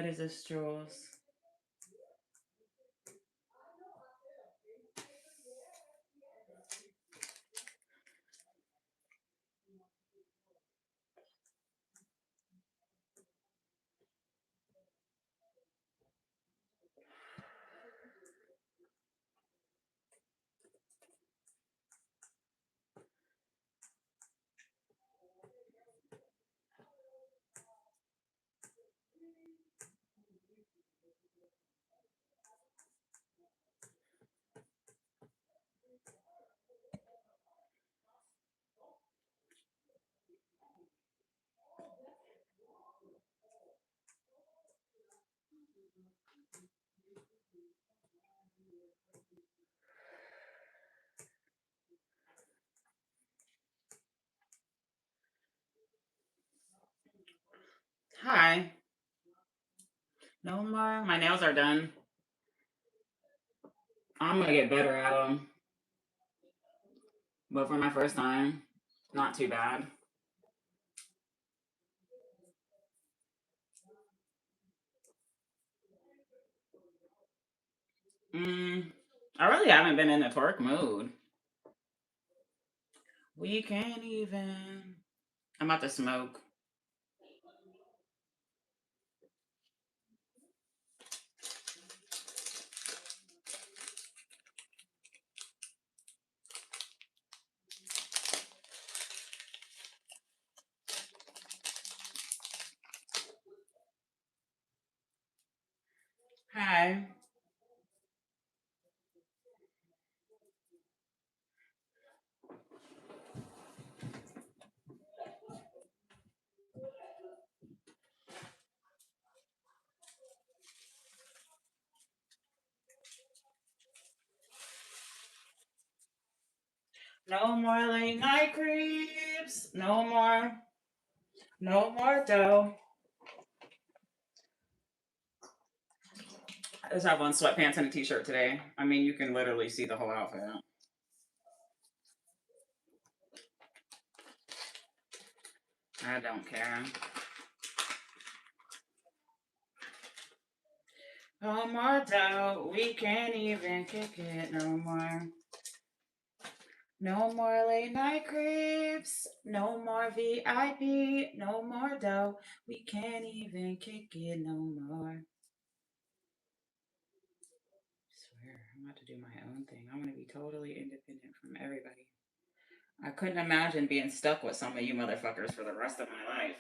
What is this, Jules? Hi. No more. My nails are done. I'm gonna get better at them. But for my first time, not too bad. Mm, I really haven't been in the twerk mood. We can't even. I'm about to smoke. Hi. No more late night creeps. No more. No more dough. I just have on sweatpants and a t-shirt today. I mean, you can literally see the whole outfit. I don't care. No more dough. We can't even kick it no more. No more late night creeps. No more VIP. No more dough. We can't even kick it no more. I swear, I'm about to do my own thing. I want to be totally independent from everybody. I couldn't imagine being stuck with some of you motherfuckers for the rest of my life.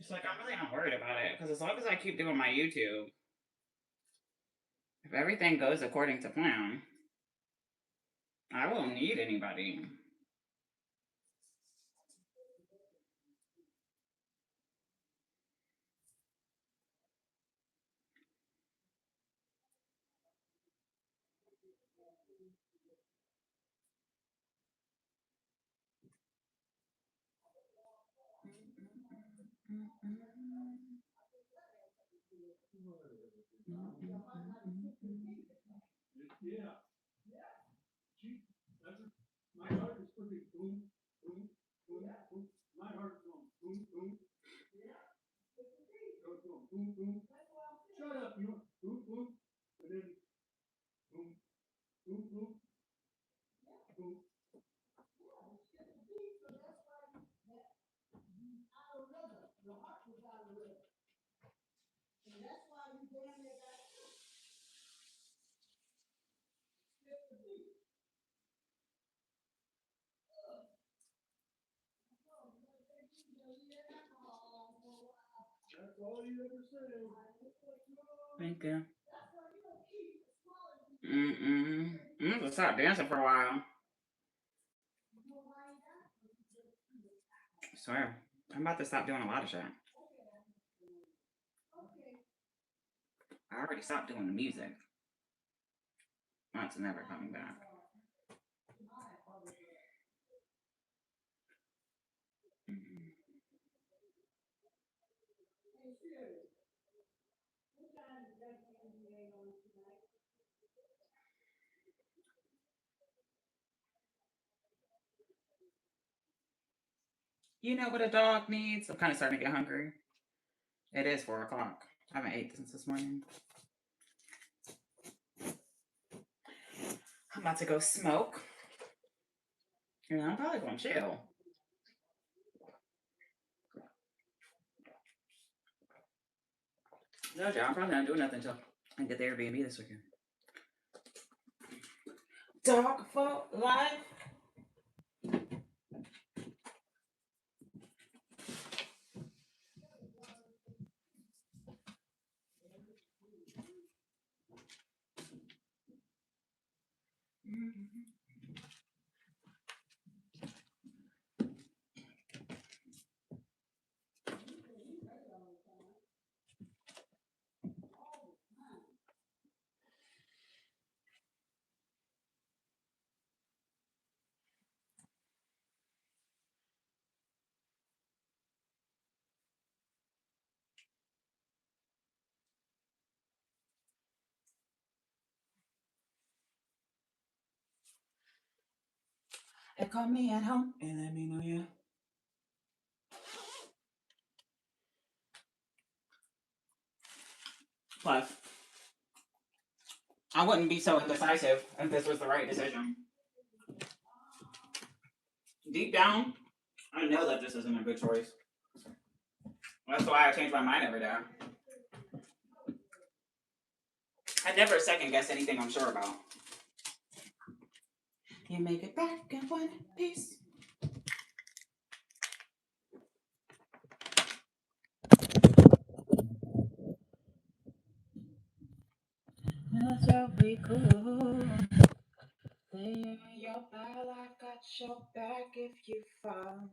It's like I'm really not worried about it because as long as I keep doing my YouTube, if everything goes according to plan, I won't need anybody. Thank you. I'm gonna stop dancing for a while. I swear. I'm about to stop doing a lot of shit. I already stopped doing the music. That's never coming back. You know what a dog needs? I'm kind of starting to get hungry. It is 4 o'clock. I haven't ate since this morning. I'm about to go smoke. You know, I'm probably going to chill. No, John, I'm probably not doing nothing until I get the Airbnb this weekend. Dog for life. They call me at home and let me know you. Plus, I wouldn't be so indecisive if this was the right decision. Deep down, I know that this isn't a good choice. That's why I change my mind every day. I never second guess anything I'm sure about. You make it back in one piece. That's what we cool. Lay on your back, I got your back if you fall.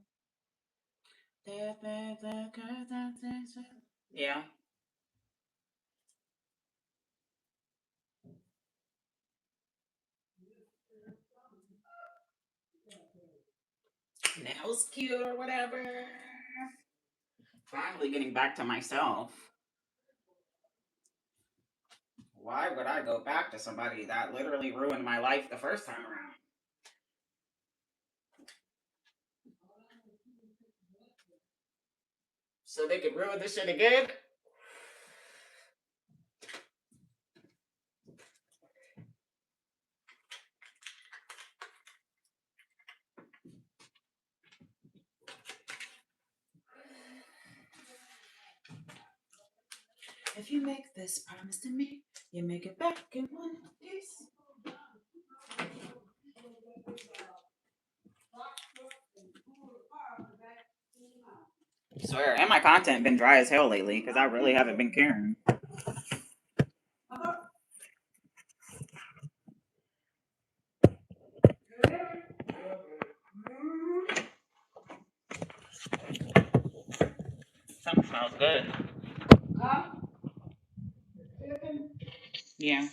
Yeah. Nails cute or whatever. Finally getting back to myself. Why would I go back to somebody that literally ruined my life the first time around? So they could ruin this shit again? If you make this promise to me, you make it back in one piece. I swear, and my content been dry as hell lately because I really haven't been caring. Something smells good. Huh? Yeah.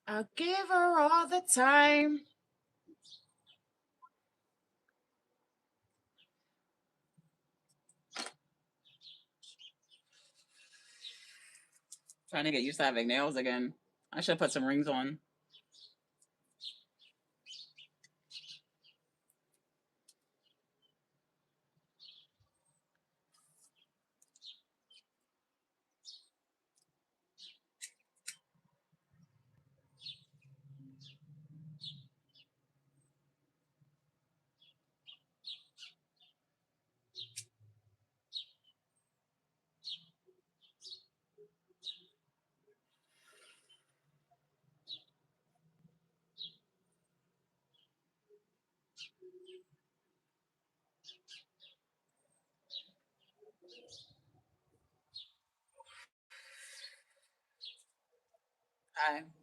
I'll give her all the time. Trying to get used to having nails again. I should put some rings on.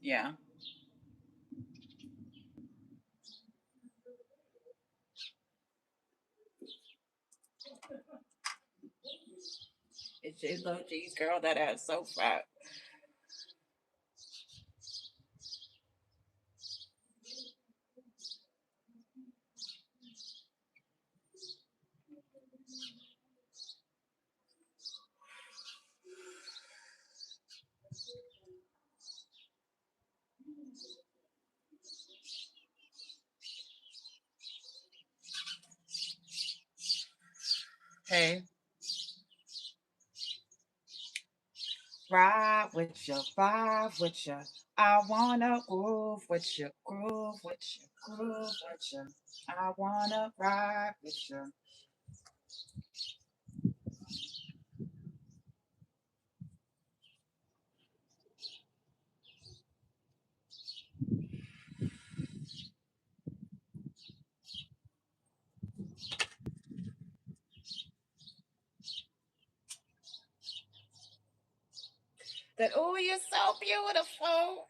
Yeah. It's just little G's girl that ass so fat. Hey, ride with you, vibe with you. I wanna groove with you, groove with you, groove with you. I wanna ride with you. That, oh, you're so beautiful.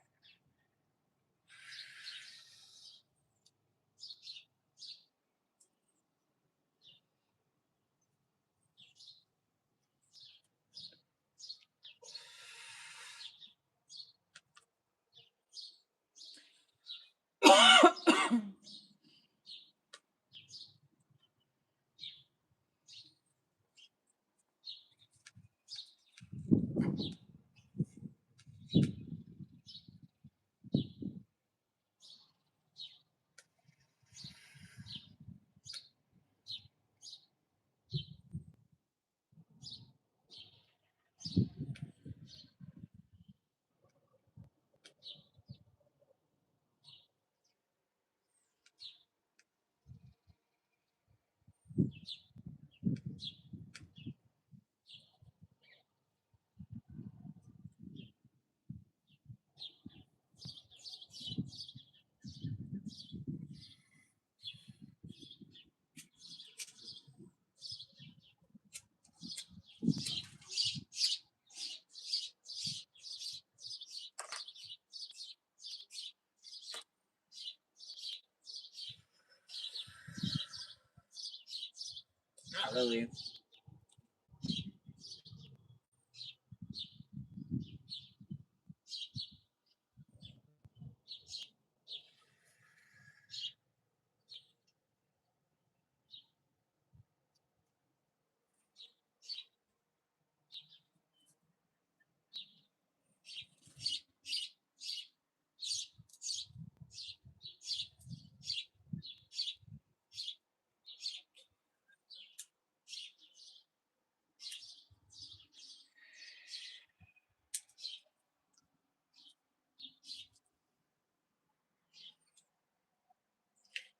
Not really.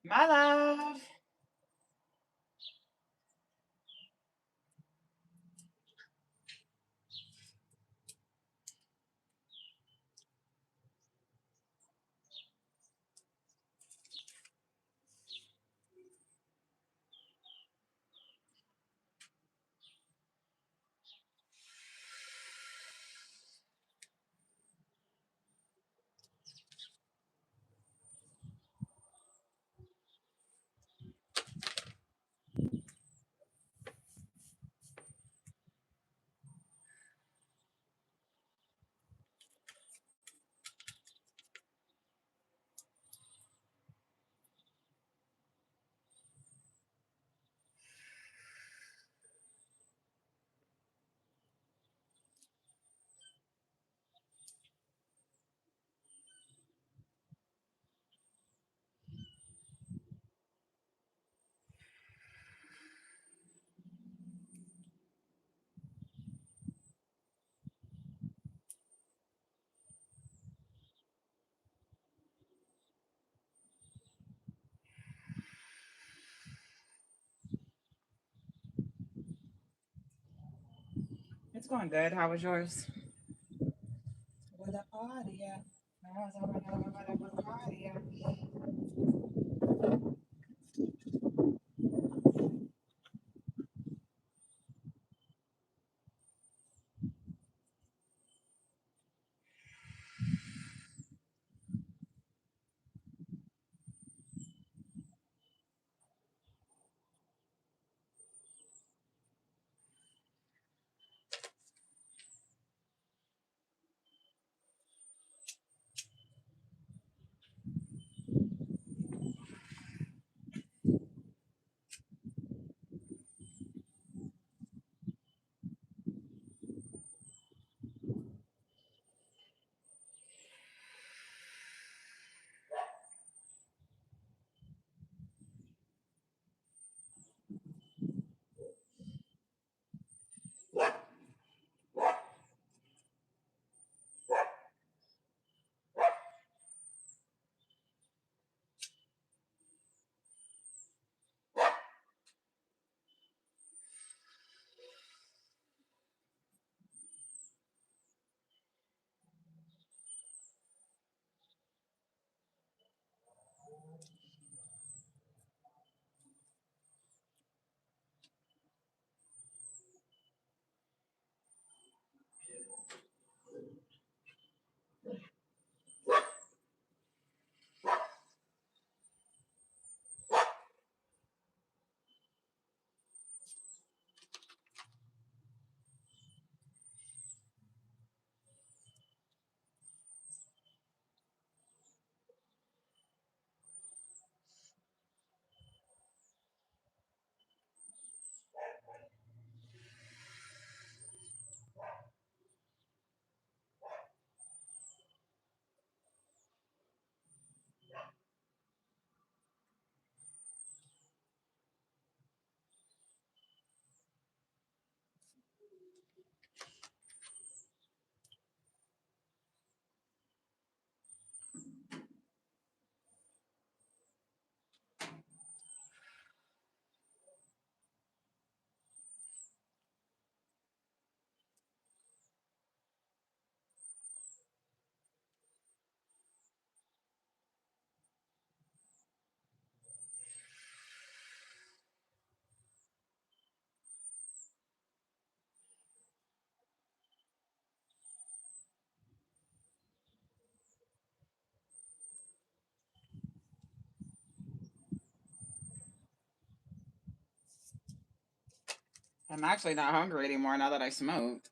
My love. It's going good. How was yours? Where the party at? Where the party at? I'm actually not hungry anymore now that I smoked.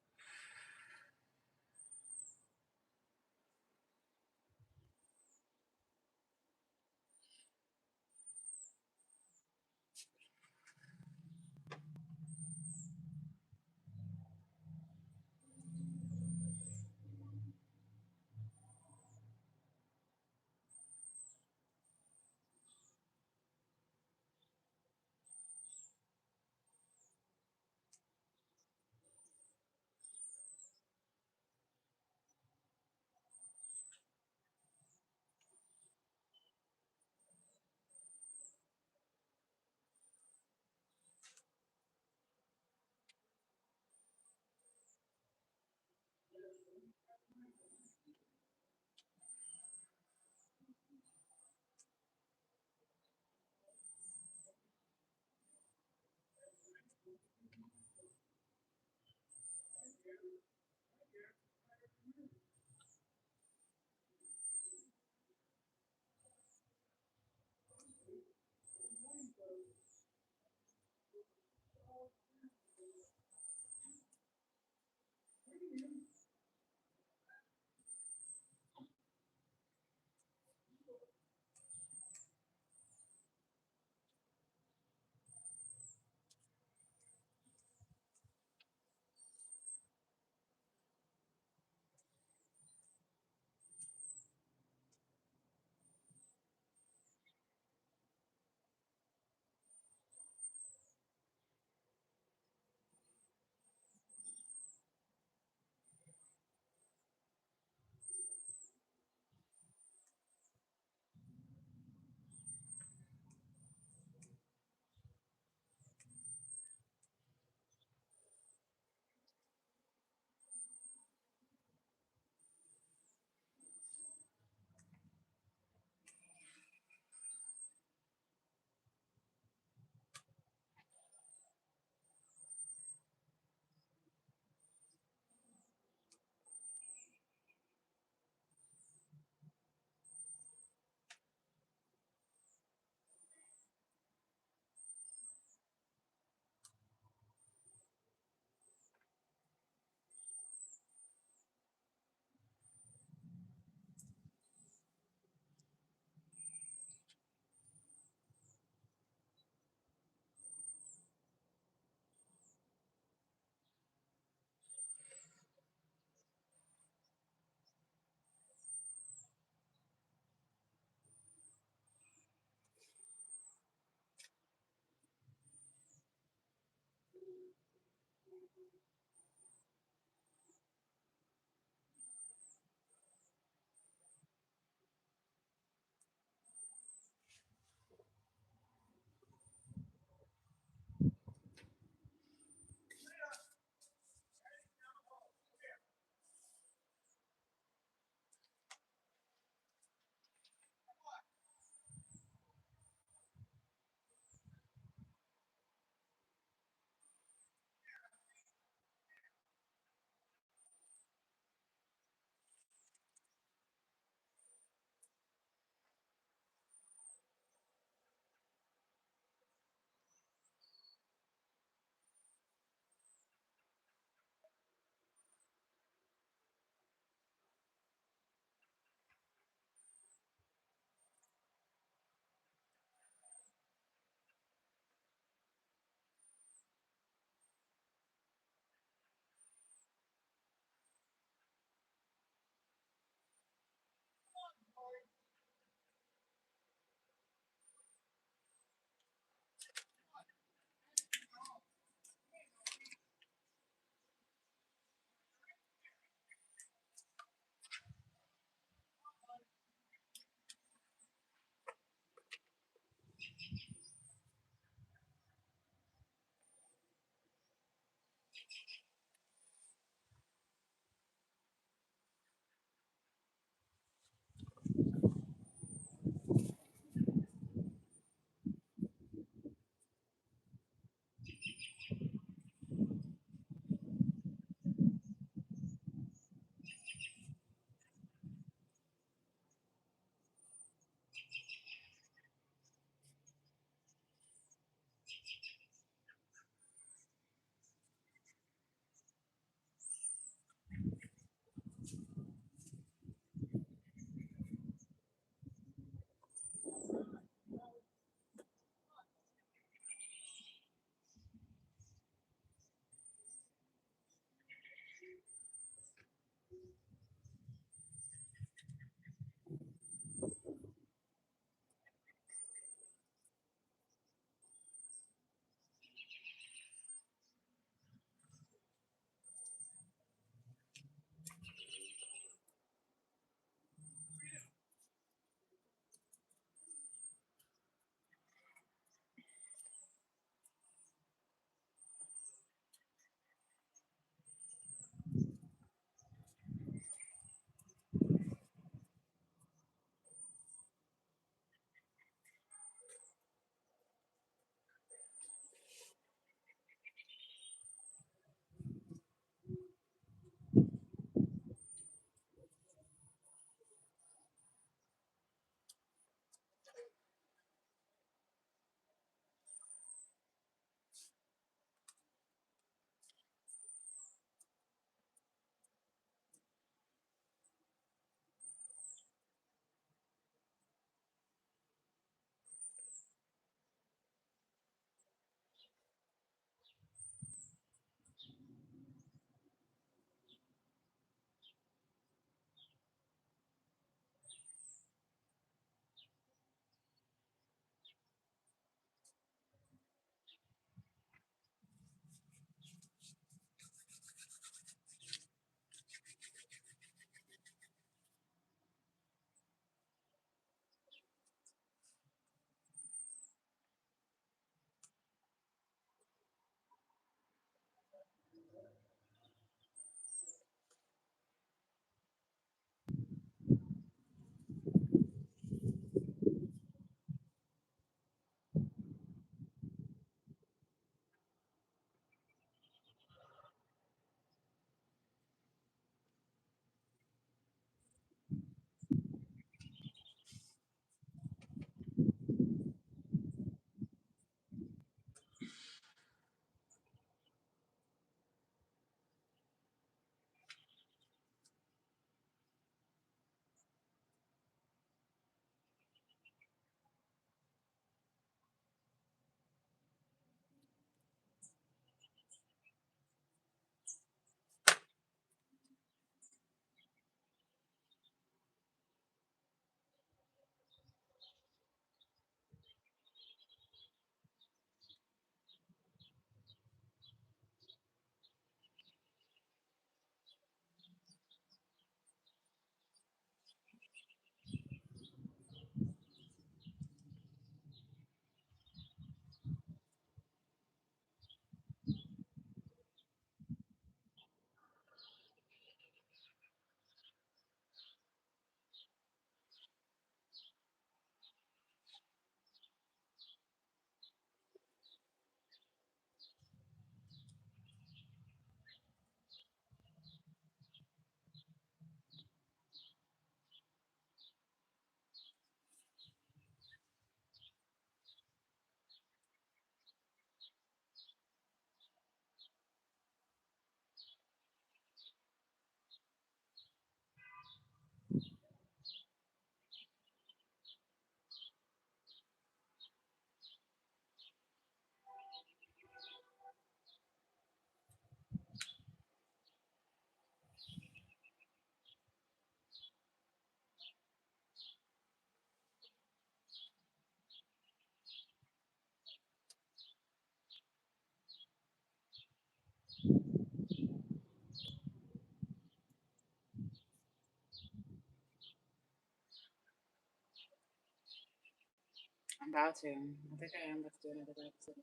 about to. I think I am about to do another episode.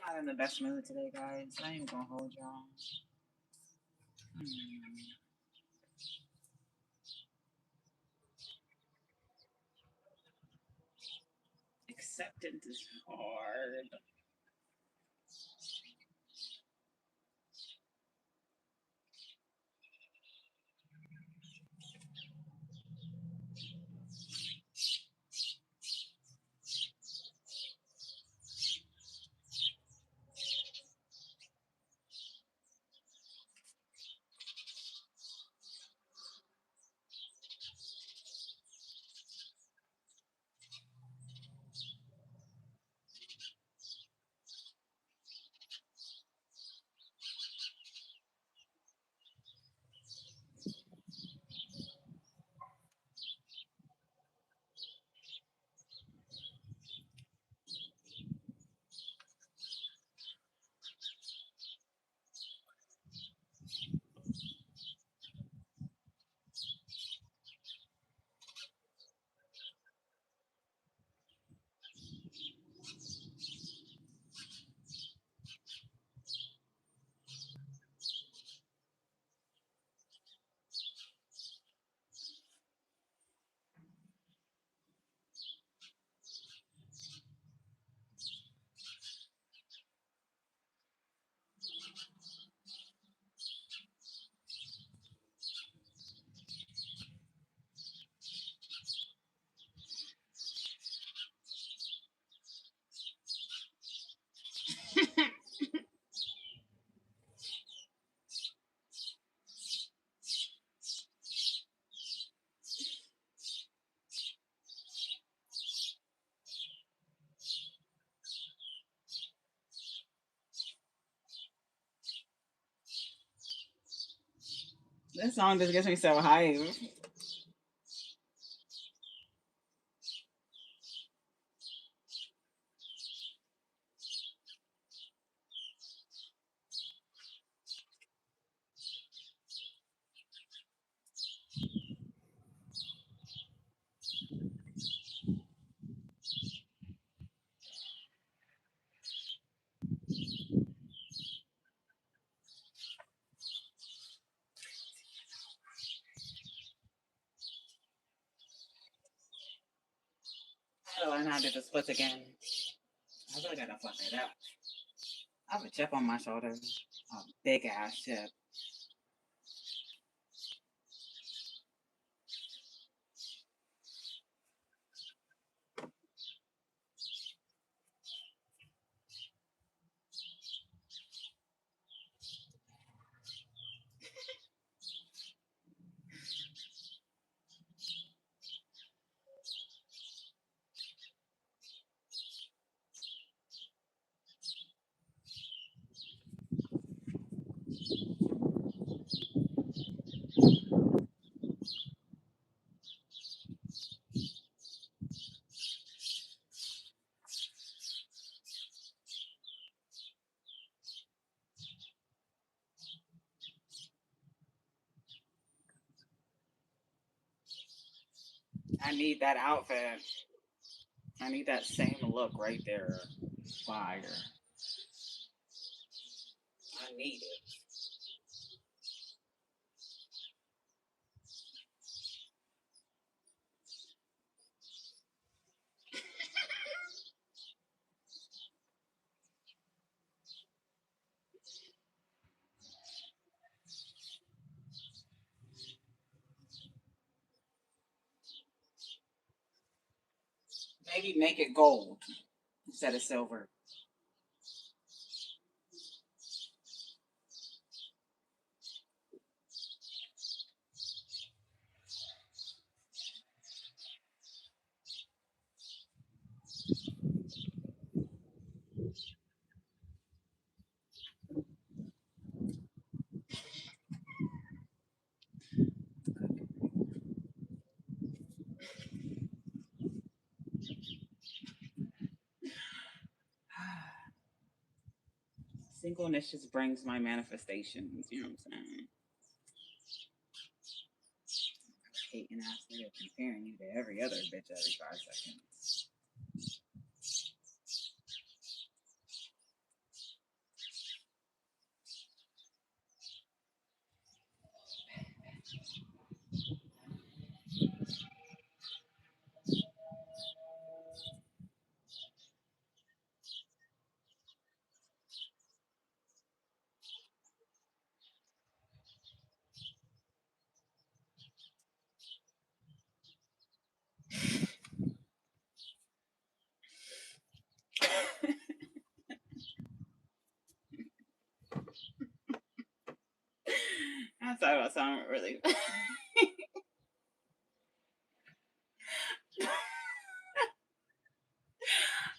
I'm not in the best mood today, guys. I ain't even gonna hold y'all. Acceptance is hard. This song just gets me so hyped. I gotta learn how to do the splits again. I really gotta fuck it up. I have a chip on my shoulder. A big ass chip. I need that outfit. I need that same look right there. Fire. I need it. Maybe make it gold instead of silver. Singleness just brings my manifestations. You know what I'm saying? Hating ass nigga comparing you to every other bitch every 5 seconds. I thought about something really.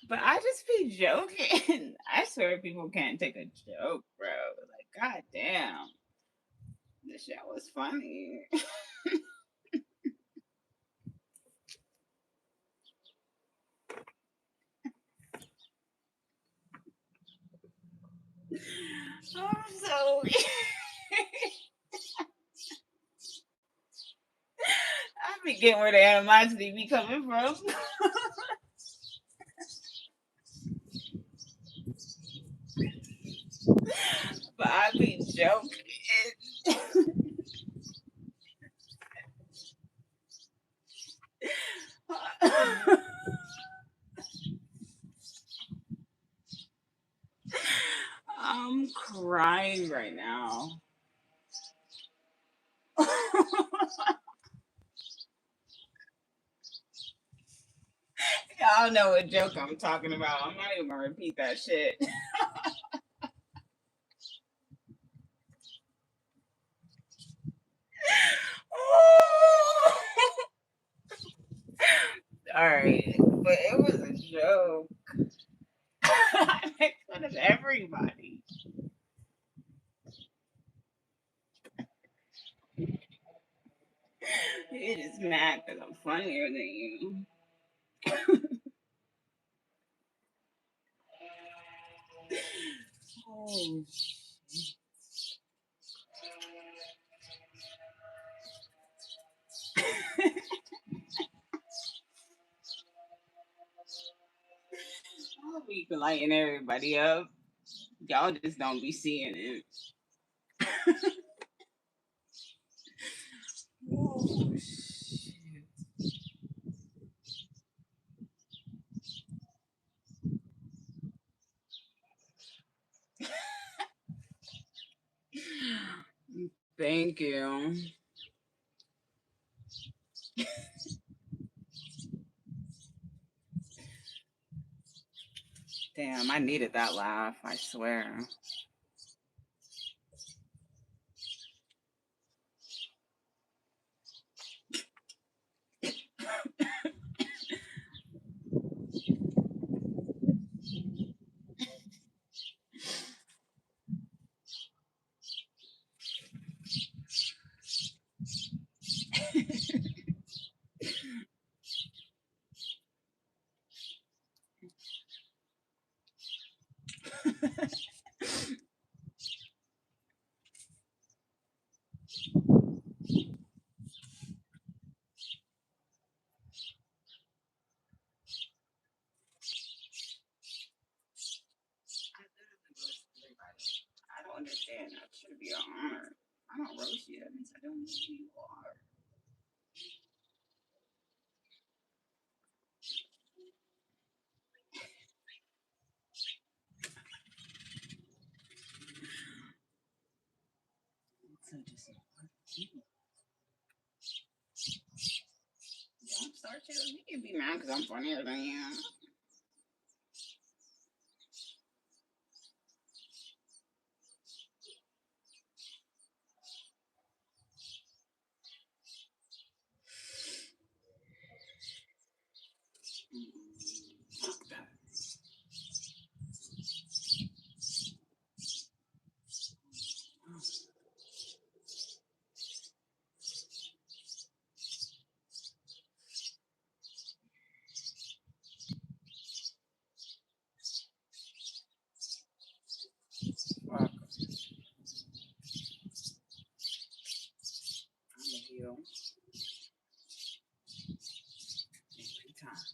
But I just be joking. I swear people can't take a joke, bro. Like, goddamn. This shit was funny. I'm so. I be getting where the animosity be coming from. But I be joking. I'm crying right now. Y'all know what joke I'm talking about. I'm not even gonna repeat that shit. All right, but it was a joke. I make fun of everybody. You're just mad because I'm funnier than you. Oh, I'll be lighting everybody up. Y'all just don't be seeing it. Oh, shit. Thank you. Damn, I needed that laugh, I swear. I don't understand. That should be an honor. I don't roast you. That means I don't know who you are. So just don't start telling me You'd be mad because I'm funnier than you. Fuck. I'm with you every time.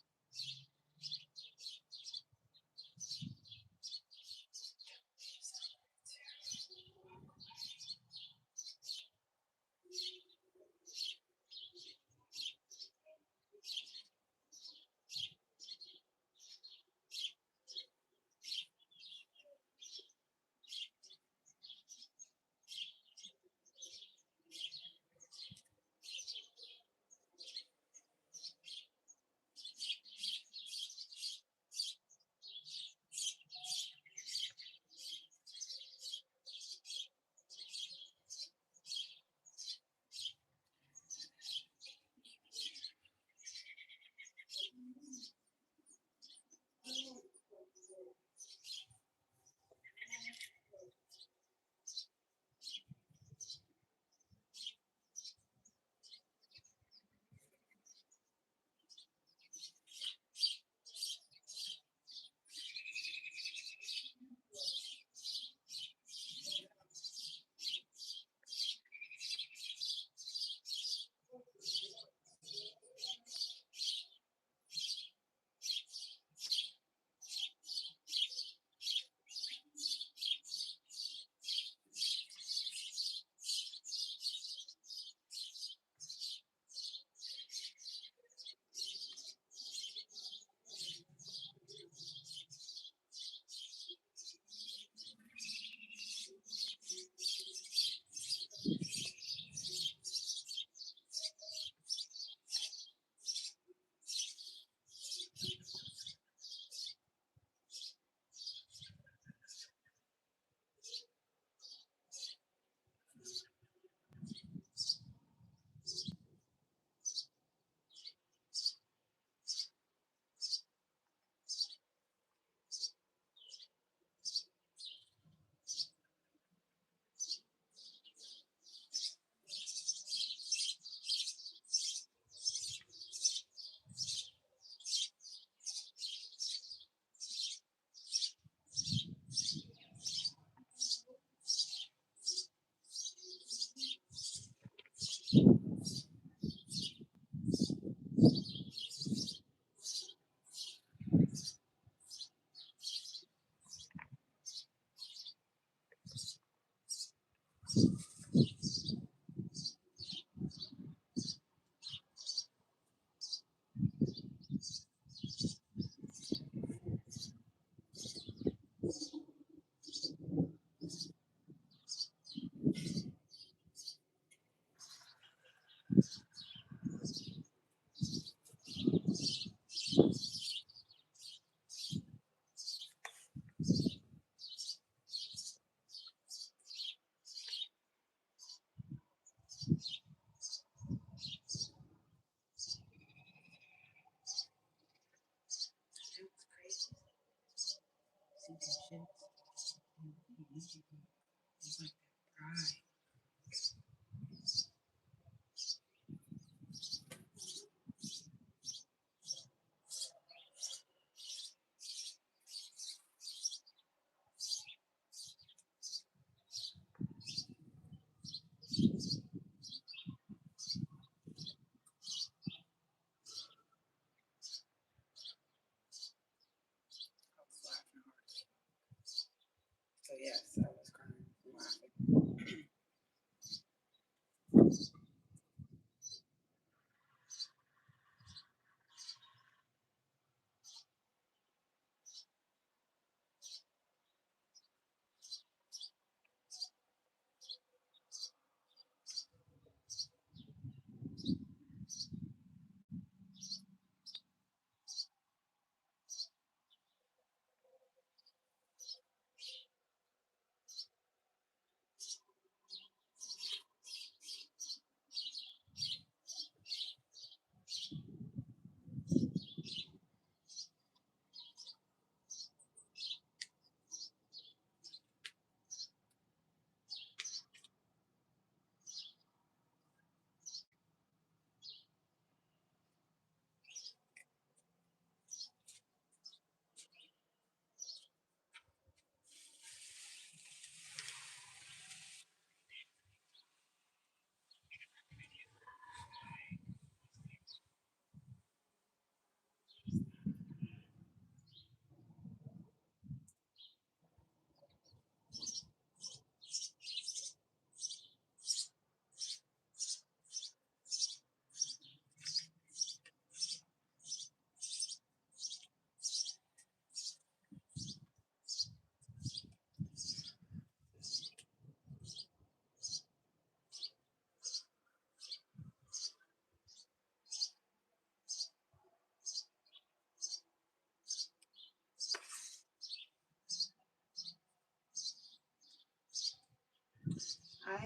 So yes, I was crying and laughing.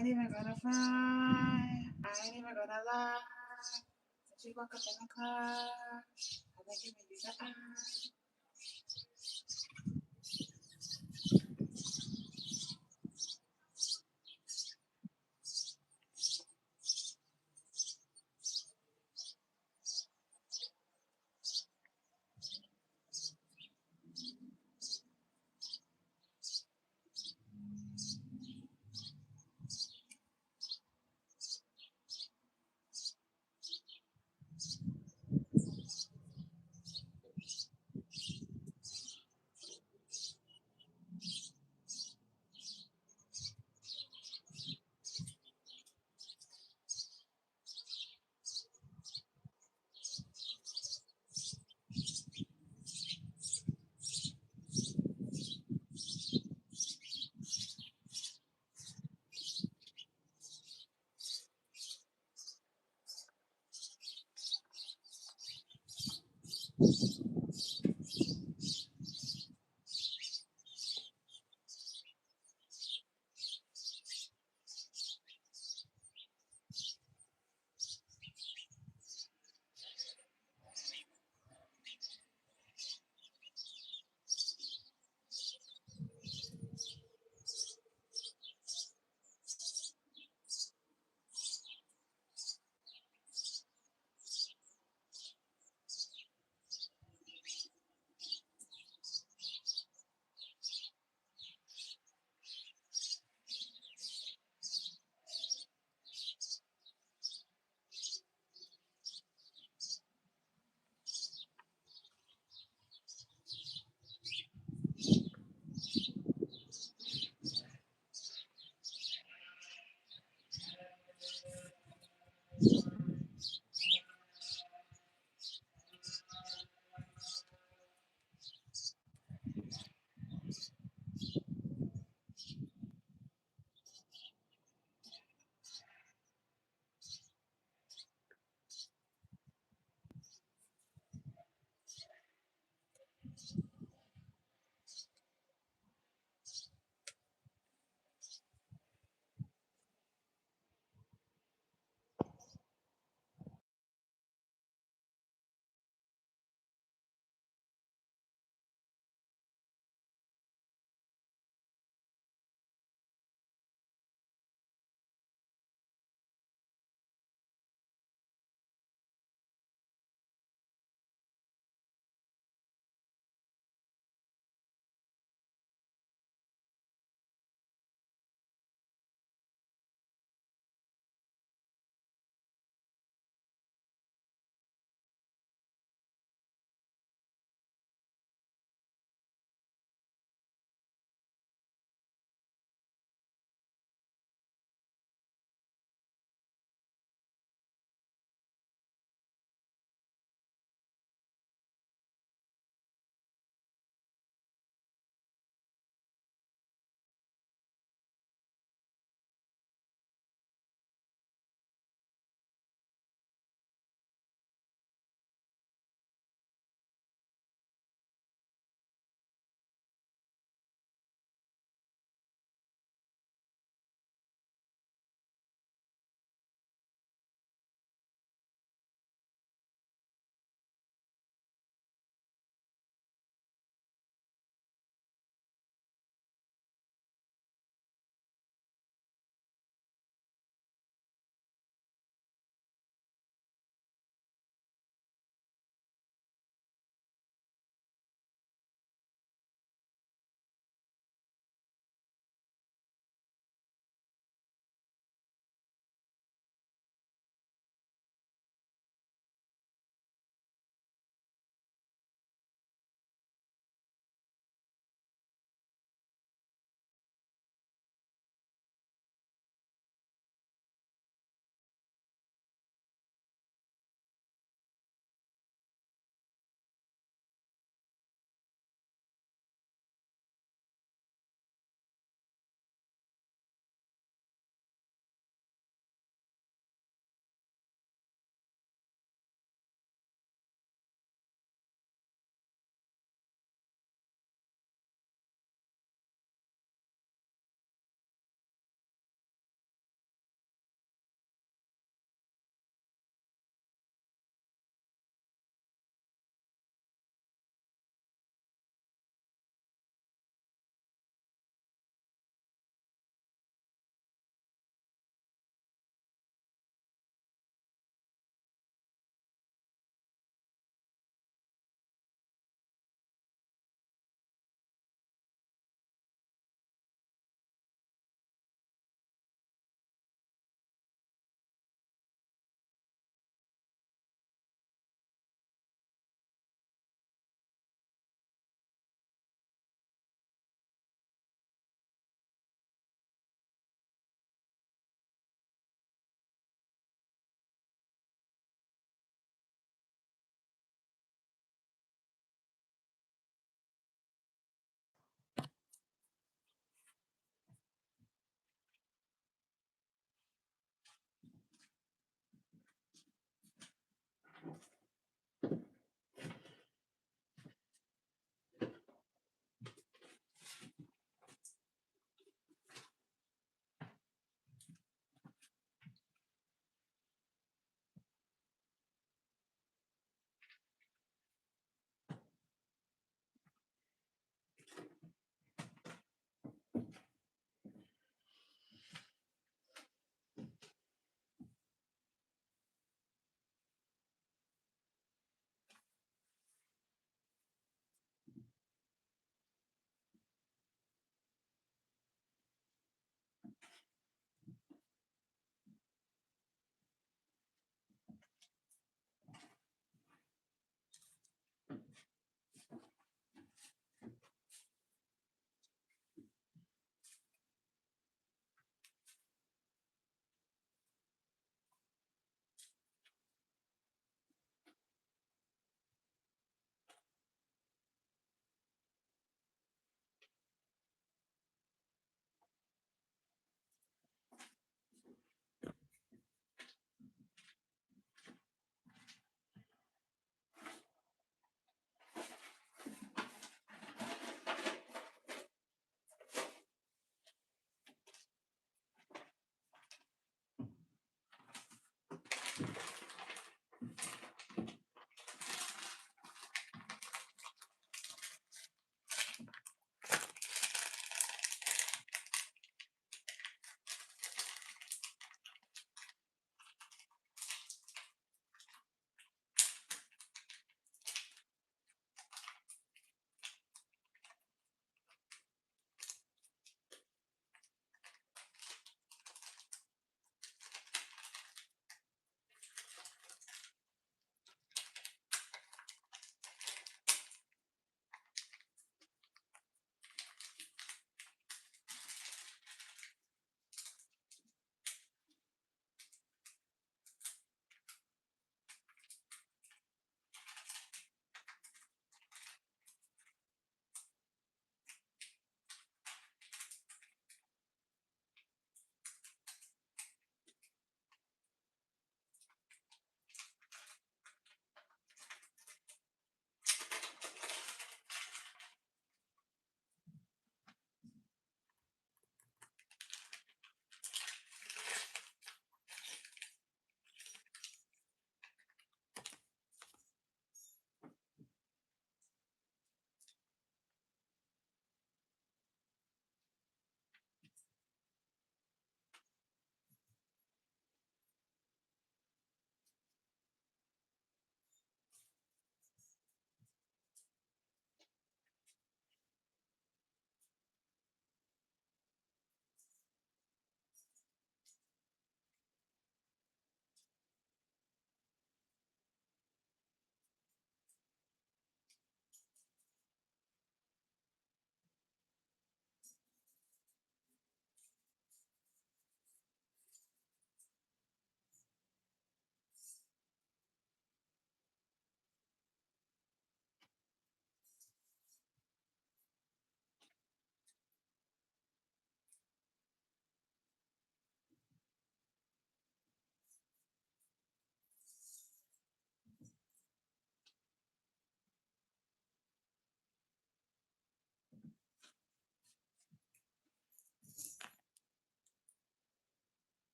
ain't even gonna fly. I ain't even gonna lie. Since you woke up in the car, I've been giving you the eye.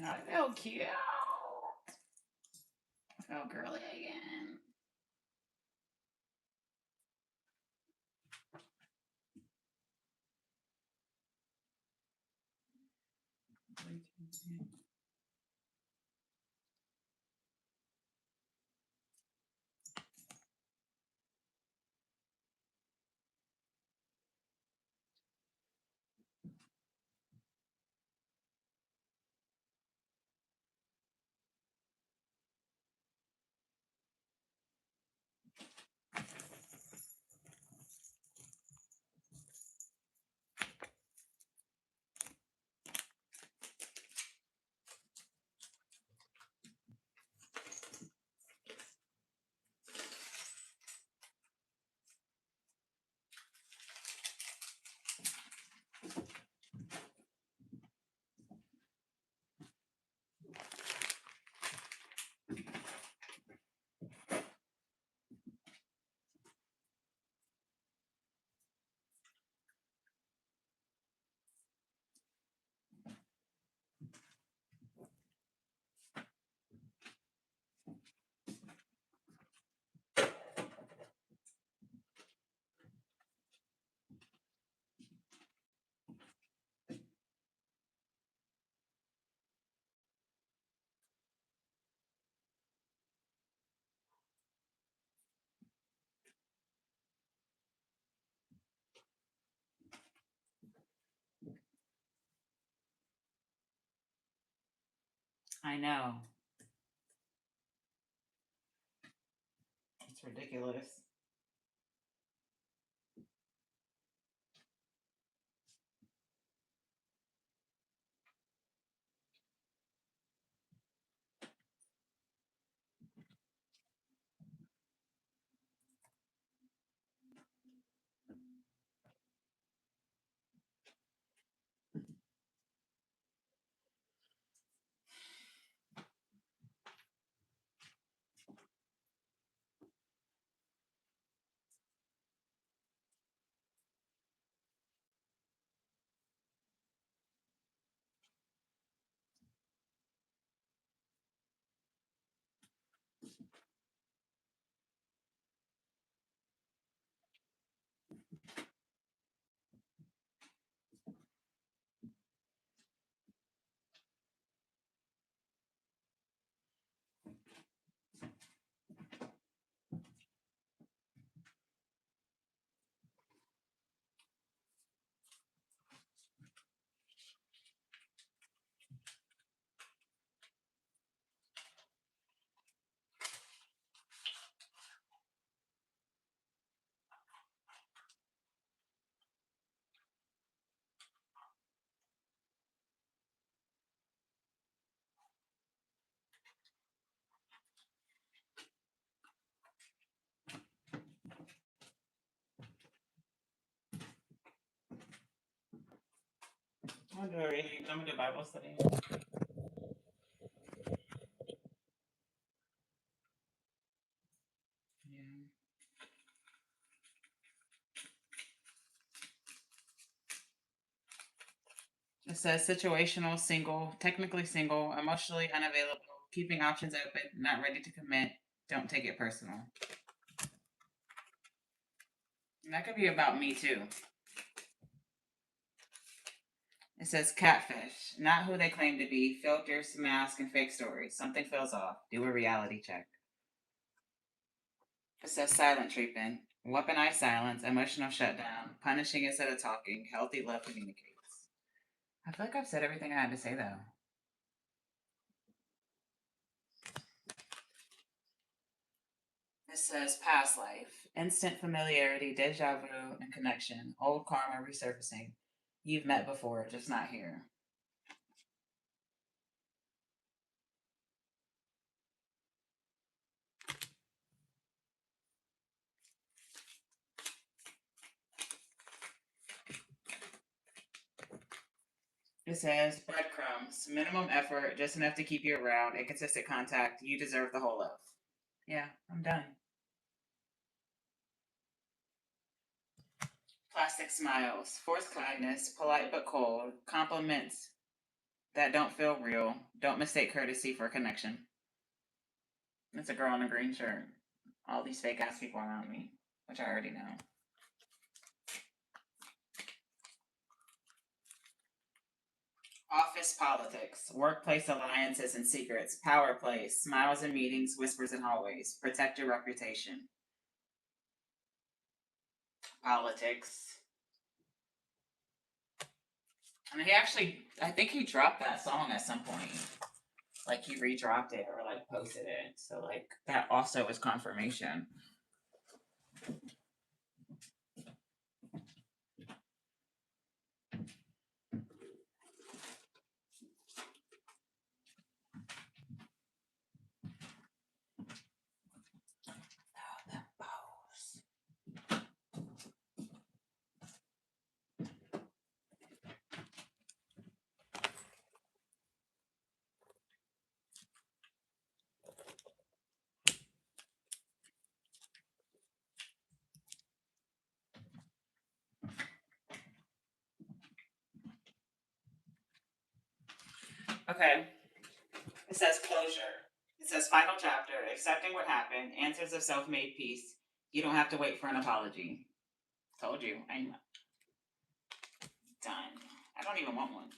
I felt cute. I felt girly again. I know. It's ridiculous. I'm gonna do Bible study. Yeah. It says situational, single, technically single, emotionally unavailable, keeping options open, not ready to commit, don't take it personal. And that could be about me too. It says catfish, not who they claim to be, filters, masks, and fake stories. Something feels off. Do a reality check. It says silent treatment, weaponized silence, emotional shutdown, punishing instead of talking, healthy love communicates. I feel like I've said everything I had to say though. It says past life, instant familiarity, deja vu, and connection, old karma resurfacing. You've met before, just not here. It says breadcrumbs, minimum effort, just enough to keep you around, and consistent contact. You deserve the whole loaf. Yeah, I'm done. Plastic smiles, forced kindness, polite but cold, compliments that don't feel real. Don't mistake courtesy for connection. It's a girl in a green shirt. All these fake ass people around me, which I already know. Office politics, workplace alliances and secrets, power plays, smiles in meetings, whispers in hallways. Protect your reputation. Politics. And he actually, I think he dropped that song at some point. Like he redropped it or like posted it. So like that also was confirmation. Okay. It says closure. It says final chapter, accepting what happened, answers of self made peace. You don't have to wait for an apology. Told you. I'm done. I don't even want one.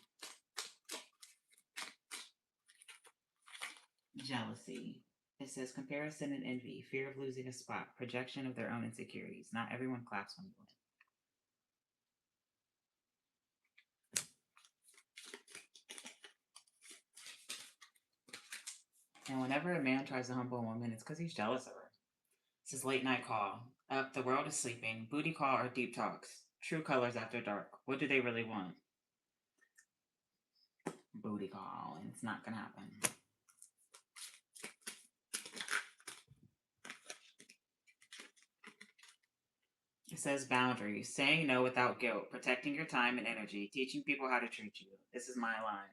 Jealousy. It says comparison and envy, fear of losing a spot, projection of their own insecurities. Not everyone claps when you win. And whenever a man tries to humble a woman, it's because he's jealous of her. It says late night call. Up, the world is sleeping. Booty call or deep talks. True colors after dark. What do they really want? Booty call, and it's not gonna happen. It says boundaries, saying no without guilt, protecting your time and energy, teaching people how to treat you. This is my line.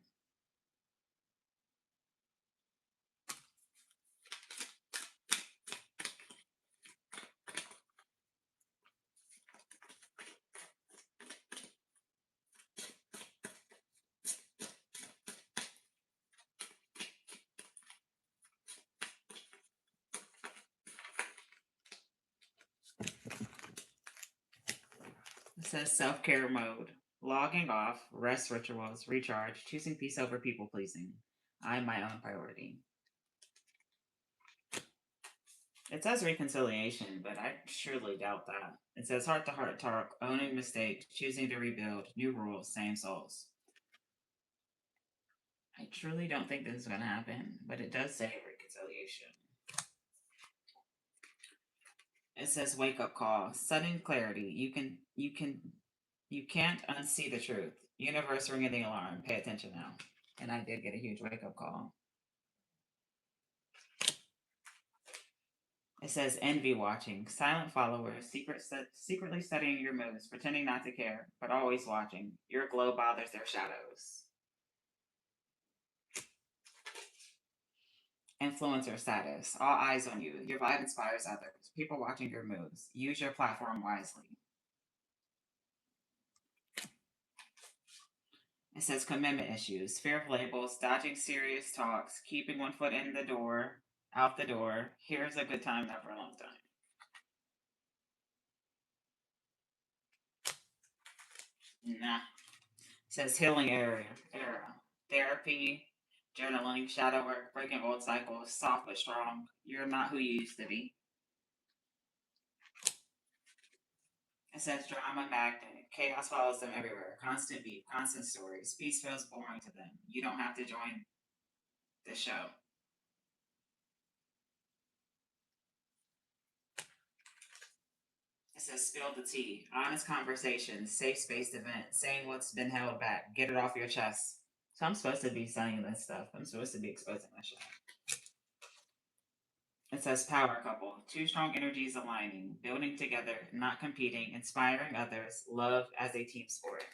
It says self care mode, logging off, rest rituals, recharge, choosing peace over people pleasing. I'm my own priority. It says reconciliation, but I surely doubt that. It says heart to heart talk, owning mistakes, choosing to rebuild, new rules, same souls. I truly don't think this is going to happen, but it does say reconciliation. It says wake up call, sudden clarity. You can't unsee the truth. Universe ringing the alarm. Pay attention now. And I did get a huge wake up call. It says envy watching, silent followers, secretly studying your moves, pretending not to care, but always watching. Your glow bothers their shadows. Influencer status, all eyes on you. Your vibe inspires others. People watching your moves. Use your platform wisely. It says commitment issues, fear of labels, dodging serious talks, keeping one foot in the door, out the door. Here's a good time, never a long time. Nah. It says healing era. Therapy, journaling, shadow work, breaking old cycles, soft but strong. You're not who you used to be. It says drama magnet. Chaos follows them everywhere. Constant beat, constant stories. Peace feels boring to them. You don't have to join the show. It says spill the tea. Honest conversations, safe spaced event, saying what's been held back. Get it off your chest. So I'm supposed to be saying this stuff. I'm supposed to be exposing this shit. It says power couple. Two strong energies aligning, building together, not competing, inspiring others, love as a team sport.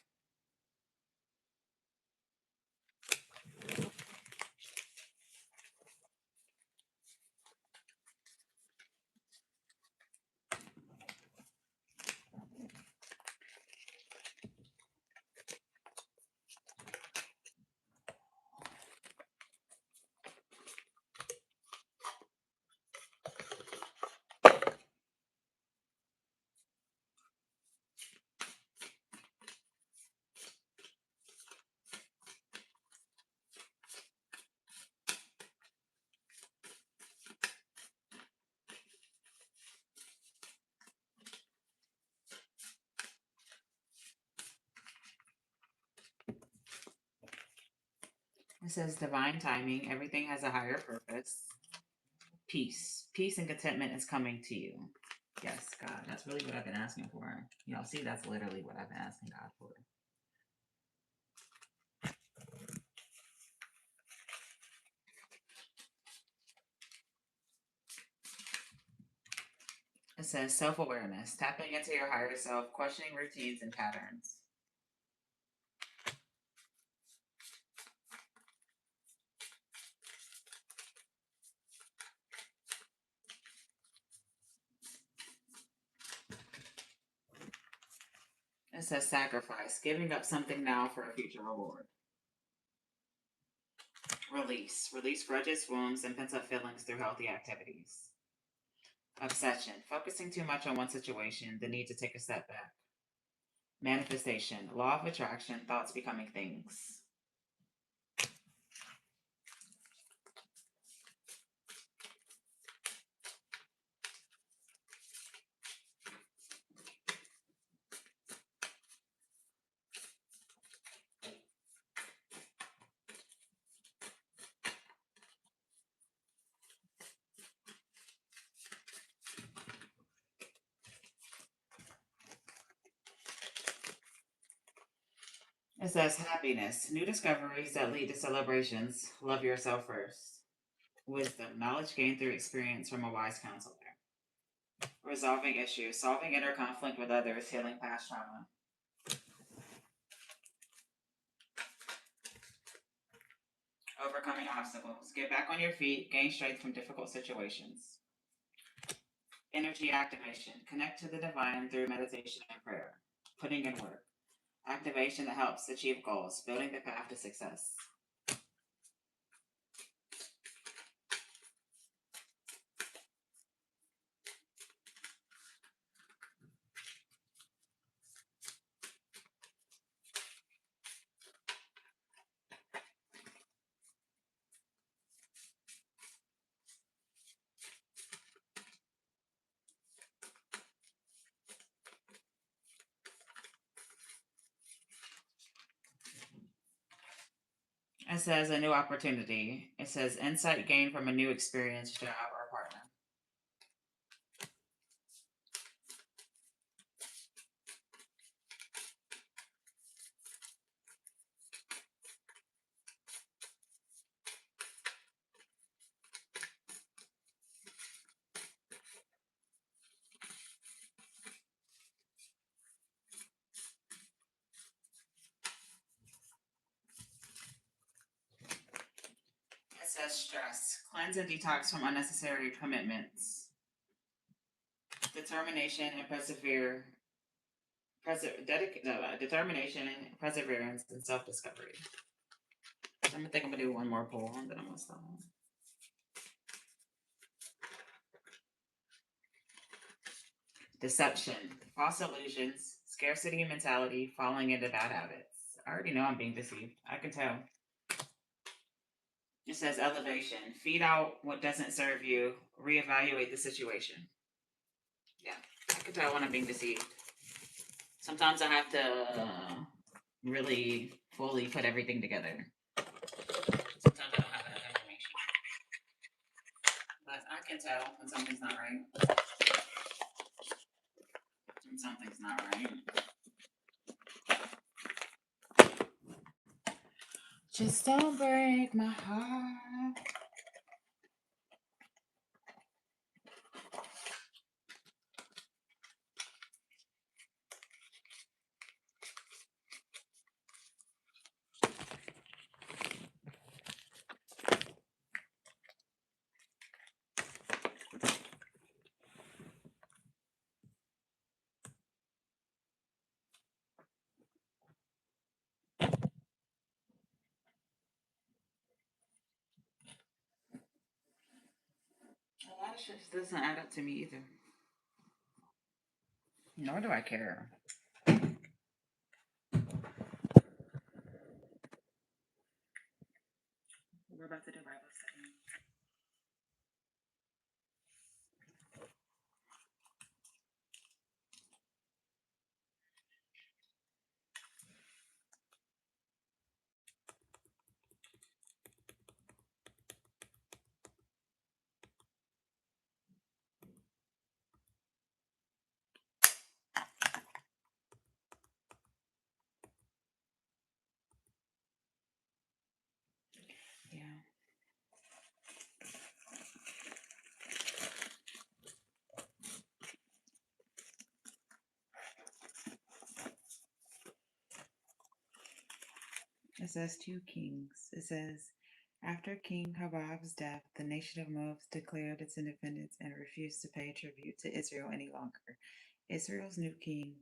It says divine timing. Everything has a higher purpose. Peace. Peace and contentment is coming to you. Yes, God. That's really what I've been asking for. See, that's literally what I've been asking God for. It says self awareness, tapping into your higher self, questioning routines and patterns. It says sacrifice, giving up something now for a future reward. Release, release grudges, wounds, and pent up feelings through healthy activities. Obsession, focusing too much on one situation, the need to take a step back. Manifestation, law of attraction, thoughts becoming things. It says happiness, new discoveries that lead to celebrations. Love yourself first. Wisdom, knowledge gained through experience from a wise counselor. Resolving issues, solving inner conflict with others, healing past trauma. Overcoming obstacles, get back on your feet, gain strength from difficult situations. Energy activation, connect to the divine through meditation and prayer. Putting in work, activation that helps achieve goals, building the path to success. It says a new opportunity. It says insight gained from a new experience, job, or partner. It says stress, cleanse and detox from unnecessary commitments. Determination and persevere. Determination, perseverance, and self discovery. I'm gonna think I'm gonna do one more poll and then I'm gonna stop. Deception, false illusions, scarcity mentality, falling into bad habits. I already know I'm being deceived. I can tell. It says elevation, feed out what doesn't serve you, reevaluate the situation. Yeah, I can tell when I'm being deceived. Sometimes I have to really fully put everything together. Sometimes I don't have enough information. But I can tell when something's not right. When something's not right. Just don't break my heart. A lot of shit doesn't add up to me either. Nor do I care. We're about to do Bible study. It says two kings. It says, after King Habab's death, the nation of Moab declared its independence and refused to pay tribute to Israel any longer. Israel's new king,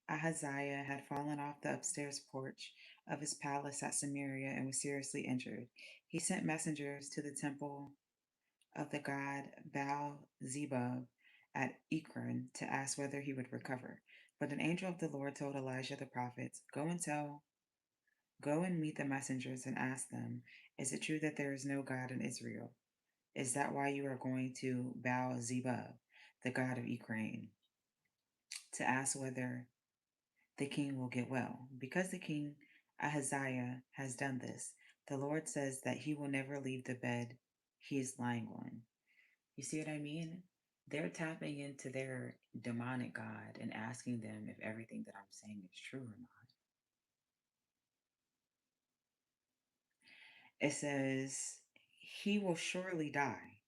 Ahaziah, had fallen off the upstairs porch of his palace at Samaria and was seriously injured. He sent messengers to the temple of the god Baal Zebub at Ekron to ask whether he would recover. But an angel of the Lord told Elijah the prophet, Go and meet the messengers and ask them, is it true that there is no God in Israel? Is that why you are going to Baal Zebub, the god of Ekron, to ask whether the king will get well? Because the king Ahaziah has done this, the Lord says that he will never leave the bed he is lying on. You see what I mean? They're tapping into their demonic God and asking them if everything that I'm saying is true or not. It says, he will surely die.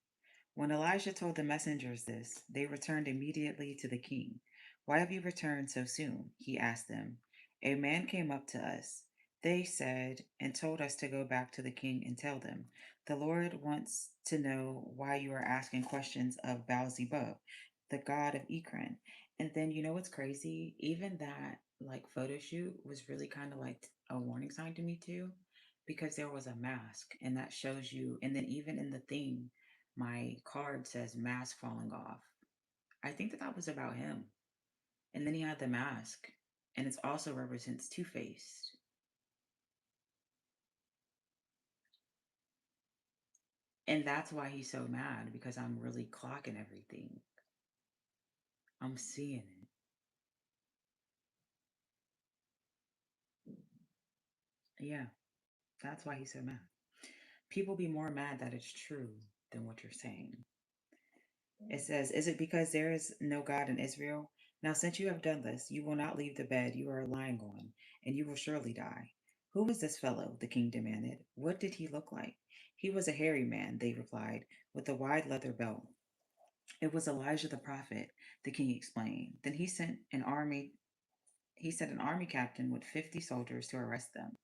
When Elijah told the messengers this, they returned immediately to the king. Why have you returned so soon? He asked them. A man came up to us, they said, and told us to go back to the king and tell them, the Lord wants to know why you are asking questions of Baal-zebub, the god of Ekron. And then you know what's crazy? Even that like photo shoot was really kind of like a warning sign to me too, because there was a mask, and that shows you. And then even in the thing, my card says mask falling off. I think that that was about him. And then he had the mask, and it also represents Two Faced. And that's why he's so mad, because I'm really clocking everything. I'm seeing it. Yeah, that's why he's so mad. People be more mad that it's true than what you're saying. It says, is it because there is no God in Israel? Now, since you have done this, you will not leave the bed you are lying on, and you will surely die. Who was this fellow? The king demanded. What did he look like? He was a hairy man, they replied, with a wide leather belt. It was Elijah the prophet, the king explained. Then he sent an army captain with 50 soldiers to arrest them.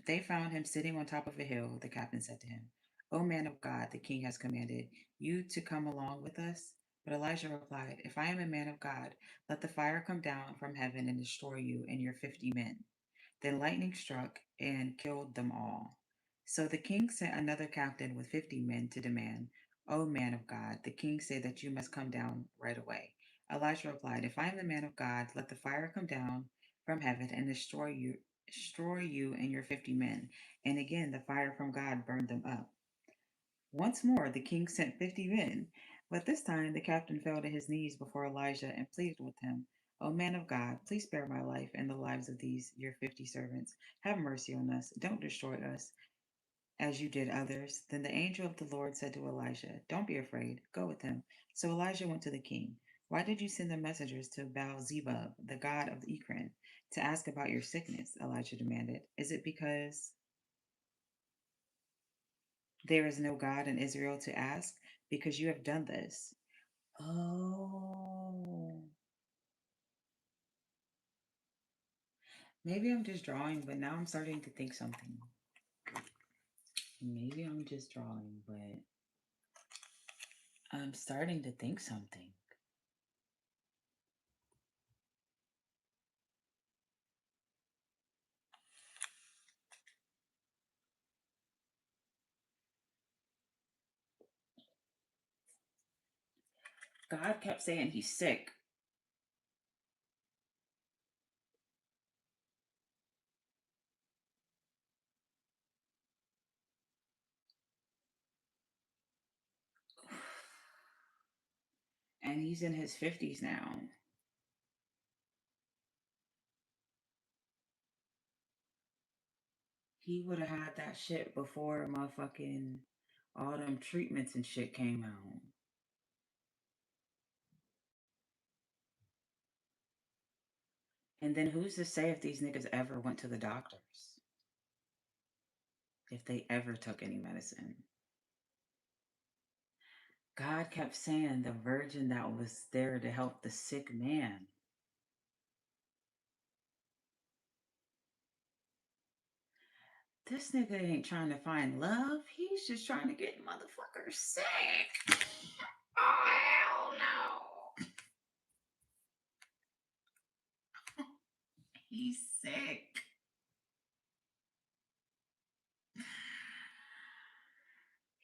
They found him sitting on top of a hill. The captain said to him, O man of God, the king has commanded you to come along with us. But Elijah replied, If I am a man of God, let the fire come down from heaven and destroy you and your 50 men. Then lightning struck and killed them all. So the king sent another captain with 50 men to demand, O man of God, the king said that you must come down right away. Elijah replied, If I am the man of God, let the fire come down from heaven and destroy you and your 50 men. And again the fire from God burned them up. Once more the king sent 50 men, but this time the captain fell to his knees before Elijah and pleaded with him, O man of God, please spare my life and the lives of these your 50 servants. Have mercy on us. Don't destroy us as you did others. Then the angel of the Lord said to Elijah, Don't be afraid. Go with him. So Elijah went to the king. Why did you send the messengers to Baal Zebub, the god of Ekron, to ask about your sickness? Elijah demanded. Is it because there is no God in Israel to ask? Because you have done this. Oh. Maybe I'm just drawing, but now I'm starting to think something. Maybe I'm just drawing, but I'm starting to think something. God kept saying he's sick. And he's in his 50s now. He would have had that shit before motherfucking all them treatments and shit came out. And then who's to say if these niggas ever went to the doctors? If they ever took any medicine? God kept saying the virgin that was there to help the sick man. This nigga ain't trying to find love. He's just trying to get motherfuckers sick. Oh, hell no. He's sick.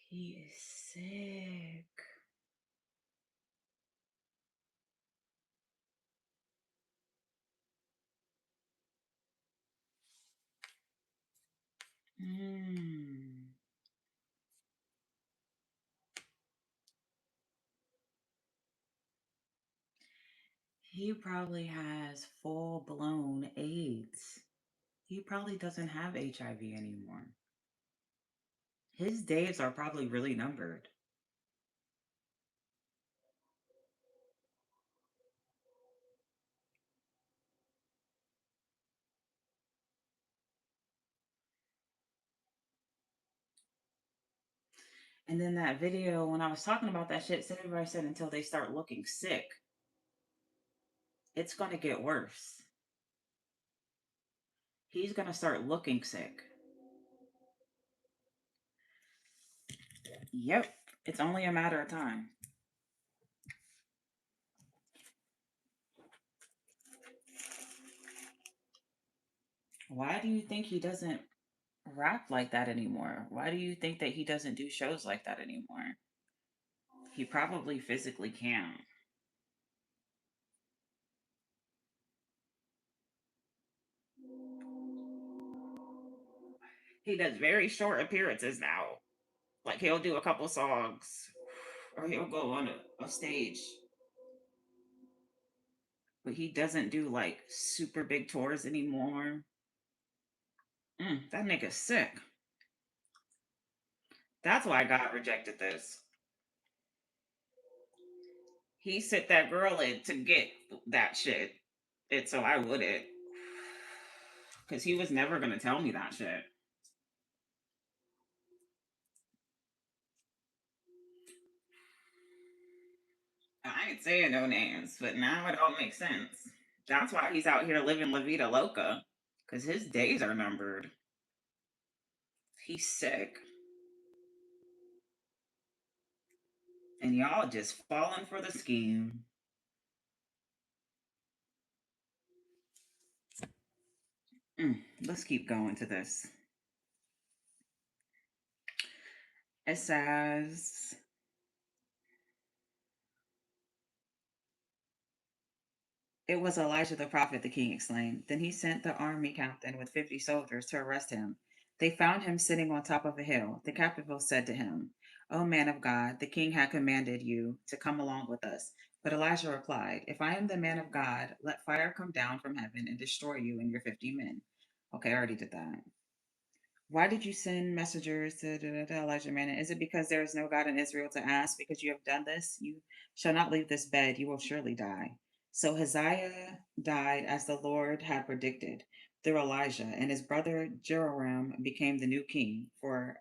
He is sick. Mm. He probably has full blown AIDS. He probably doesn't have HIV anymore. His days are probably really numbered. And then that video, when I was talking about that shit, everybody said until they start looking sick, it's going to get worse. He's going to start looking sick. Yep. It's only a matter of time. Why do you think he doesn't rap like that anymore? Why do you think that he doesn't do shows like that anymore? He probably physically can't. He does very short appearances now. Like he'll do a couple songs or he'll go on a stage. But he doesn't do like super big tours anymore. That nigga's sick. That's why God rejected this. He sent that girl in to get that shit. And so I wouldn't. Because he was never going to tell me that shit. I ain't saying no names, but now it all makes sense. That's why he's out here living La Vida Loca. Because his days are numbered. He's sick. And y'all just falling for the scheme. Let's keep going to this. It says, "It was Elijah the prophet," the king exclaimed. Then he sent the army captain with 50 soldiers to arrest him. They found him sitting on top of a hill. The captain said to him, "O man of God, the king had commanded you to come along with us." But Elijah replied, "If I am the man of God, let fire come down from heaven and destroy you and your 50 men." Okay, I already did that. Why did you send messengers to Elijah man? Is it because there is no God in Israel to ask? Because you have done this? You shall not leave this bed. You will surely die. So Hazael died as the Lord had predicted through Elijah, and his brother Jehoram became the new king. For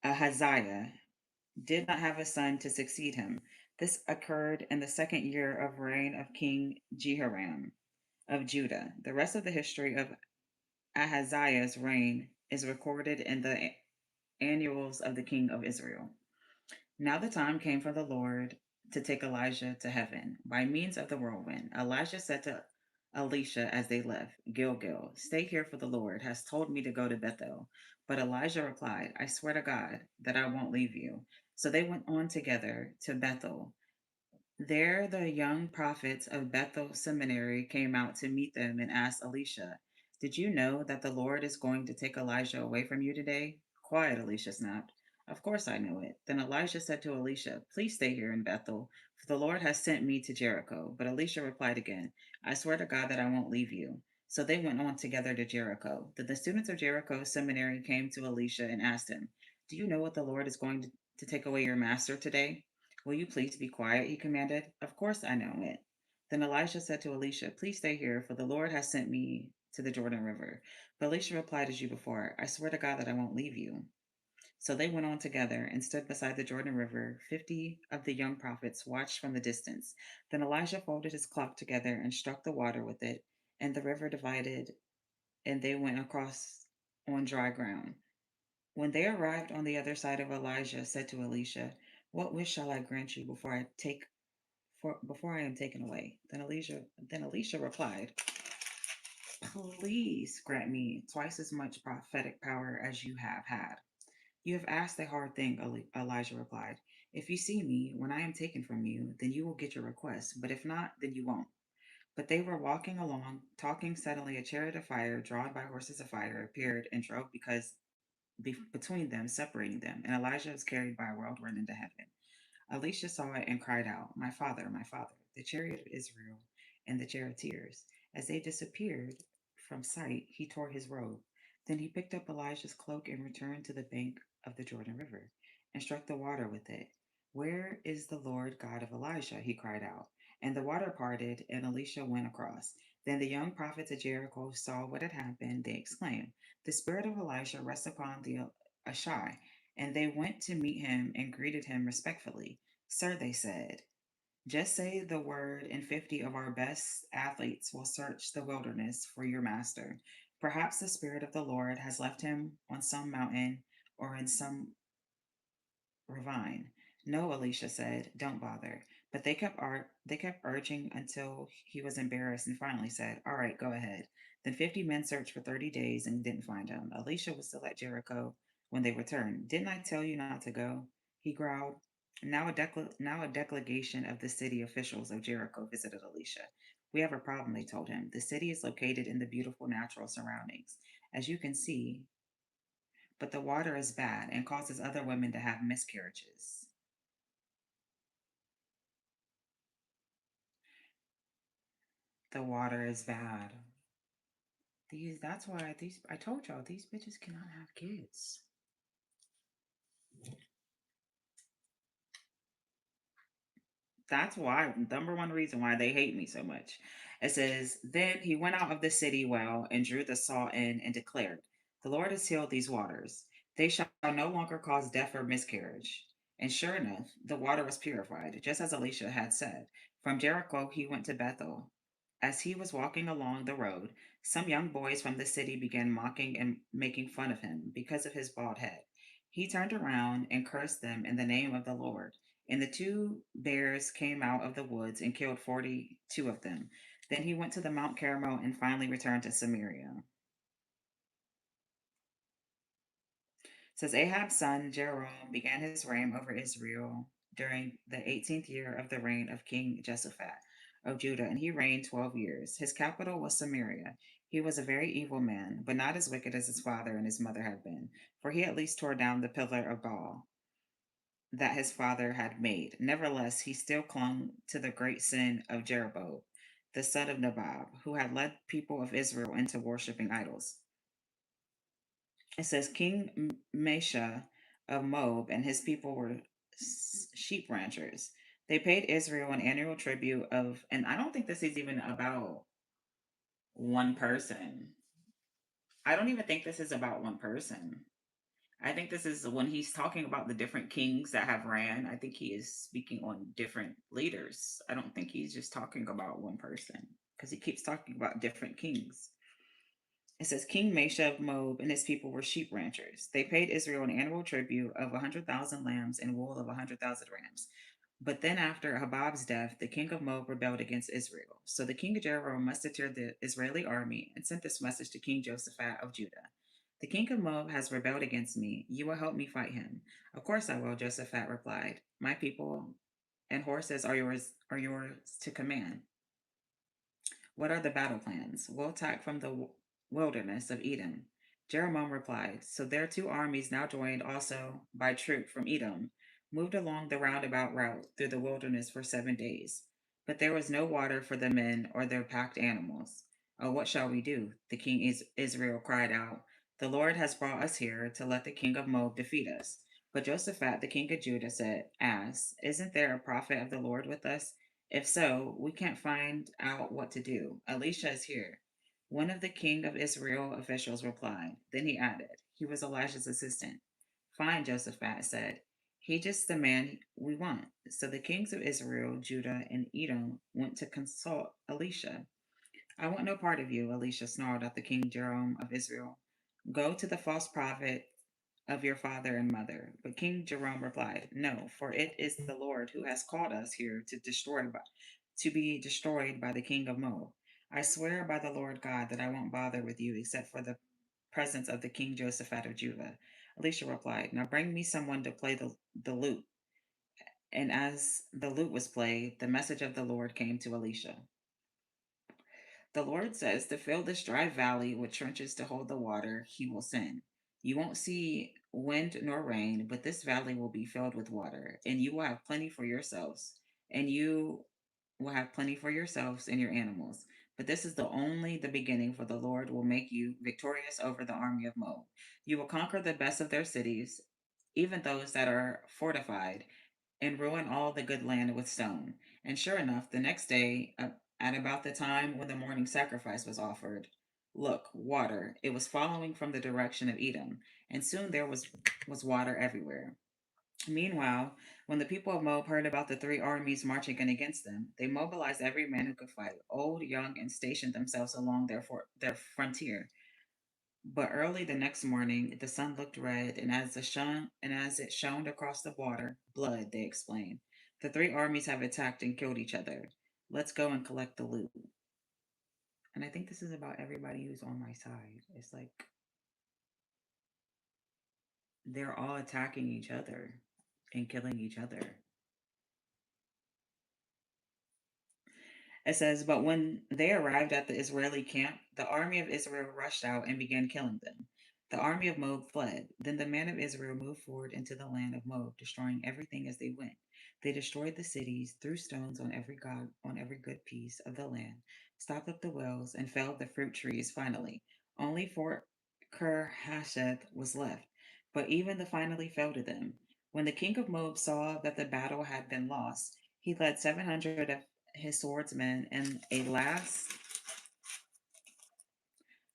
Ahaziah did not have a son to succeed him. This occurred in the second year of reign of King Jehoram of Judah. The rest of the history of Ahaziah's reign is recorded in the annuals of the king of Israel. Now the time came for the Lord to take Elijah to heaven by means of the whirlwind. Elijah said to Elisha as they left Gilgal, "Stay here, for the Lord has told me to go to Bethel." But Elijah replied, "I swear to God that I won't leave you." So they went on together to Bethel. There, the young prophets of Bethel Seminary came out to meet them and asked Elisha, "Did you know that the Lord is going to take Elijah away from you today?" "Quiet," Elisha snapped. "Of course I know it." Then Elisha said to Elisha, "Please stay here in Bethel, for the Lord has sent me to Jericho." But Elisha replied again, "I swear to God that I won't leave you." So they went on together to Jericho. Then the students of Jericho Seminary came to Elisha and asked him, "Do you know what the Lord is going to take away your master today?" "Will you please be quiet?" he commanded. "Of course I know it." Then Elisha said to Elisha, "Please stay here, for the Lord has sent me to the Jordan River." But Elisha replied as you before, "I swear to God that I won't leave you." So they went on together and stood beside the Jordan River. 50 of the young prophets watched from the distance. Then Elijah folded his cloak together and struck the water with it, and the river divided, and they went across on dry ground. When they arrived on the other side of Elijah said to Elisha, "What wish shall I grant you before I am taken away?" Then Elisha replied, "Please grant me twice as much prophetic power as you have had." "You have asked a hard thing," Elijah replied. "If you see me when I am taken from you, then you will get your request, but if not, then you won't." But they were walking along, talking. Suddenly a chariot of fire, drawn by horses of fire, appeared and drove between them, separating them, and Elijah was carried by a whirlwind into heaven. Elisha saw it and cried out, my father, the chariot of Israel and the charioteers." As they disappeared from sight, he tore his robe. Then he picked up Elijah's cloak and returned to the bank of the Jordan River and struck the water with it. "Where is the Lord God of Elijah?" he cried out. And the water parted, and Elisha went across. Then the young prophets of Jericho saw what had happened. They exclaimed, "The spirit of Elisha rests upon the Ashai." And they went to meet him and greeted him respectfully. "Sir," they said, "just say the word, and 50 of our best athletes will search the wilderness for your master. Perhaps the Spirit of the Lord has left him on some mountain or in some ravine." "No," Alicia said, "don't bother." But they kept urging until he was embarrassed and finally said, "All right, go ahead." Then 50 men searched for 30 days and didn't find him. Alicia was still at Jericho when they returned. "Didn't I tell you not to go?" he growled. Now a delegation of the city officials of Jericho visited Alicia. "We have a problem," they told him. "The city is located in the beautiful natural surroundings, as you can see, but the water is bad and causes other women to have miscarriages." The water is bad. That's why I told y'all these bitches cannot have kids. That's why, number one reason why they hate me so much. It says, "Then he went out of the city well and drew the saw in and declared, 'The Lord has healed these waters. They shall no longer cause death or miscarriage.' And sure enough, the water was purified, just as Elisha had said. From Jericho he went to Bethel. As he was walking along the road, some young boys from the city began mocking and making fun of him because of his bald head. He turned around and cursed them in the name of the Lord. And the two bears came out of the woods and killed 42 of them. Then he went to the Mount Carmel and finally returned to Samaria. It says, Ahab's son Jeroboam began his reign over Israel during the 18th year of the reign of King Jehoshaphat of Judah, and he reigned 12 years. His capital was Samaria. He was a very evil man, but not as wicked as his father and his mother had been, for he at least tore down the pillar of Baal that his father had made. Nevertheless, he still clung to the great sin of Jeroboam, the son of Nebat, who had led people of Israel into worshiping idols. It says King Mesha of Moab and his people were sheep ranchers. They paid Israel an annual tribute of, and I don't think this is even about one person. I don't even think this is about one person. I think this is when he's talking about the different kings that have ran. I think he is speaking on different leaders. I don't think he's just talking about one person because he keeps talking about different kings. It says King Mesha of Moab and his people were sheep ranchers. They paid Israel an annual tribute of 100,000 lambs and wool of 100,000 rams. But then, after Habab's death, the king of Moab rebelled against Israel. So the king of Jeroboam mustered the Israeli army and sent this message to King Jehoshaphat of Judah. "The king of Moab has rebelled against me. You will help me fight him." "Of course I will," Jehoshaphat replied. "My people and horses are yours to command." "What are the battle plans?" "We'll attack from the wilderness of Edom." Jeroboam replied, "So their two armies, now joined also by troop from Edom, moved along the roundabout route through the wilderness for 7 days. But there was no water for the men or their packed animals. "Oh, what shall we do?" the king Israel cried out. "The Lord has brought us here to let the king of Moab defeat us." But Josaphat, the king of Judah, said, "Isn't there a prophet of the Lord with us? If so, we can't find out what to do. Elisha is here." One of the king of Israel officials replied. Then he added, he was Elijah's assistant. "Fine," Josaphat said. "He just the man we want." So the kings of Israel, Judah, and Edom went to consult Elisha. "I want no part of you," Elisha snarled at the king Jeroboam of Israel. Go to the false prophet of your father and mother. But King Jerome replied, No, for it is the Lord who has called us here to be destroyed by the king of Moab. I swear by the Lord God that I won't bother with you except for the presence of the King Josaphat of Judah. Elisha replied, Now bring me someone to play the lute. And as the lute was played, the message of the Lord came to Elisha. The Lord says, To fill this dry valley with trenches to hold the water, he will send. You won't see wind nor rain, but this valley will be filled with water, and you will have plenty for yourselves, and you will have plenty for yourselves and your animals. But this is only the beginning, for the Lord will make you victorious over the army of Moab. You will conquer the best of their cities, even those that are fortified, and ruin all the good land with stone. And sure enough, the next day, at about the time when the morning sacrifice was offered, look, water. It was following from the direction of Edom, and soon there was water everywhere. Meanwhile, when the people of Moab heard about the three armies marching in against them, they mobilized every man who could fight, old, young, and stationed themselves along their frontier. But early the next morning, the sun looked red, and as it shone across the water, blood, they explained. The three armies have attacked and killed each other. Let's go and collect the loot. And I think this is about everybody who's on my side. It's like they're all attacking each other and killing each other. It says, But when they arrived at the Israeli camp, the army of Israel rushed out and began killing them. The army of Moab fled. Then the men of Israel moved forward into the land of Moab, destroying everything as they went. They destroyed the cities, threw stones on every good piece of the land, stopped up the wells, and felled the fruit trees finally. Only Fort Ker Hasheth was left, but even the finally fell to them. When the king of Moab saw that the battle had been lost, he led 700 of his swordsmen in a last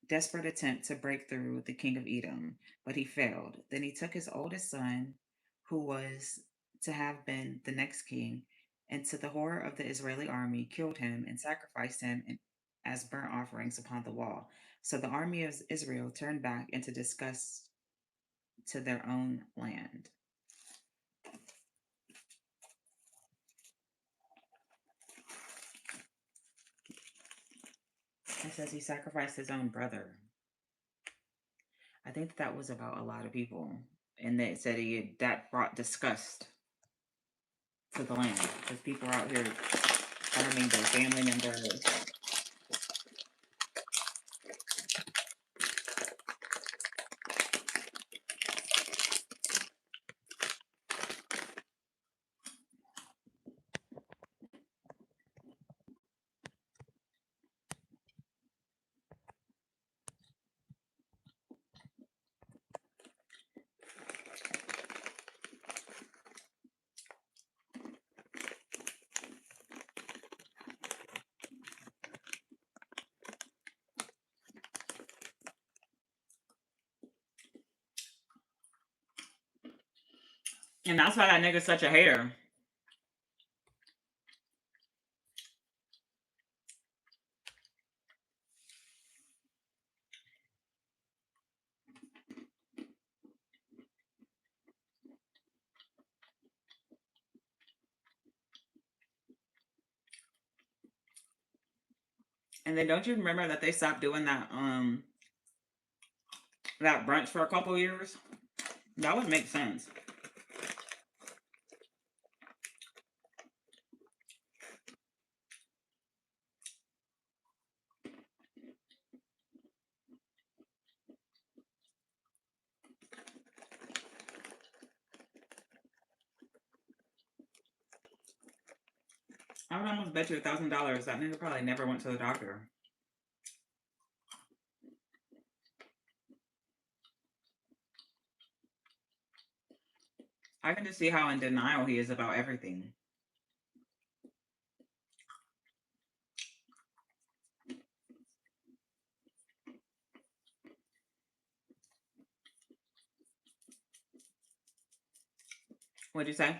desperate attempt to break through the king of Edom, but he failed. Then he took his oldest son, who was to have been the next king, and to the horror of the Israeli army, killed him and sacrificed him as burnt offerings upon the wall. So the army of Israel turned back into disgust to their own land. It says he sacrificed his own brother. I think that was about a lot of people. And they said that brought disgust to the land because people are out here harming their family members. And that's why that nigga's such a hater. And then don't you remember that they stopped doing that brunch for a couple years? That would make sense. I would almost bet you $1,000 that nigga probably never went to the doctor. I can just see how in denial he is about everything. What'd you say?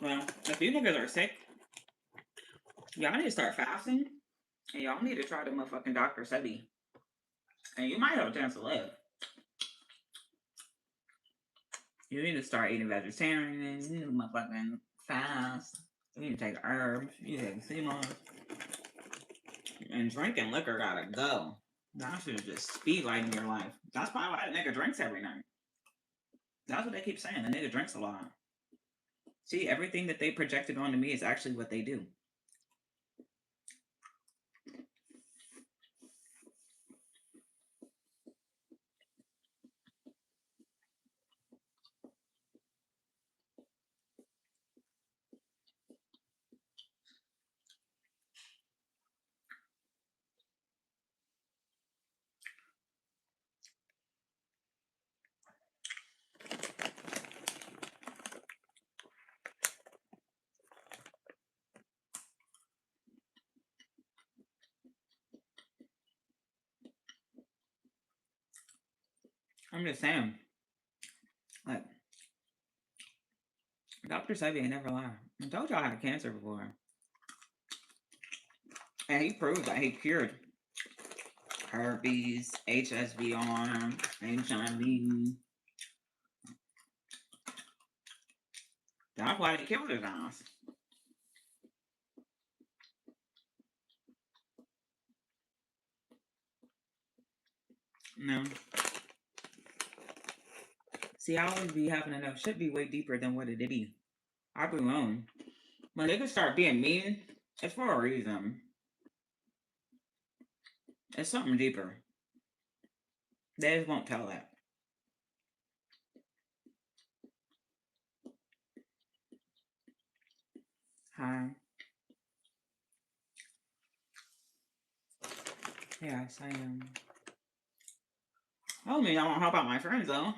Well, if you niggas are sick, y'all need to start fasting And y'all need to try the motherfucking Dr. Sebi. And you might have a chance to live. You need to start eating vegetarian. You need to motherfucking fast. You need to take herbs. You need to take sea moss. And drinking liquor gotta go. That should just speed lighting your life. That's probably why the nigga drinks every night. That's what they keep saying. The nigga drinks a lot. See, everything that they projected onto me is actually what they do. I'm just saying. Like, Dr. Sebi ain't never lied. I told y'all I had cancer before. And he proved that he cured herpes, HSV-on, HIV. That's why they killed his ass. No. See, I always be having to know should be way deeper than what it be. I be wrong. When niggas start being mean, it's for a reason. It's something deeper. They just won't tell that. Hi. Yes, I am. Oh, me, I won't help out my friends though.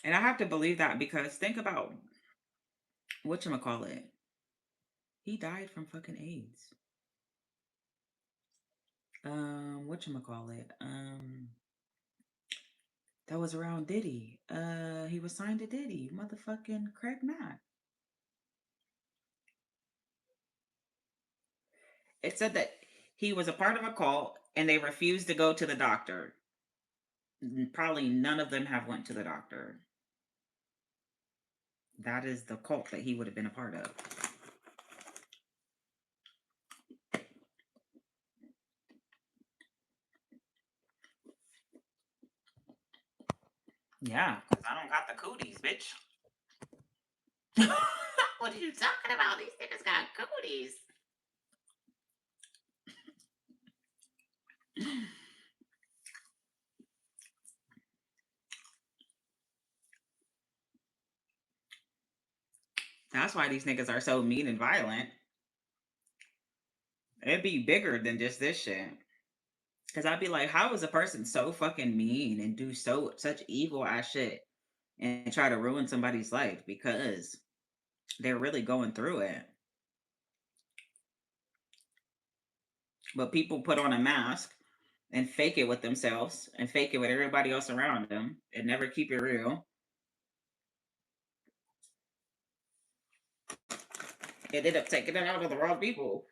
And I have to believe that because think about whatchamacallit. He died from fucking AIDS. Whatchamacallit. That was around Diddy. He was signed to Diddy. Motherfucking Craig Mack. It said that he was a part of a cult and they refused to go to the doctor. Probably none of them have went to the doctor. That is the cult that he would have been a part of. Yeah, because I don't got the cooties, bitch. What are you talking about? These niggas got cooties. That's why these niggas are so mean and violent. It'd be bigger than just this shit. Cause I'd be like, how is a person so fucking mean and do such evil ass shit and try to ruin somebody's life because they're really going through it? But people put on a mask and fake it with themselves and fake it with everybody else around them and never keep it real. It ended up taking it out of the wrong people.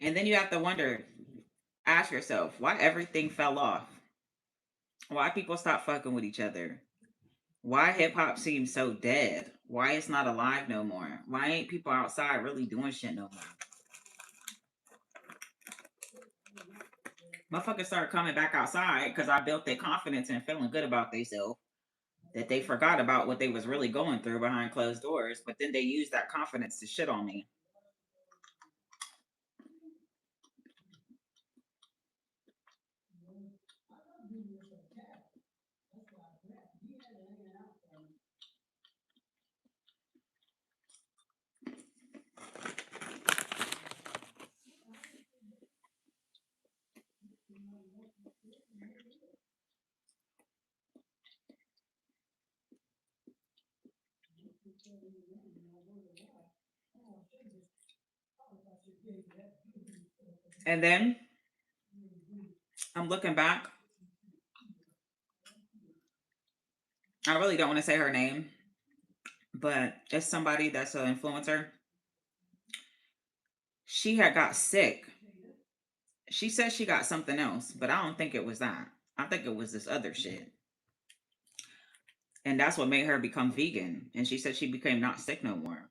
And then you have to wonder, ask yourself, why everything fell off? Why people stop fucking with each other? Why hip hop seems so dead? Why it's not alive no more? Why ain't people outside really doing shit no more? Motherfuckers start coming back outside because I built their confidence and feeling good about themselves. that they forgot about what they was really going through behind closed doors, but then they used that confidence to shit on me. And then I'm looking back. I really don't want to say her name, but it's somebody that's an influencer. She had got sick. She said she got something else, but I don't think it was that. I think it was this other shit. And that's what made her become vegan. And she said she became not sick no more.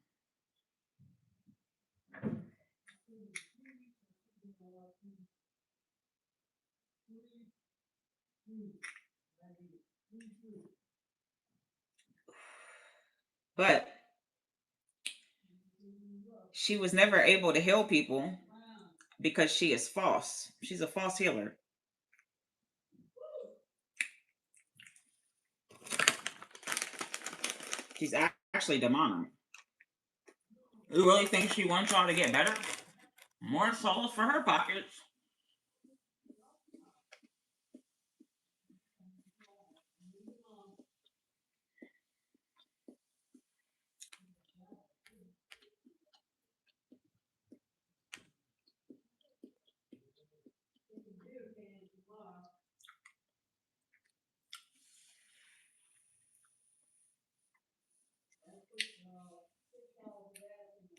But she was never able to heal people because she is false. She's a false healer. She's actually demonic. You really think she wants y'all to get better? More souls for her pockets.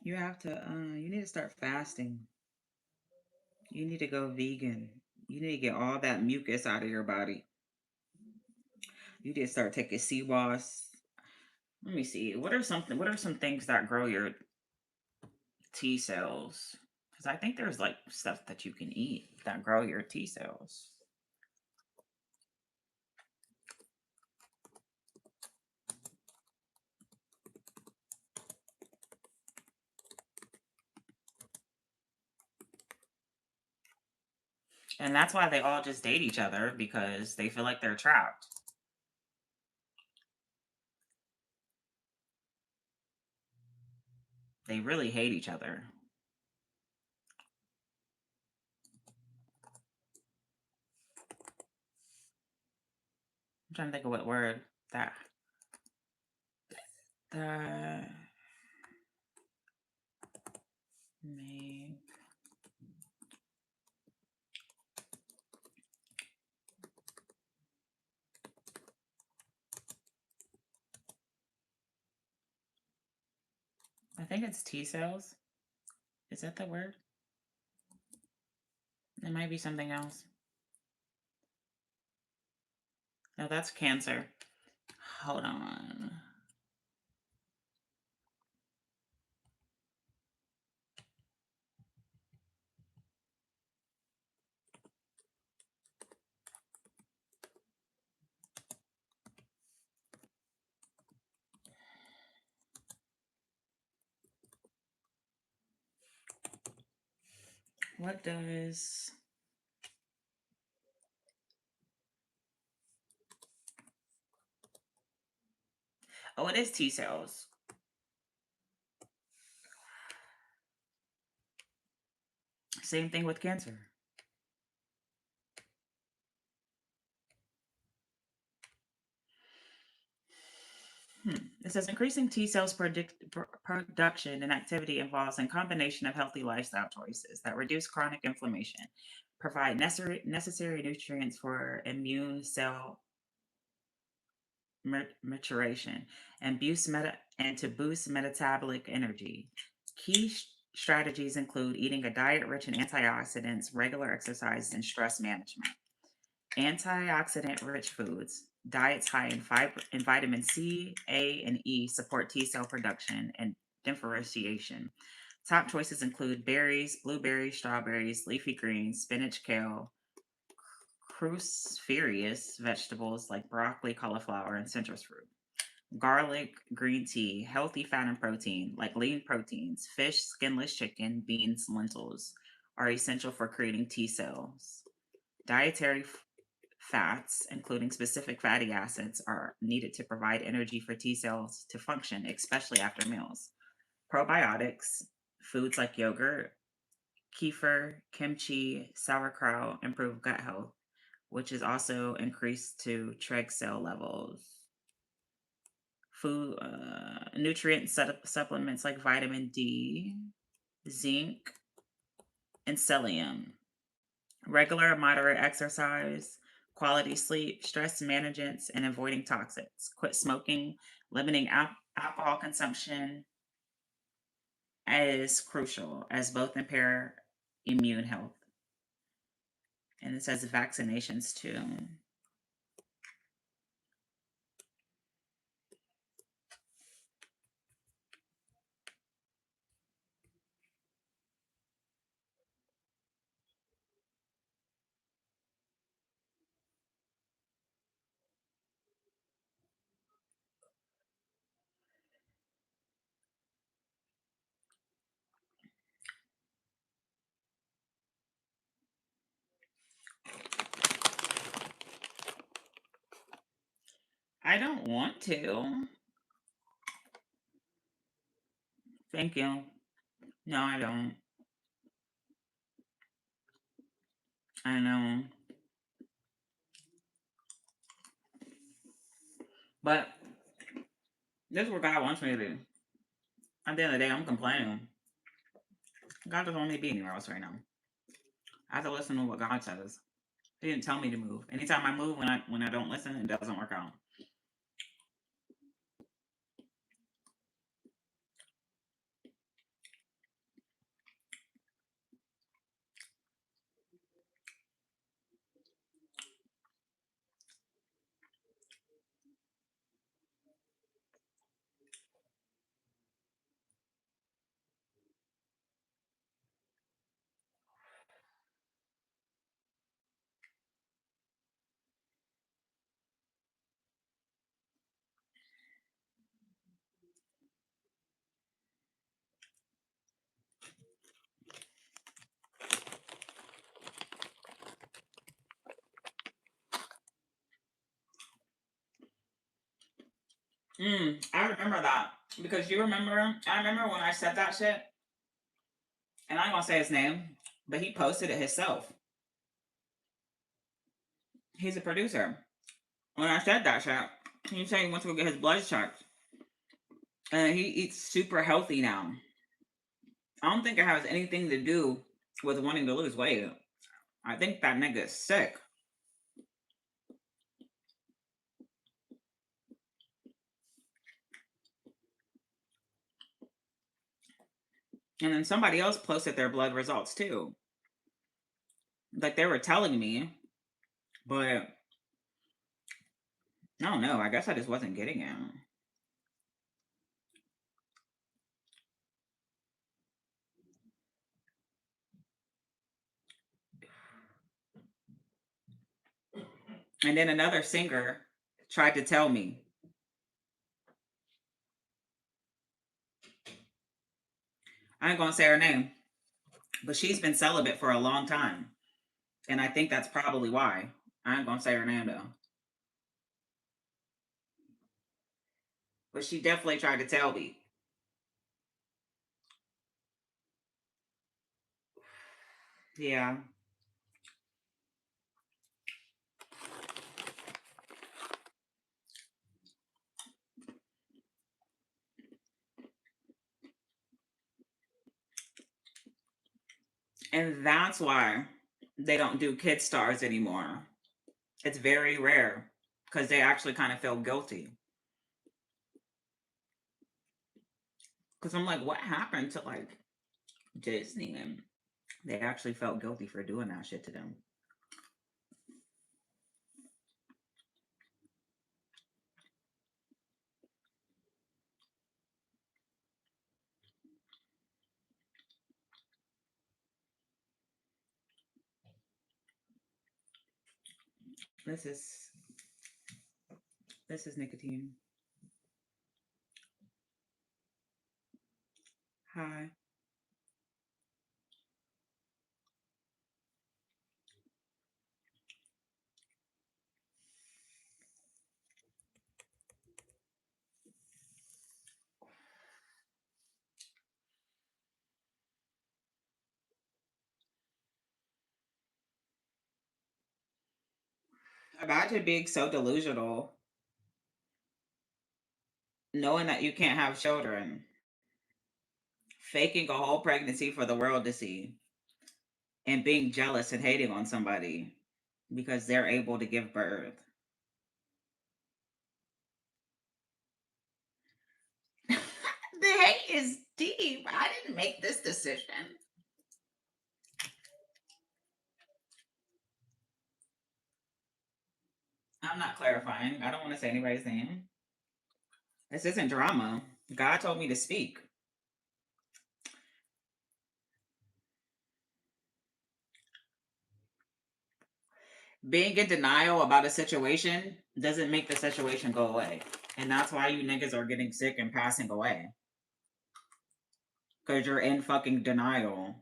You have to, you need to start fasting. You need to go vegan. You need to get all that mucus out of your body. You need to start taking sea moss. Let me see. What are some things that grow your T cells? Because I think there's like stuff that you can eat that grow your T cells. And that's why they all just date each other because they feel like they're trapped. They really hate each other. I'm trying to think of what word that that may. I think it's T cells. Is that the word? It might be something else. No, that's cancer. Hold on. What does. Oh, it is T cells. Same thing with cancer. It says increasing T cells production and activity involves a combination of healthy lifestyle choices that reduce chronic inflammation, provide necessary nutrients for immune cell maturation, and to boost metabolic energy. Key strategies include eating a diet rich in antioxidants, regular exercise, and stress management. Antioxidant rich foods, diets high in fiber and vitamin C, A, and E support T cell production and differentiation. Top choices include berries, blueberries, strawberries, leafy greens, spinach, kale, cruciferous vegetables like broccoli, cauliflower, and citrus fruit. Garlic, green tea, healthy fat and protein, like lean proteins, fish, skinless chicken, beans, lentils, are essential for creating T cells. Dietary fats, including specific fatty acids, are needed to provide energy for T cells to function, especially after meals. Probiotics, foods like yogurt, kefir, kimchi, sauerkraut improve gut health, which is also increased to Treg cell levels. Food nutrient supplements like vitamin D, zinc, and selenium. Regular moderate exercise, quality sleep, stress management, and avoiding toxics. Quit smoking, limiting alcohol consumption is crucial as both impair immune health. And it says vaccinations too. I don't want to. Thank you. No, I don't. I know. But this is what God wants me to do. At the end of the day, I'm complaining. God doesn't want me to be anywhere else right now. I have to listen to what God says. He didn't tell me to move. Anytime I move, when I don't listen, it doesn't work out. I remember that because you remember. I remember when I said that shit, and I ain't gonna say his name, but he posted it himself. He's a producer. When I said that shit, he said he wants to go get his blood checked, and he eats super healthy now. I don't think it has anything to do with wanting to lose weight. I think that nigga is sick. And then somebody else posted their blood results too. Like they were telling me, but I don't know. I guess I just wasn't getting it. And then another singer tried to tell me. I ain't gonna say her name, but she's been celibate for a long time. And I think that's probably why. I ain't gonna say her name though. But she definitely tried to tell me. Yeah. And that's why they don't do kid stars anymore. It's very rare because they actually kind of feel guilty. Because I'm like, what happened to like Disney? And they actually felt guilty for doing that shit to them. This is this is nicotine. Hi. Imagine being so delusional, knowing that you can't have children, faking a whole pregnancy for the world to see, and being jealous and hating on somebody because they're able to give birth. The hate is deep. I didn't make this decision. I'm not clarifying. I don't want to say anybody's name. This isn't drama. God told me to speak. Being in denial about a situation doesn't make the situation go away. And that's why you niggas are getting sick and passing away. Because you're in fucking denial.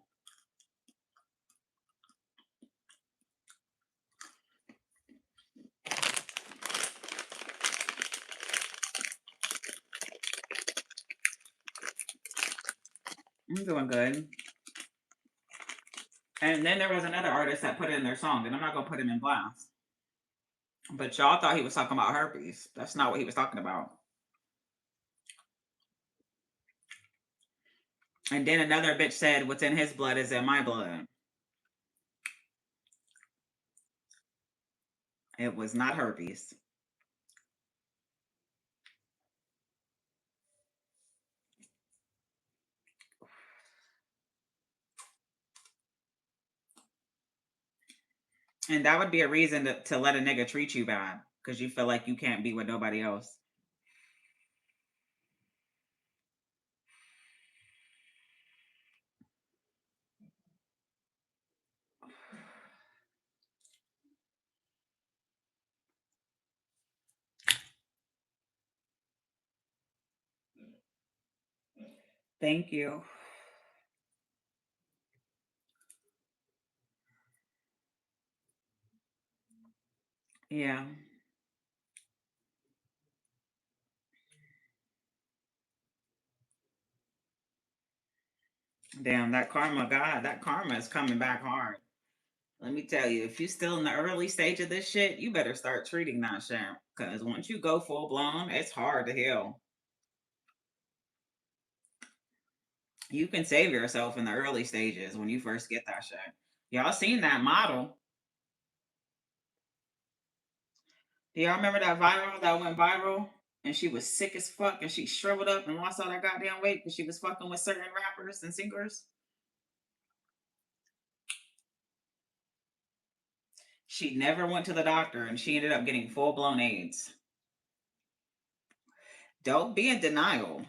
I'm doing good. And then there was another artist that put it in their song, and I'm not gonna put him in blast. But y'all thought he was talking about herpes. That's not what he was talking about. And then another bitch said, "What's in his blood is in my blood." It was not herpes. And that would be a reason to let a nigga treat you bad because you feel like you can't be with nobody else. Thank you. Yeah. Damn, that karma, God, that karma is coming back hard. Let me tell you, if you still in the early stage of this shit, you better start treating that shit. Because once you go full blown, it's hard to heal. You can save yourself in the early stages when you first get that shit. Y'all seen that model? Do y'all remember that viral that went viral? And she was sick as fuck and she shriveled up and lost all that goddamn weight because she was fucking with certain rappers and singers. She never went to the doctor and she ended up getting full blown AIDS. Don't be in denial.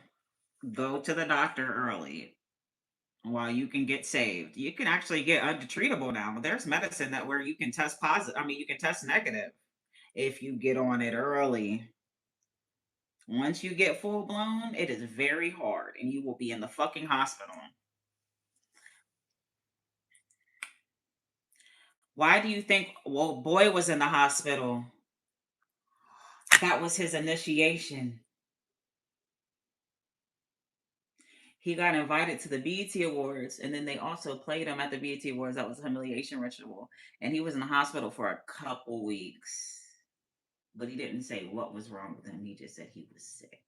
Go to the doctor early while you can get saved. You can actually get untreatable now. There's medicine that where you can test positive. I mean, you can test negative if you get on it early. Once you get full blown, it is very hard and you will be in the fucking hospital. Why do you think, well, boy was in the hospital? That was his initiation. He got invited to the BET Awards, and then they also played him at the BET Awards. That was a humiliation ritual. And he was in the hospital for a couple weeks. But he didn't say what was wrong with him. He just said he was sick.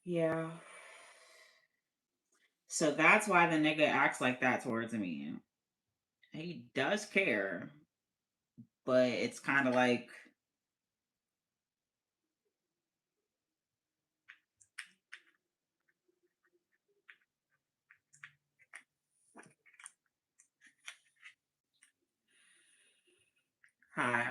Yeah. So that's why the nigga acts like that towards me. He does care, but it's kind of like Hi.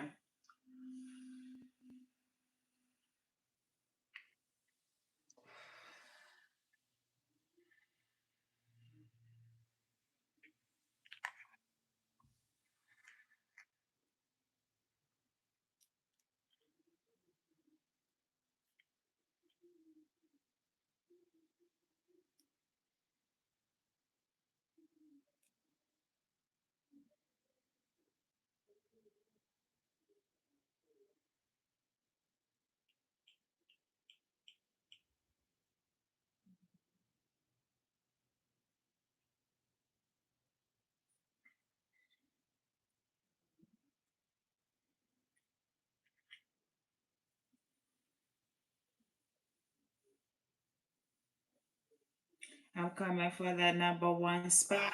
I'm coming for that number one spot.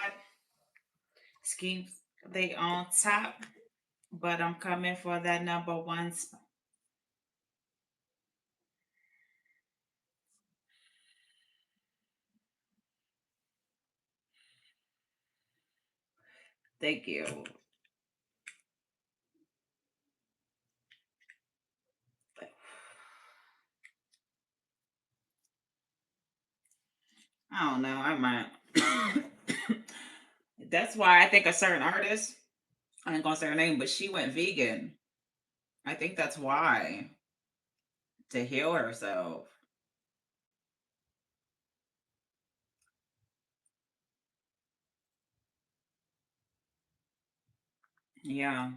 Schemes, they on top, but I'm coming for that number one spot. Thank you. I don't know. I might. That's why I think a certain artist, I ain't gonna say her name, but she went vegan. I think that's why, to heal herself. Yeah.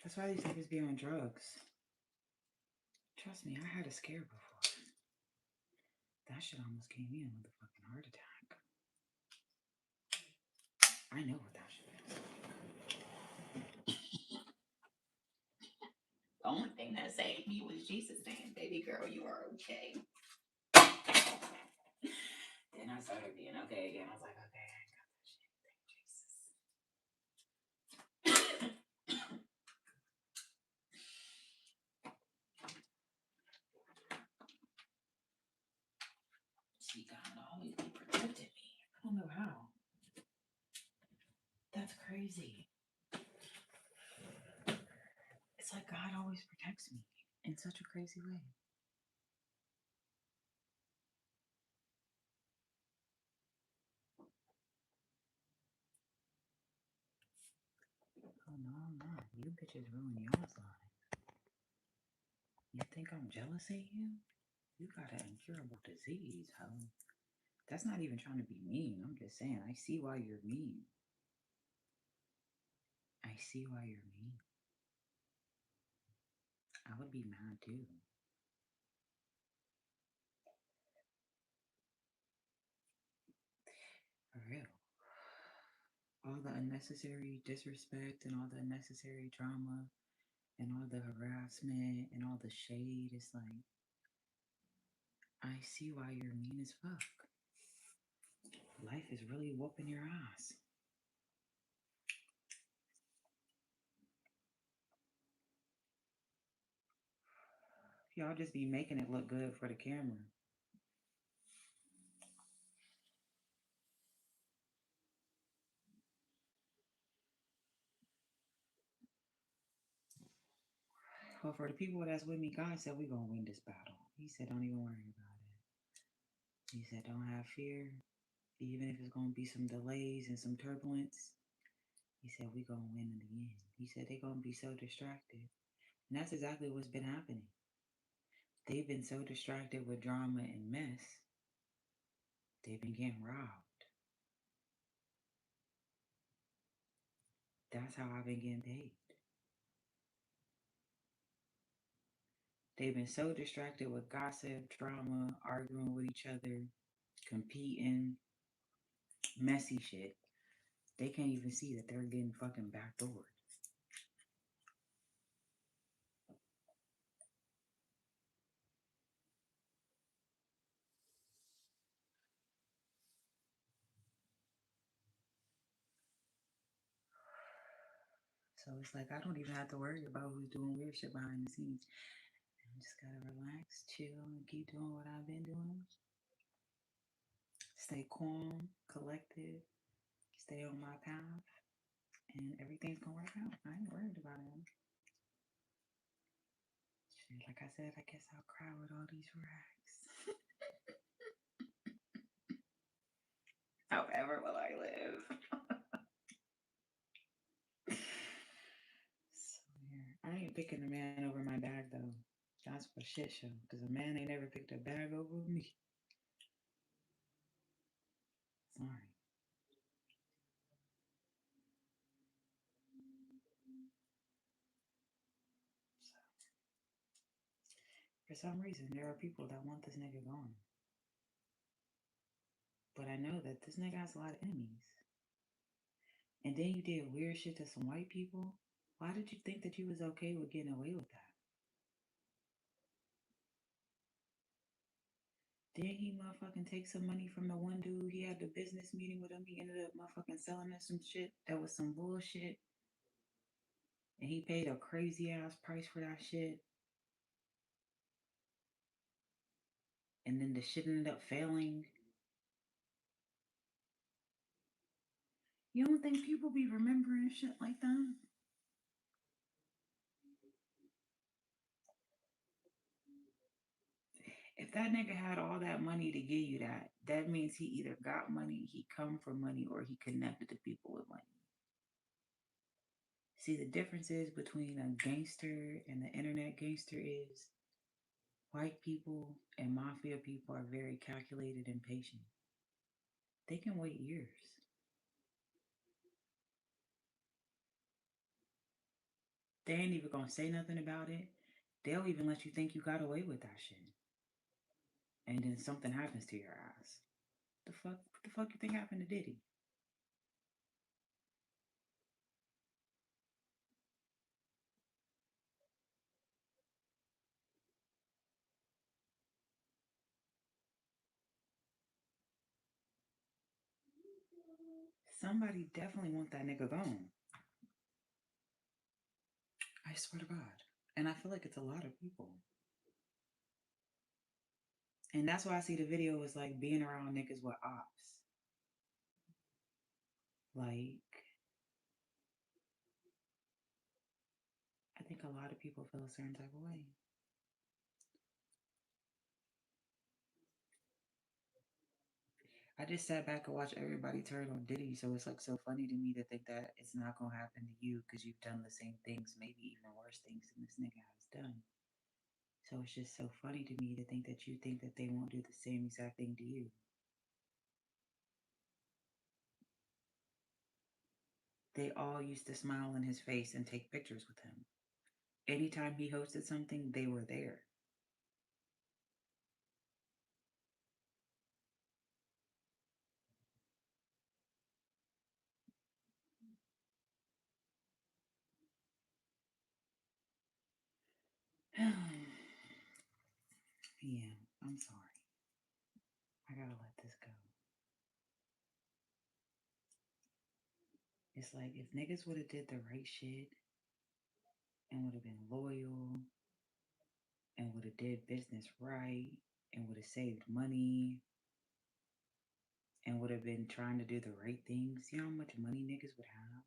That's why these niggas be on drugs. Trust me, I had a scare before. That shit almost gave me a motherfucking heart attack. I know what that shit is. The only thing that saved me was Jesus saying, "Baby girl, you are okay." Then I started being okay again. I was like, okay, I got that shit. Thank Jesus. See, God always be protecting me. I don't know how. That's crazy. It's like God always protects me in such a crazy way. Oh no, I'm not. You bitches ruin y'all's life. You think I'm jealous of you? You got an incurable disease, ho. That's not even trying to be mean. I'm just saying, I see why you're mean. I see why you're mean. I would be mad too. For real. All the unnecessary disrespect and all the unnecessary drama and all the harassment and all the shade. It's like, I see why you're mean as fuck. Life is really whooping your ass. Y'all just be making it look good for the camera. Well, for the people that's with me, God said we gonna win this battle. He said, don't even worry about it. He said, don't have fear, even if it's gonna be some delays and some turbulence. He said, we gonna win in the end. He said they gonna be so distracted. And that's exactly what's been happening. They've been so distracted with drama and mess, they've been getting robbed. That's how I've been getting paid. They've been so distracted with gossip, drama, arguing with each other, competing, messy shit. They can't even see that they're getting fucking backdoored. So it's like I don't even have to worry about who's doing weird shit behind the scenes. Just gotta relax, chill, and keep doing what I've been doing. Stay calm, collected, stay on my path, and everything's gonna work out. I ain't worried about it. Shit, like I said, I guess I'll cry with all these racks. However will I live? So, yeah. I ain't picking a man over my bag though. That's for shit show. Cause a man ain't ever picked a bag over me. Sorry. So, for some reason, there are people that want this nigga gone. But I know that this nigga has a lot of enemies. And then you did weird shit to some white people. Why did you think that you was okay with getting away with that? Then he motherfucking take some money from the one dude. He had the business meeting with him. He ended up motherfucking selling us some shit that was some bullshit. And he paid a crazy ass price for that shit. And then the shit ended up failing. You don't think people be remembering shit like that? If that nigga had all that money to give you that, that means he either got money, he come from money, or he connected to people with money. See, the difference is between a gangster and the internet gangster is white people and mafia people are very calculated and patient. They can wait years. They ain't even gonna say nothing about it. They'll even let you think you got away with that shit. And then something happens to your ass. What the fuck you think happened to Diddy? Somebody definitely want that nigga gone. I swear to God. And I feel like it's a lot of people. And that's why I see the video is like being around niggas with ops. Like, I think a lot of people feel a certain type of way. I just sat back and watched everybody turn on Diddy, so it's like so funny to me to think that it's not gonna happen to you because you've done the same things, maybe even worse things than this nigga has done. So it's just so funny to me to think that you think that they won't do the same exact thing to you. They all used to smile in his face and take pictures with him. Anytime he hosted something, they were there. Yeah, I'm sorry. I gotta let this go. It's like if niggas would have did the right shit and would have been loyal and would have did business right and would have saved money and would have been trying to do the right things, you know how much money niggas would have?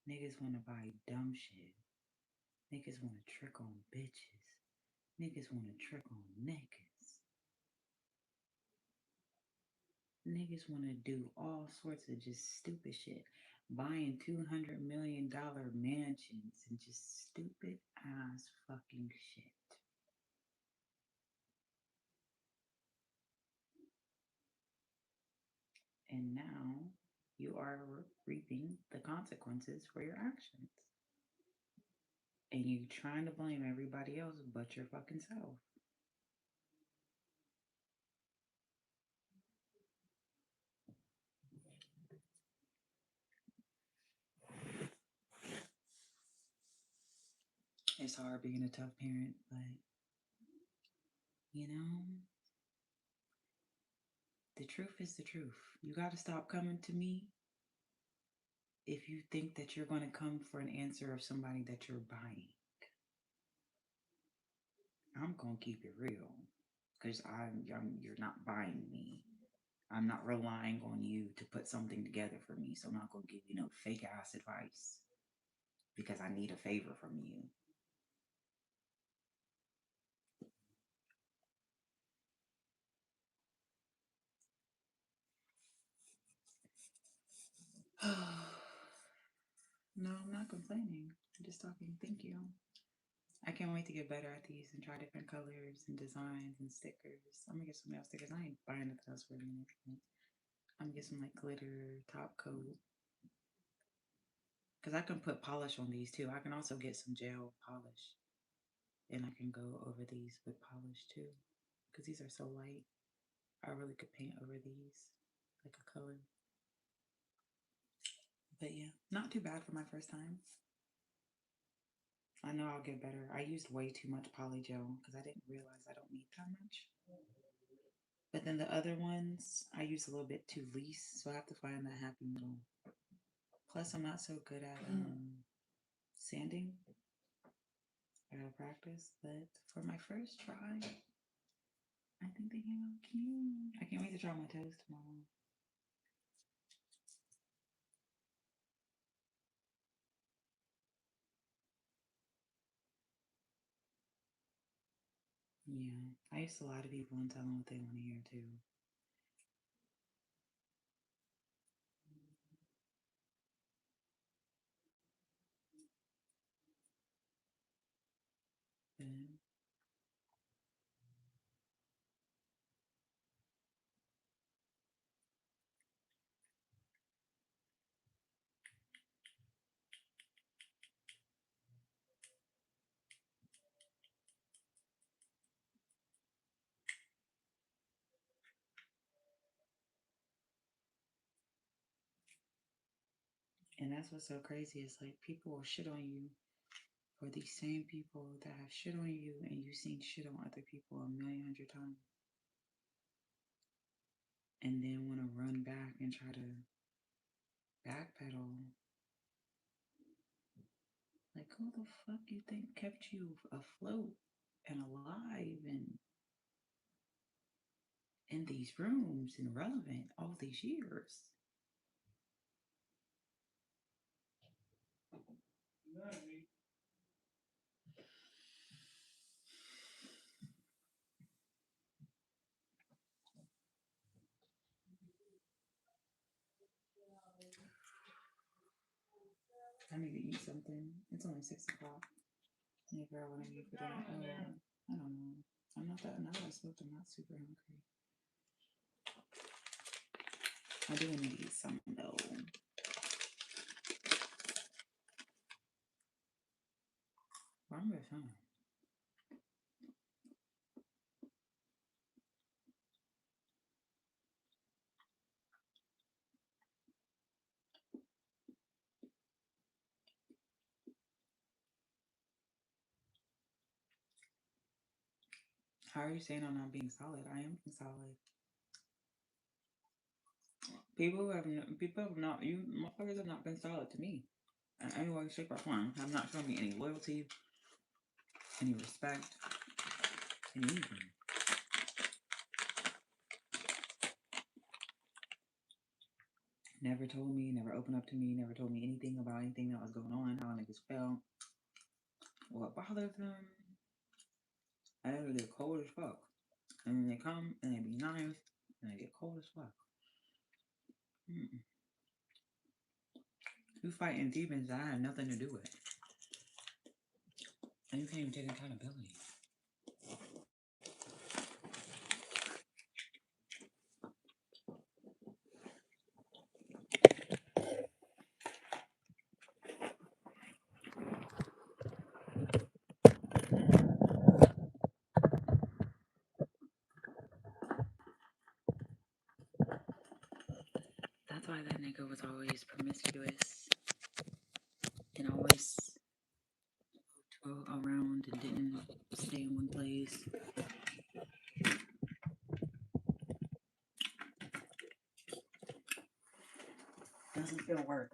Niggas want to buy dumb shit. Niggas want to trick on bitches. Niggas want to trick on niggas. Niggas want to do all sorts of just stupid shit. Buying $200 million mansions and just stupid ass fucking shit. And now you are reaping the consequences for your actions. And you trying to blame everybody else but your fucking self. It's hard being a tough parent, but you know, the truth is the truth. You got to stop coming to me if you think that you're going to come for an answer of somebody that you're buying, I'm going to keep it real because you're not buying me. I'm not relying on you to put something together for me. So I'm not going to give you no fake ass advice because I need a favor from you. No, I'm not complaining. I'm just talking. Thank you. I can't wait to get better at these and try different colors and designs and stickers. I'm gonna get some nail stickers. I ain't buying nothing else for a minute. I'm gonna get some like glitter top coat because I can put polish on these too. I can also get some gel polish and I can go over these with polish too because these are so light. I really could paint over these like a color. But yeah, not too bad for my first time. I know I'll get better. I used way too much poly gel because I didn't realize I don't need that much. But then the other ones, I use a little bit too least, so I have to find that happy middle. Plus, I'm not so good at sanding. I gotta practice. But for my first try, I think they came out cute. I can't wait to try my toes tomorrow. Yeah, I used to lie to people and tell them what they want to hear too. But, and that's what's so crazy is like people will shit on you for these same people that have shit on you and you've seen shit on other people a million hundred times. And then want to run back and try to backpedal. Like, who the fuck you think kept you afloat and alive and in these rooms and relevant all these years? I need to eat something. It's only 6 o'clock. Yeah, girl, what I need for dinner? I don't know. I'm not that. Now that I smoked, I'm not super hungry. I do need to eat something though. Well, I'm with him. How are you saying I'm not being solid? I am being solid. People have not you motherfuckers have not been solid to me in any way, shape, or form. Have not shown me any loyalty, any respect, anything. Never told me, never opened up to me, never told me anything about anything that was going on, how niggas felt, what bothered them. And they're cold as fuck. And then they come and they be nice and they get cold as fuck. Mm-mm. You fighting demons that I had nothing to do with. And you can't even take accountability. That's why that nigga was always promiscuous and always around and didn't stay in one place. Doesn't feel work.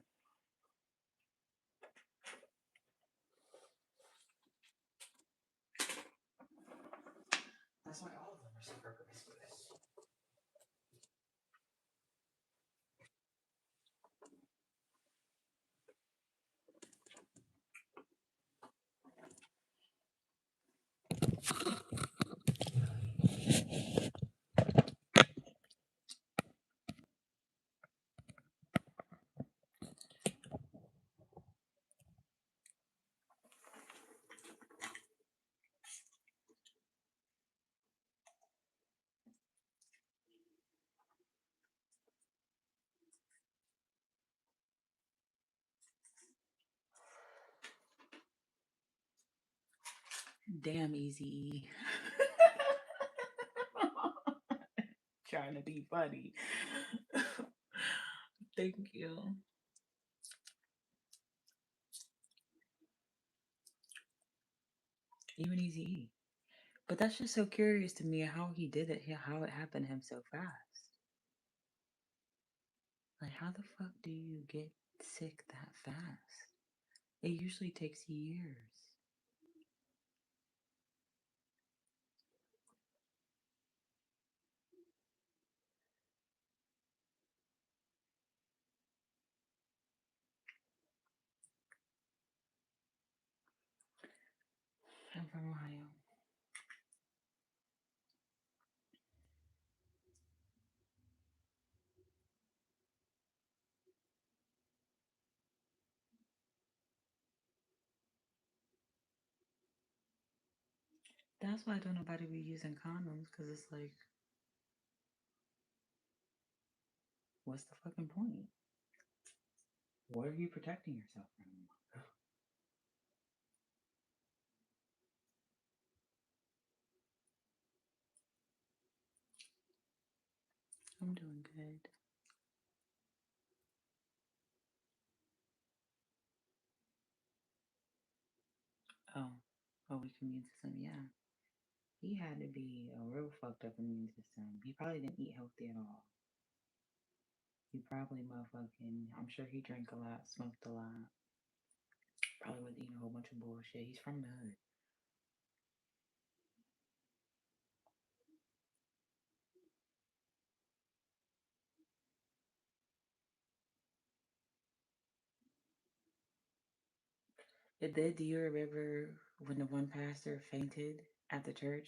Damn, Easy. Trying to be funny. Thank you. Even Easy. But that's just so curious to me how he did it, how it happened to him so fast. Like, how the fuck do you get sick that fast? It usually takes years. I'm from Ohio. That's why don't nobody be using condoms, because it's like, what's the fucking point? What are you protecting yourself from? I'm doing good. Oh, oh, weak immune system. Yeah, he had to be a real fucked up immune system. He probably didn't eat healthy at all. He probably motherfucking. I'm sure he drank a lot, smoked a lot. Probably was eating a whole bunch of bullshit. He's from the hood. Do you remember when the one pastor fainted at the church?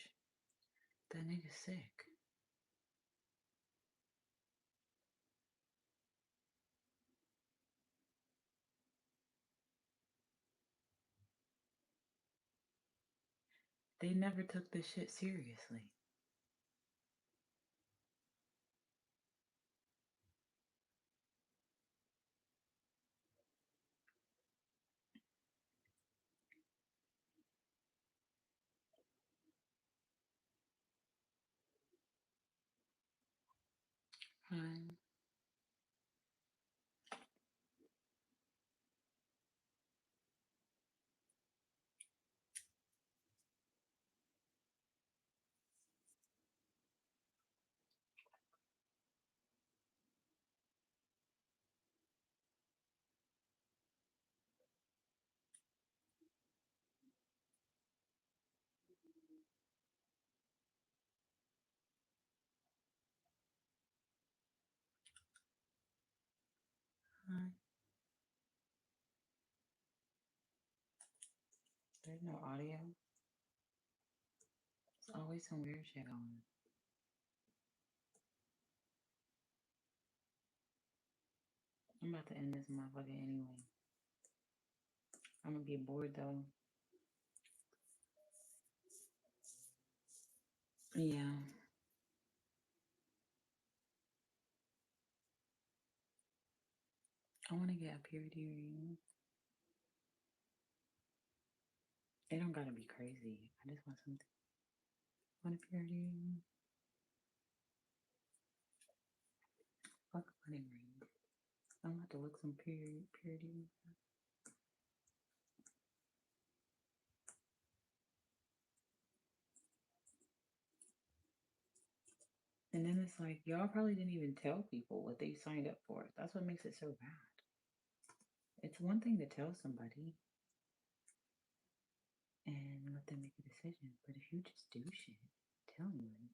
That nigga's sick. They never took this shit seriously. Um, there's no audio. There's always some weird shit going. I'm about to end this motherfucker anyway. I'm gonna be bored though. Yeah. I wanna get a purity ring. It don't gotta be crazy. I just want something. I want a purity ring. Fuck a wedding ring. I'm about to look some purity. And then it's like y'all probably didn't even tell people what they signed up for. That's what makes it so bad. It's one thing to tell somebody and let them make a decision, but if you just do shit, telling them,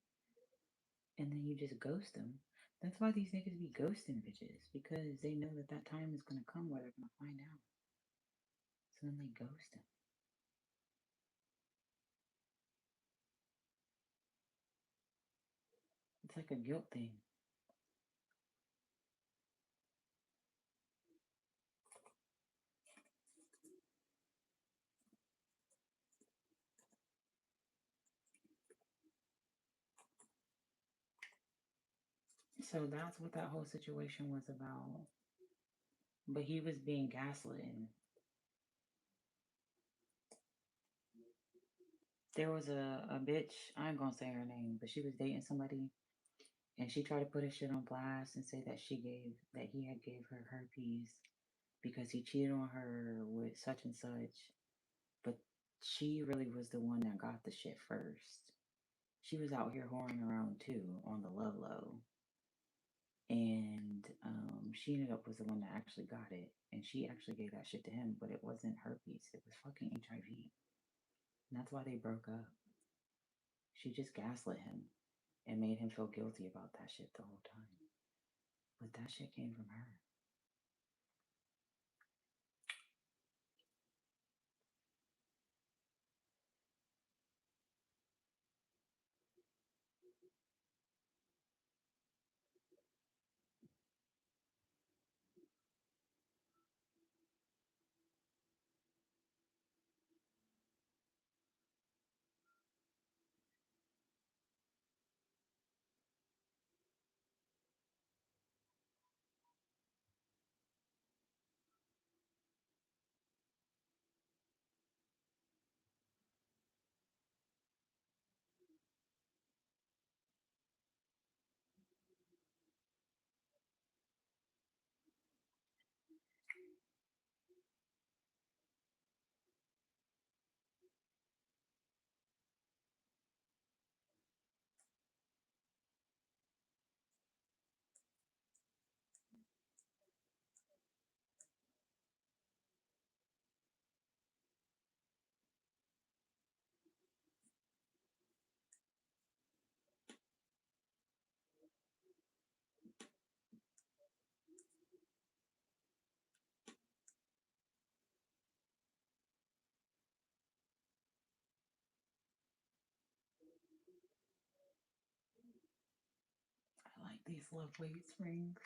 and then you just ghost them, that's why these niggas be ghosting bitches, because they know that that time is gonna come where they're gonna find out. So then they ghost them. It's like a guilt thing. So that's what that whole situation was about. But he was being gaslit. There was a bitch, I ain't gonna say her name, but she was dating somebody and she tried to put his shit on blast and say that he had gave her herpes because he cheated on her with such and such. But she really was the one that got the shit first. She was out here whoring around too on the low. And she ended up was the one that actually got it. And she actually gave that shit to him, but it wasn't herpes. It was fucking HIV. And that's why they broke up. She just gaslit him and made him feel guilty about that shit the whole time. But that shit came from her. I like these love weight rings.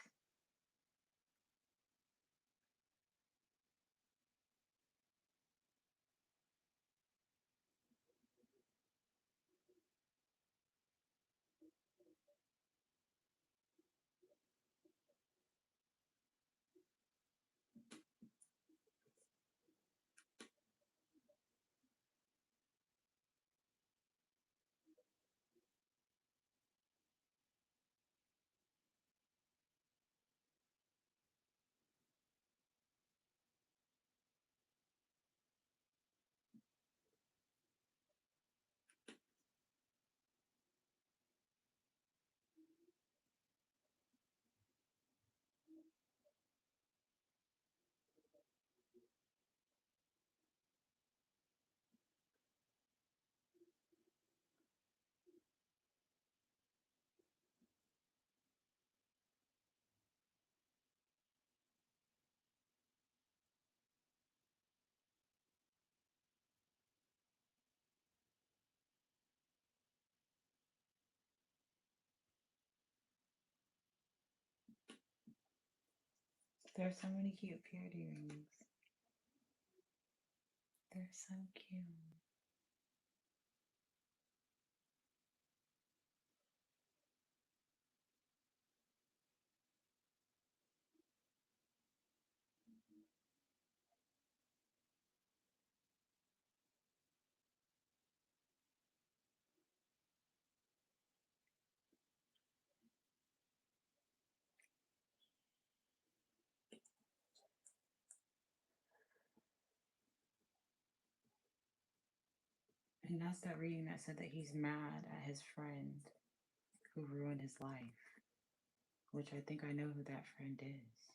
There's so many cute purity rings. They're so cute. And that's that reading that said that he's mad at his friend who ruined his life, which I think I know who that friend is.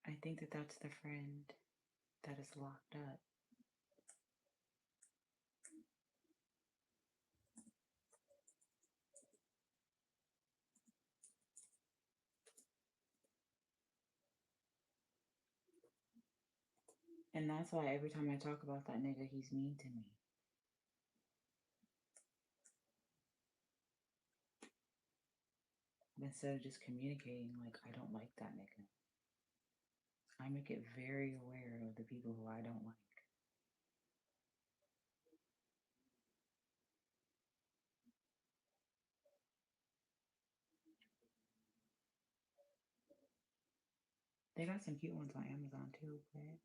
I think that that's the friend that is locked up. And that's why every time I talk about that nigga, he's mean to me. Instead of just communicating, like, I don't like that nigga. I make it very aware of the people who I don't like. They got some cute ones on Amazon too, but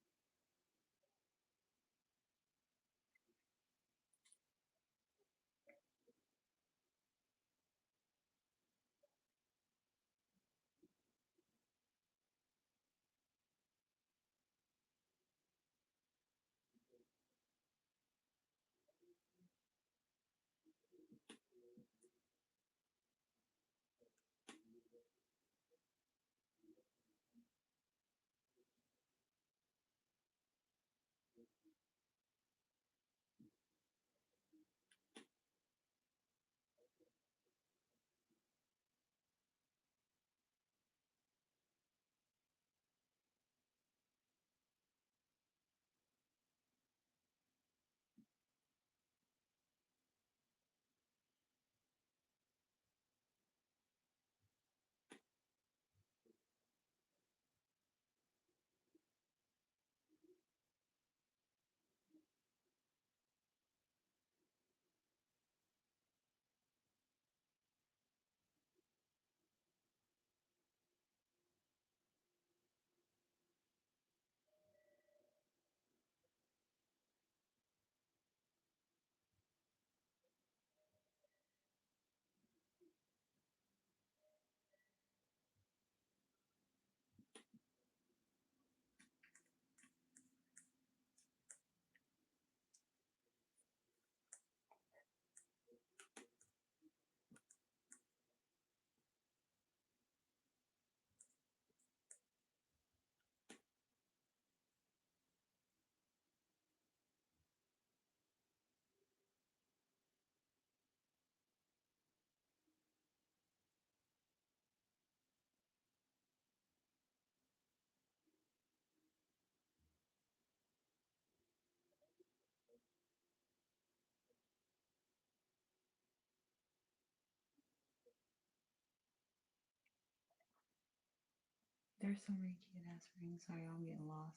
There's so many cute ass rings. Sorry, I'm getting lost.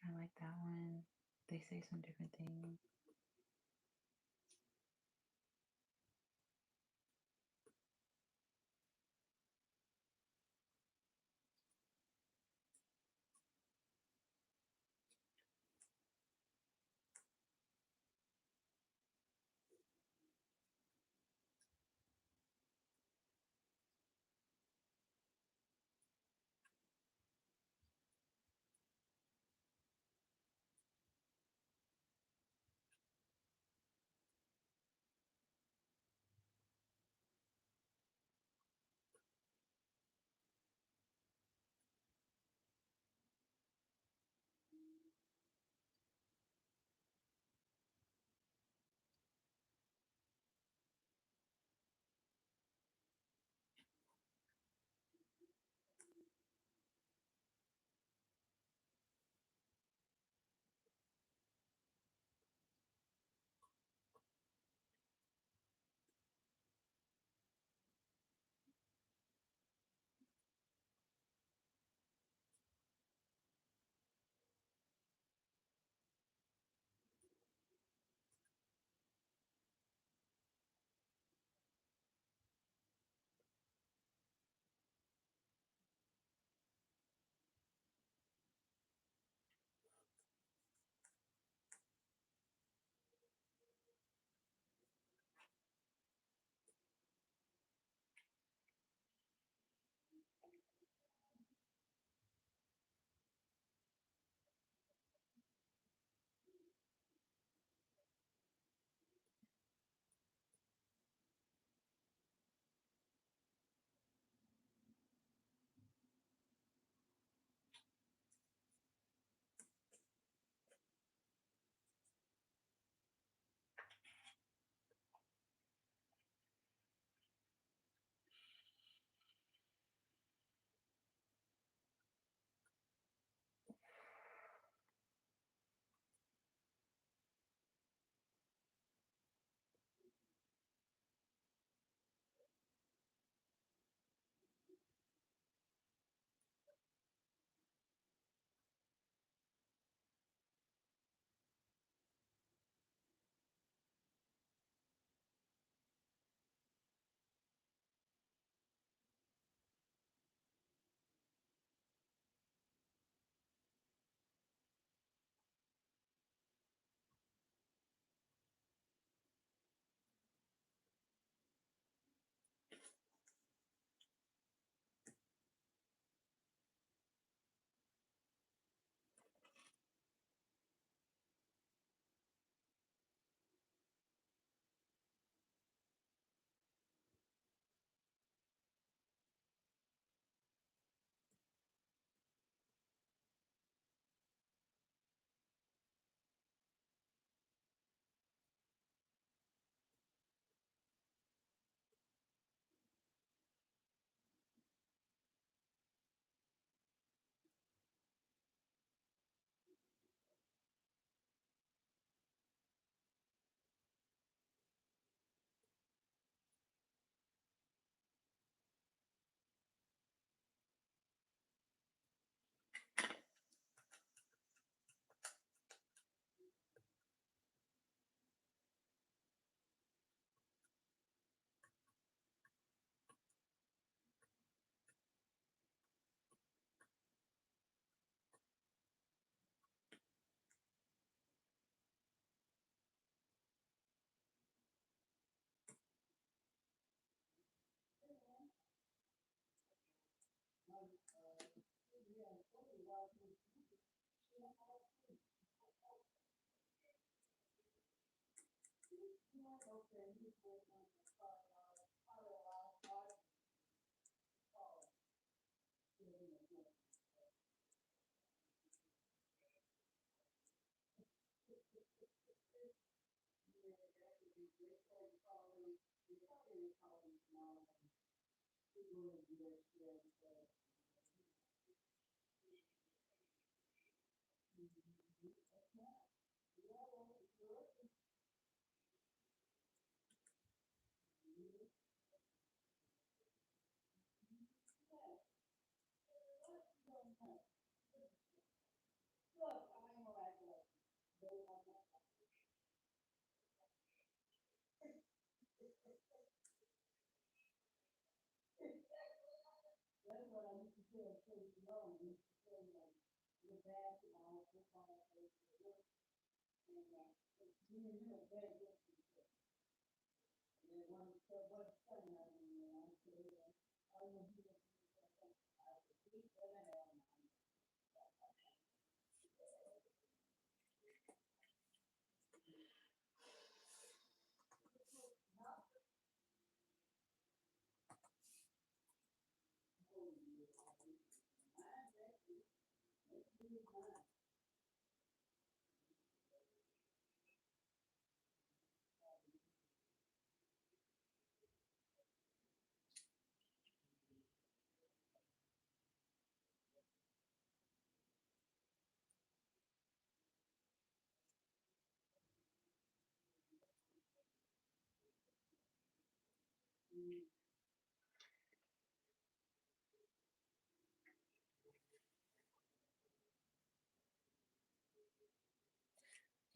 I like that one. They say some different things.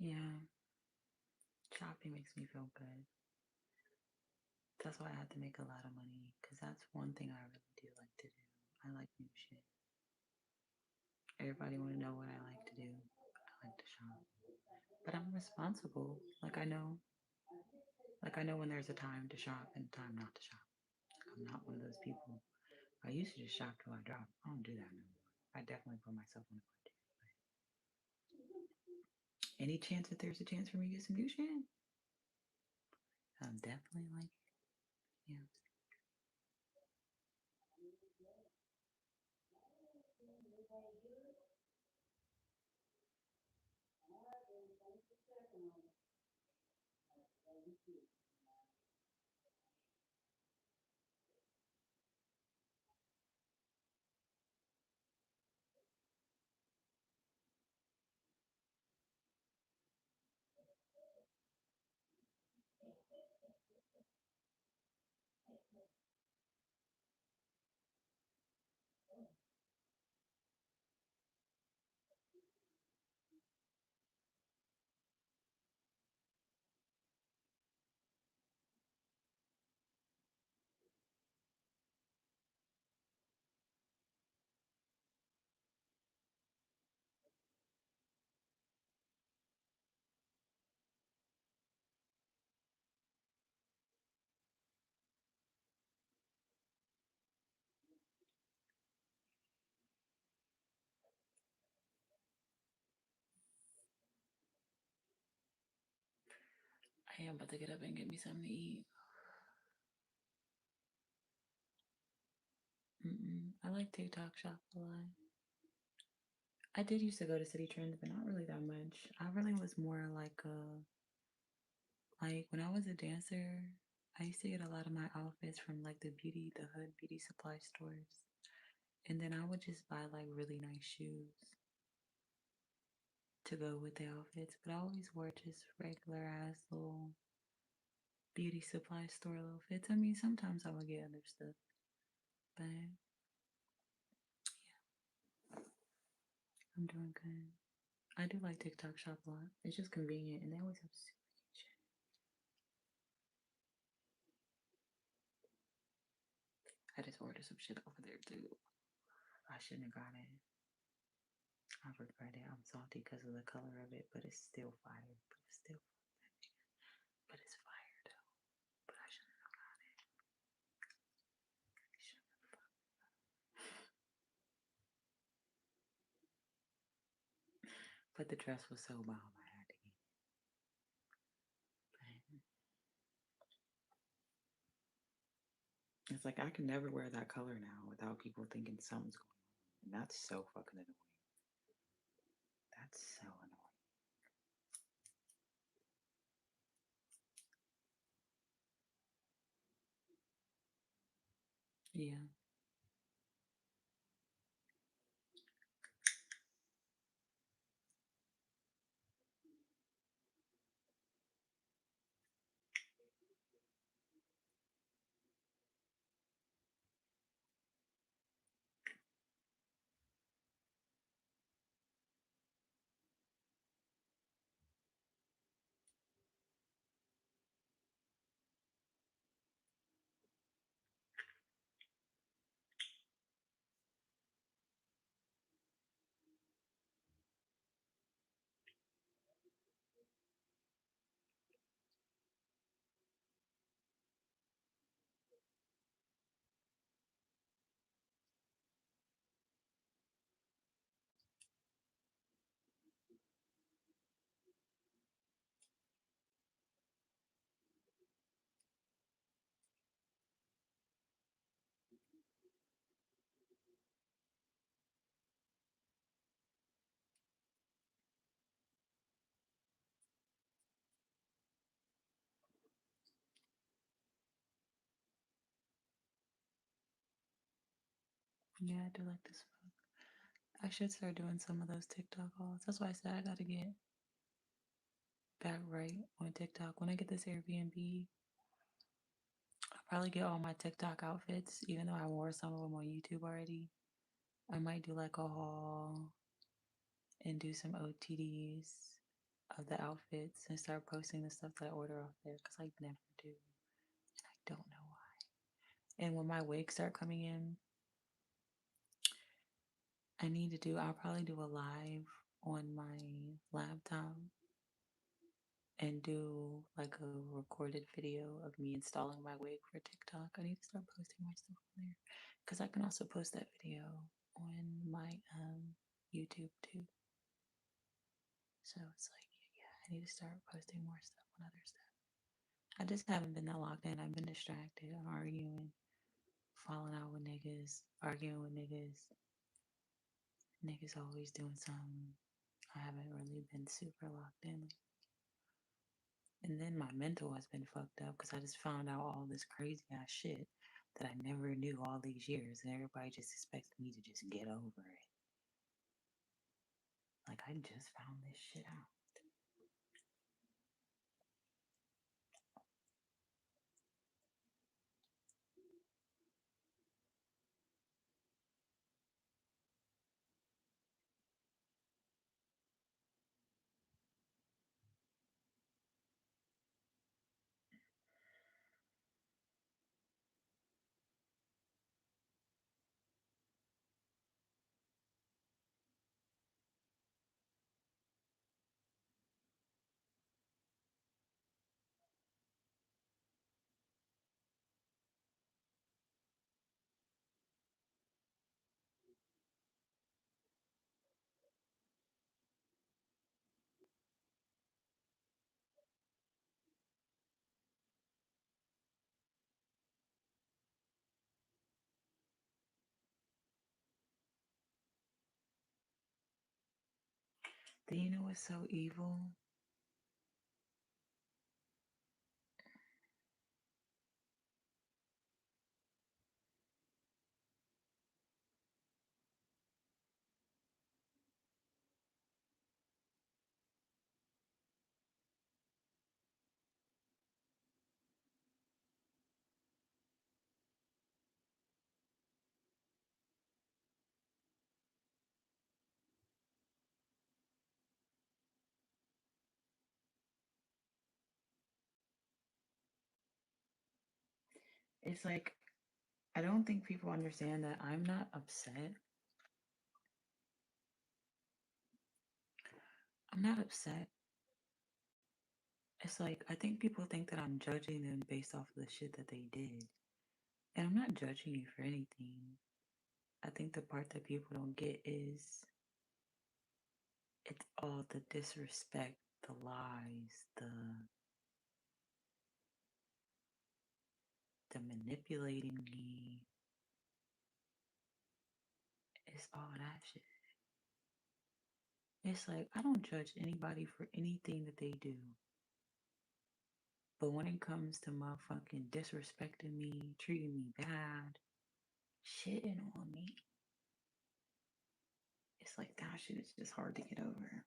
Yeah, shopping makes me feel good. That's why I have to make a lot of money, because that's one thing I really do like to do. I like new shit. Everybody want to know what I like to do. I like to shop. But I'm responsible. Like I know when there's a time to shop and time not to shop. I'm not one of those people. I used to just shop till I drop. I don't do that no more. I definitely put myself on the budget. Any chance that there's a chance for me to get some new shit? I'm definitely like, yeah. I am about to get up and get me something to eat. I like TikTok shop a lot. I did used to go to City Trends, but not really that much. I really was more like when I was a dancer, I used to get a lot of my outfits from like the hood beauty supply stores. And then I would just buy like really nice shoes to go with the outfits. But I always wore just regular ass little beauty supply store little fits. I mean, sometimes I would get other stuff, but I'm doing good. I do like TikTok shop a lot. It's just convenient, and they always have super cute shit. I just ordered some shit over there too. I shouldn't have got it. I regret it. I'm salty because of the color of it, but it's still fire. But it's fire though. But I shouldn't have got it. But the dress was so bomb, I had to get it. But it's like I can never wear that color now without people thinking something's going on, and that's so fucking annoying. That's so annoying. Yeah. Yeah, I do like to smoke. I should start doing some of those TikTok hauls. That's why I said I gotta get back right on TikTok. When I get this Airbnb, I'll probably get all my TikTok outfits, even though I wore some of them on YouTube already. I might do like a haul and do some OTDs of the outfits and start posting the stuff that I order off there because I never do. And I don't know why. And when my wigs start coming in, I'll probably do a live on my laptop and do like a recorded video of me installing my wig for TikTok. I need to start posting my stuff on there because I can also post that video on my YouTube too. So it's like, yeah, I need to start posting more stuff on other stuff. I just haven't been that locked in. I've been distracted. I'm arguing, falling out with niggas, arguing with niggas. Niggas always doing something. I haven't really been super locked in. And then my mental has been fucked up because I just found out all this crazy ass shit that I never knew all these years, and everybody just expects me to just get over it. Like I just found this shit out. Do you know what's so evil? It's like I don't think people understand that I'm not upset. I'm not upset. It's like I think people think that I'm judging them based off of the shit that they did. And I'm not judging you for anything. I think the part that people don't get is it's all the disrespect, the lies, the manipulating me. It's all that shit. It's like I don't judge anybody for anything that they do. But when it comes to motherfucking disrespecting me, treating me bad, shitting on me, it's like that shit is just hard to get over.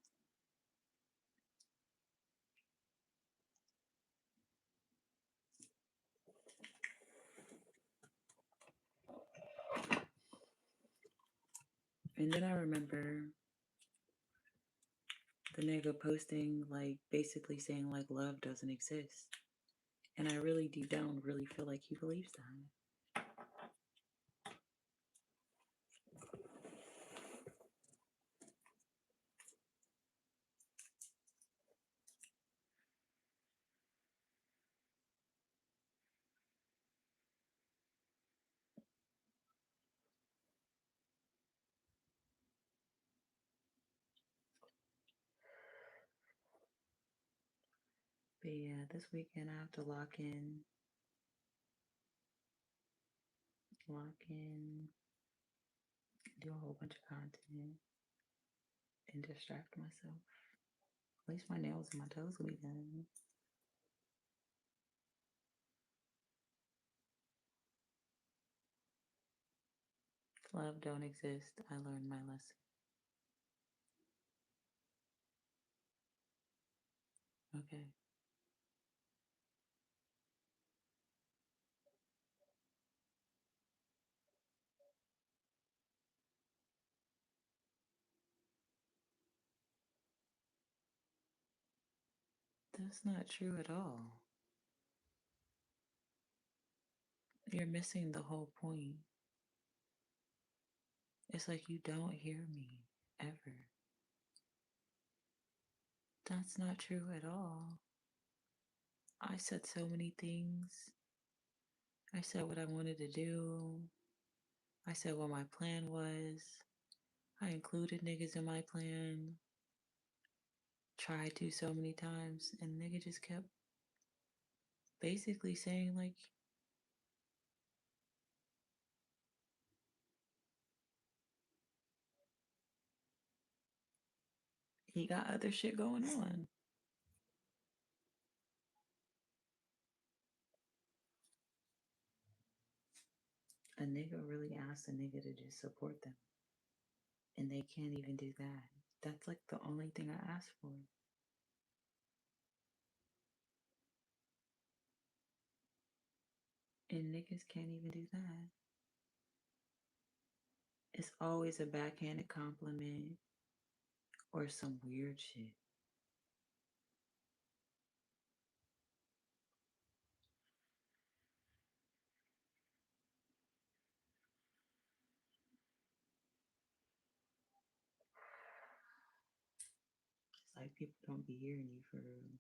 And then I remember the nigga posting like basically saying like love doesn't exist. And I really deep down really feel like he believes that. But yeah, this weekend I have to lock in, do a whole bunch of content, and distract myself. At least my nails and my toes will be done. Love don't exist. I learned my lesson. Okay. That's not true at all. You're missing the whole point. It's like you don't hear me ever. That's not true at all. I said so many things. I said what I wanted to do. I said what my plan was. I included niggas in my plan. Tried to so many times, and nigga just kept basically saying like he got other shit going on. A nigga really asked a nigga to just support them, and they can't even do that. That's like the only thing I asked for, and niggas can't even do that. It's always a backhanded compliment or some weird shit. It's like people don't be hearing you for real.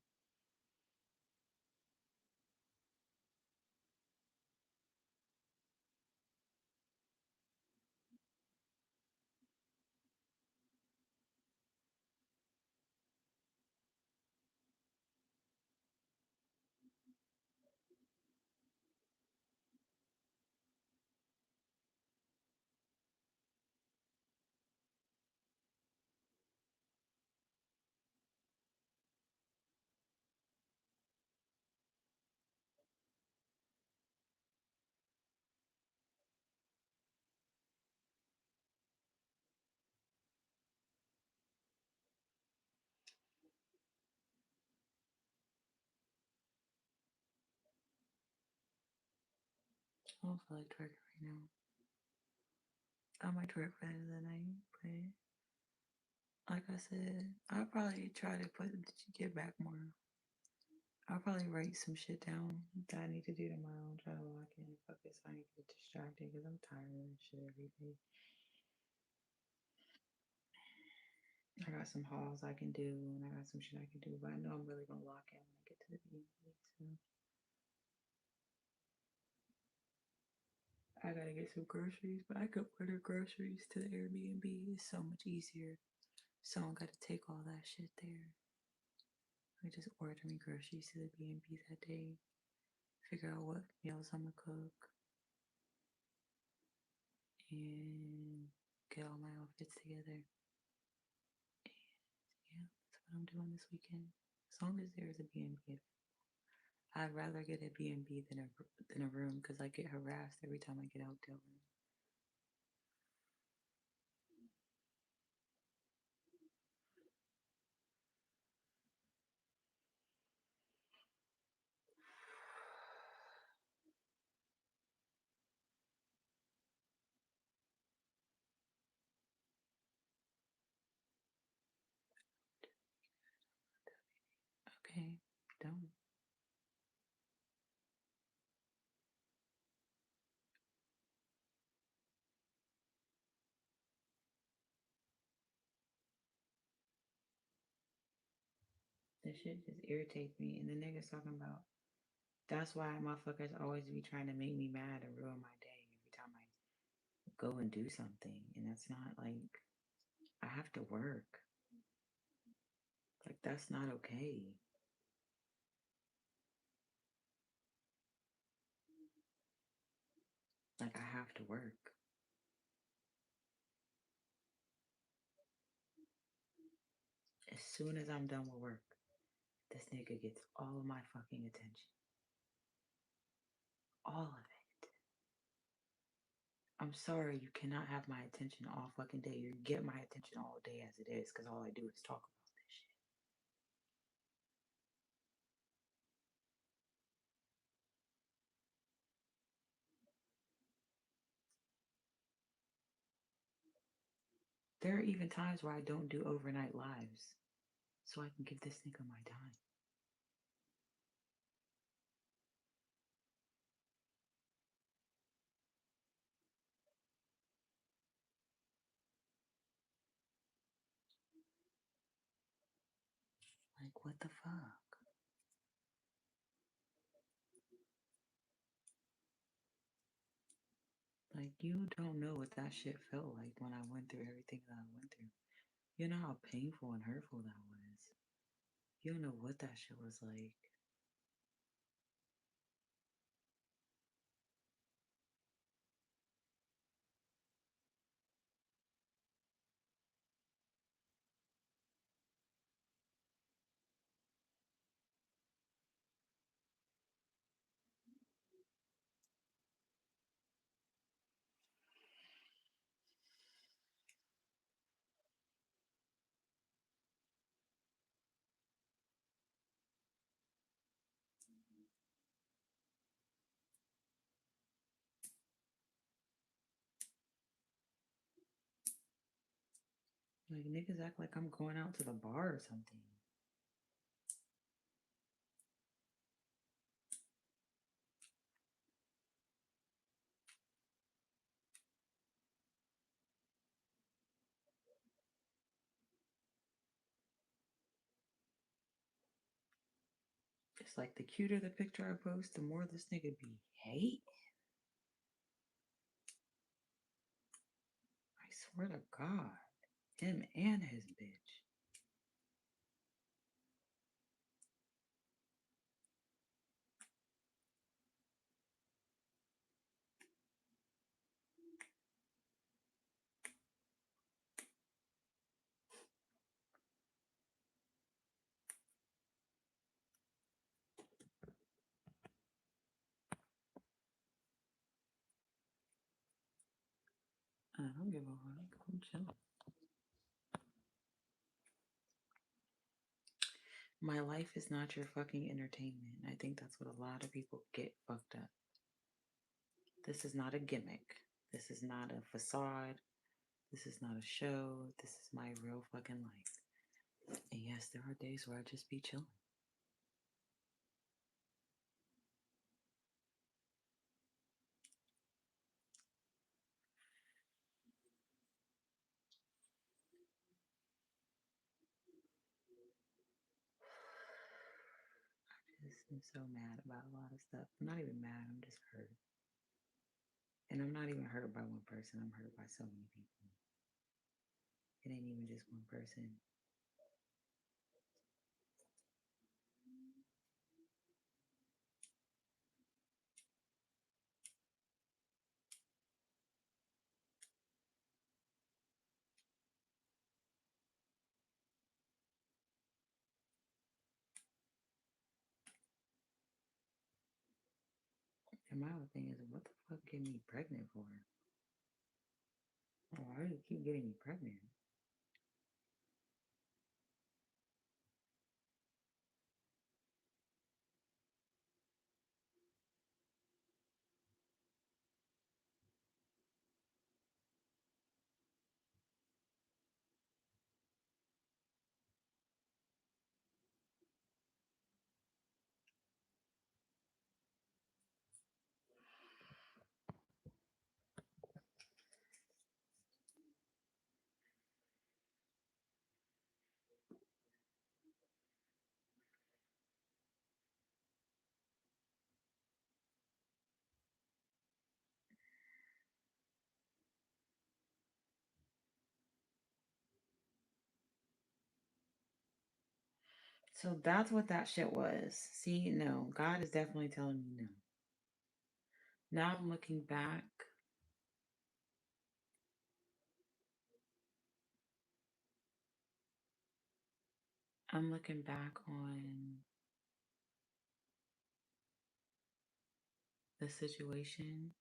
I don't feel like twerking right now. I might twerk better than I, but like I said, I'll probably try to get back more. I'll probably write some shit down that I need to do tomorrow. Try to lock in and focus. I need to get distracted because I'm tired of this shit every day. I got some hauls I can do and I got some shit I can do, but I know I'm really gonna lock in when I get to the B&B. So I gotta get some groceries, but I could order groceries to the Airbnb. It's so much easier. So I don't gotta take all that shit there. I just order me groceries to the B&B that day. Figure out what meals I'm gonna cook and get all my outfits together. Yeah, that's what I'm doing this weekend. As long as there's a B&B. I'd rather get a B&B than a room because I get harassed every time I get a hotel room. Okay, don't. This shit just irritates me. And the niggas talking about that's why motherfuckers always be trying to make me mad and ruin my day every time I go and do something. And that's not like I have to work. Like that's not okay. Like I have to work. As soon as I'm done with work, this nigga gets all of my fucking attention. All of it. I'm sorry, you cannot have my attention all fucking day. You get my attention all day as it is, because all I do is talk about this shit. There are even times where I don't do overnight lives, so I can give this nigga my time. Like, what the fuck? Like, you don't know what that shit felt like when I went through everything that I went through. You know how painful and hurtful that was. You don't know what that shit was like. Like, niggas act like I'm going out to the bar or something. It's like the cuter the picture I post, the more this nigga be hate. I swear to God. Him and his bitch. I don't give a fuck. I'm chilling. My life is not your fucking entertainment. I think that's what a lot of people get fucked up. This is not a gimmick. This is not a facade. This is not a show. This is my real fucking life. And yes, there are days where I just be chilling. I'm so mad about a lot of stuff. I'm not even mad, I'm just hurt. And I'm not even hurt by one person, I'm hurt by so many people. It ain't even just one person. And my other thing is, what the fuck get me pregnant for? Why do you keep getting me pregnant? So that's what that shit was. See, no, God is definitely telling me no. Now I'm looking back. I'm looking back on the situation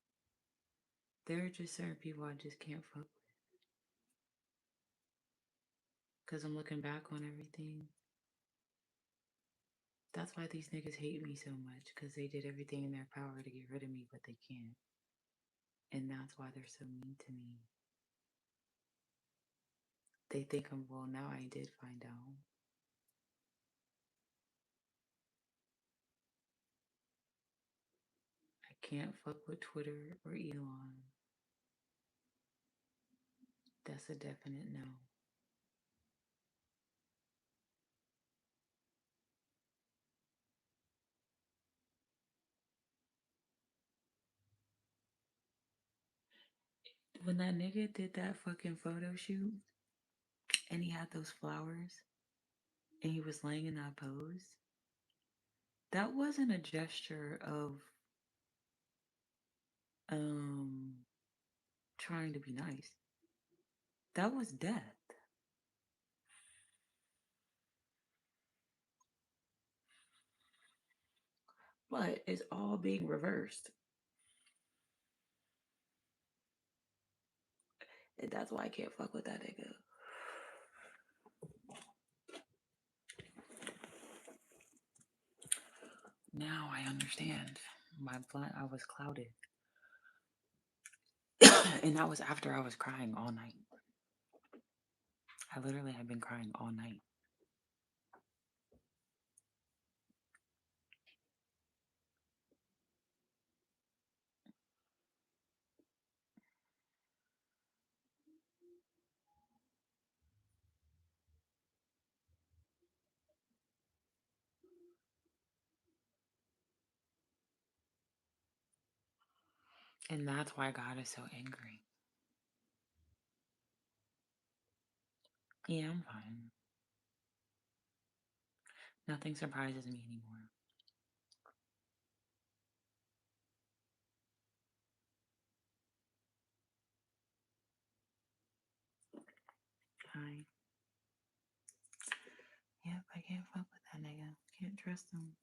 There are just certain people I just can't fuck with. Because I'm looking back on everything. That's why these niggas hate me so much. Because they did everything in their power to get rid of me, but they can't. And that's why they're so mean to me. They think I'm, well, now I did find out. I can't fuck with Twitter or Elon. That's a definite no. When that nigga did that fucking photo shoot and he had those flowers and he was laying in that pose, that wasn't a gesture of um trying to be nice. That was death. But it's all being reversed. And that's why I can't fuck with that nigga. Now I understand. I was clouded. And that was after I was crying all night. I literally had been crying all night. And that's why God is so angry. Yeah, I'm fine. Nothing surprises me anymore. Hi. Yep, I can't fuck with that nigga. Can't trust him.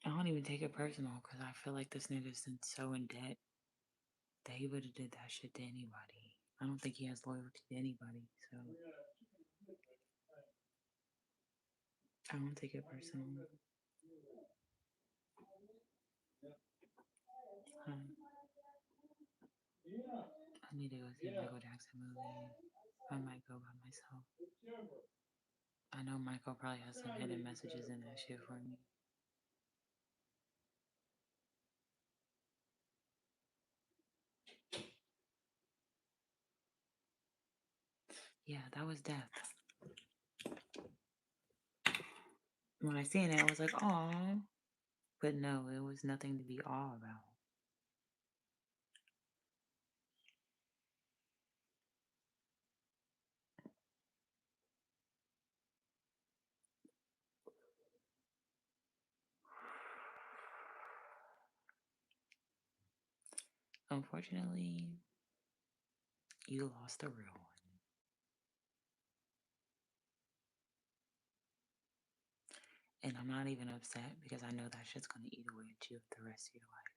I don't even take it personal because I feel like this nigga's been so in debt that he would have did that shit to anybody. I don't think he has loyalty to anybody, so I don't take it personal. I need to go see a Michael Jackson movie. I might go by myself. I know Michael probably has some hidden messages in that shit for me. Yeah, that was death. When I seen it, I was like, "Aw," but no, it was nothing to be awe about. Unfortunately, you lost the real one. And I'm not even upset because I know that shit's gonna eat away at you the rest of your life.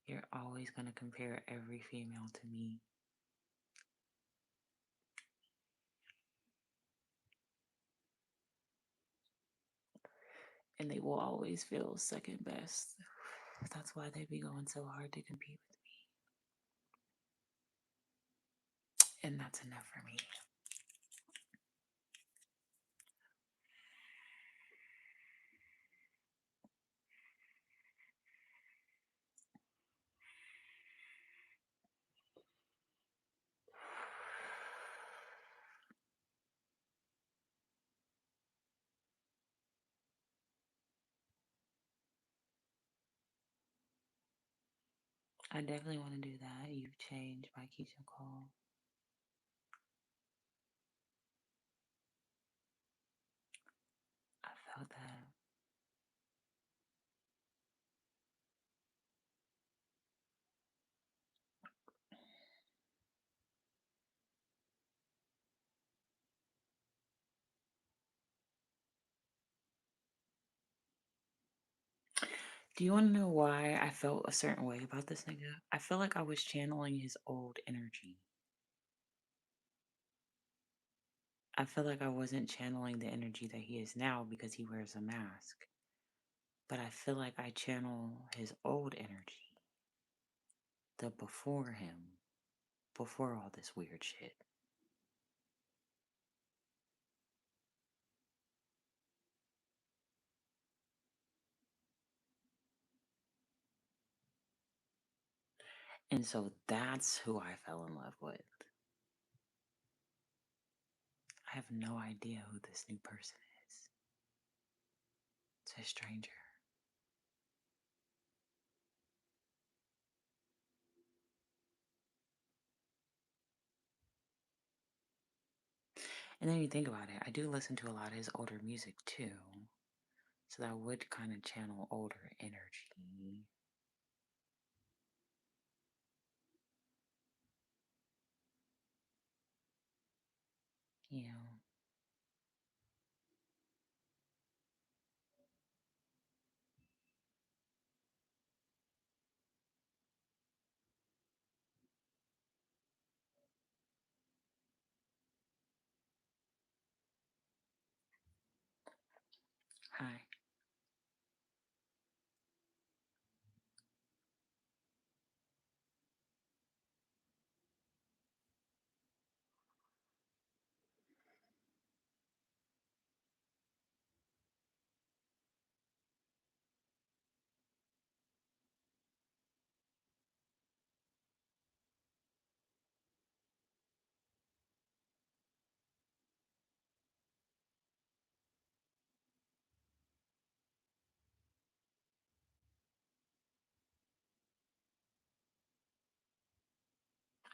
You're always gonna compare every female to me. And they will always feel second best. That's why they be going so hard to compete with me. And that's enough for me. I definitely want to do that. You've Changed by Keisha Cole. I felt that. Do you want to know why I felt a certain way about this nigga? I feel like I was channeling his old energy. I feel like I wasn't channeling the energy that he is now because he wears a mask. But I feel like I channel his old energy, the before him, before all this weird shit. And so that's who I fell in love with. I have no idea who this new person is. It's a stranger. And then you think about it, I do listen to a lot of his older music too. So that would kind of channel older energy. You know. Hi.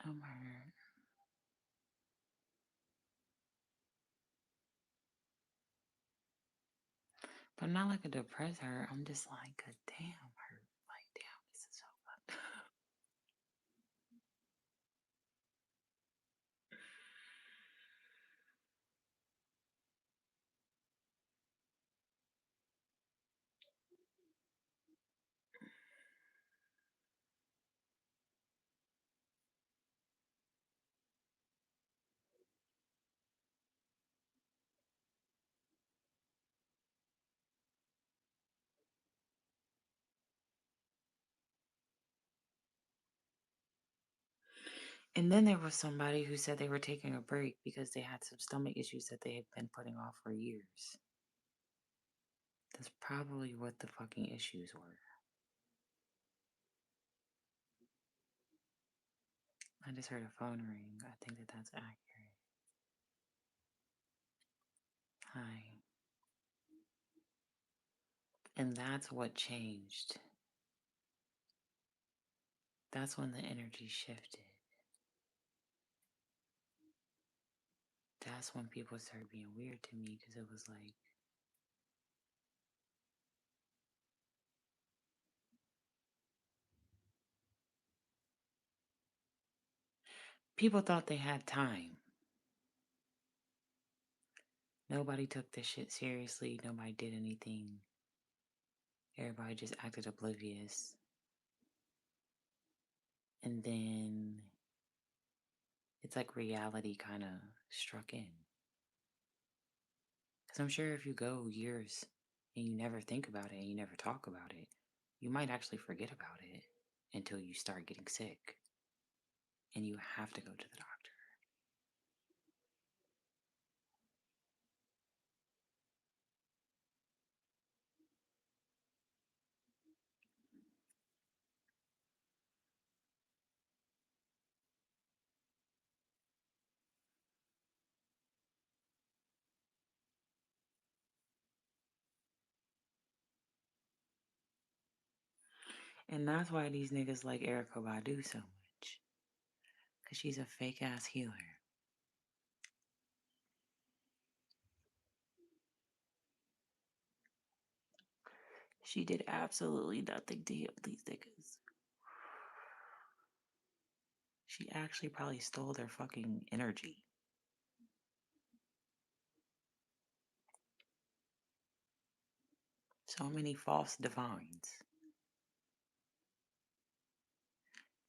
I'm hurt. But I'm not like a depressed hurt. I'm just like a damn hurt. Like, damn, this is so fucked. And then there was somebody who said they were taking a break because they had some stomach issues that they had been putting off for years. That's probably what the fucking issues were. I just heard a phone ring. I think that that's accurate. Hi. And that's what changed. That's when the energy shifted. That's when people started being weird to me because it was like, people thought they had time. Nobody took this shit seriously. Nobody did anything. Everybody just acted oblivious. And then it's like reality kind of struck in. Because I'm sure if you go years and you never think about it and you never talk about it, you might actually forget about it until you start getting sick and you have to go to the doctor. And that's why these niggas like Erica Badu so much. Because she's a fake ass healer. She did absolutely nothing to heal these niggas. She actually probably stole their fucking energy. So many false divines.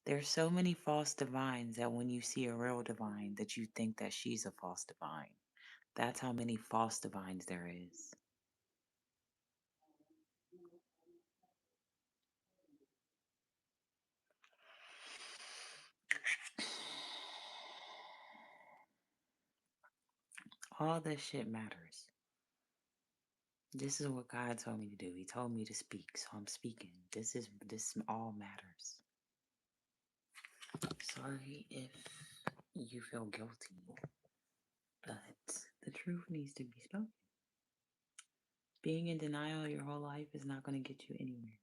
There's so many false divines that when you see a real divine that you think that she's a false divine. That's how many false divines there is. All this shit matters. This is what God told me to do. He told me to speak, so I'm speaking. This all matters. Sorry if you feel guilty, but the truth needs to be spoken. Being in denial your whole life is not going to get you anywhere.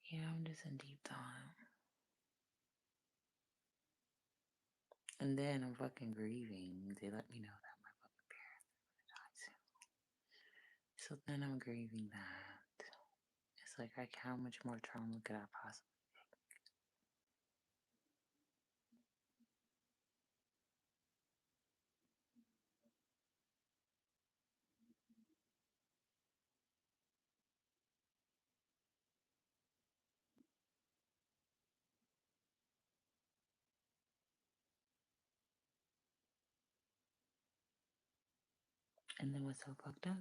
Yeah, I'm just in deep thought. And then I'm fucking grieving. They let me know that my fucking parents are gonna die soon. So then I'm grieving that. It's like, how much more trauma could I possibly? And then what's so fucked up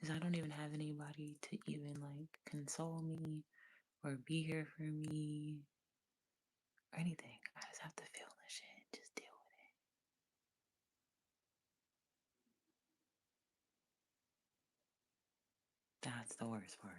is I don't even have anybody to even like console me or be here for me or anything. I just have to feel this shit. Just deal with it. That's the worst part.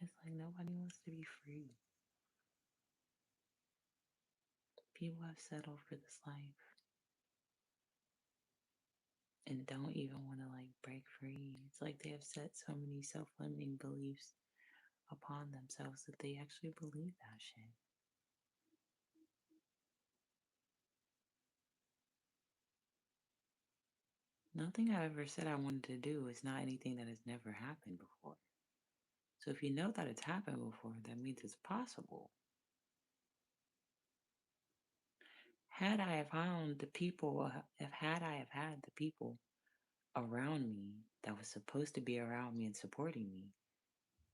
It's like nobody wants to be free. People have settled for this life and don't even want to like break free. It's like they have set so many self-limiting beliefs upon themselves that they actually believe that shit. Nothing I ever said I wanted to do is not anything that has never happened before. So if you know that it's happened before, that means it's possible. Had I have found the people, if had I have had the people around me that was supposed to be around me and supporting me,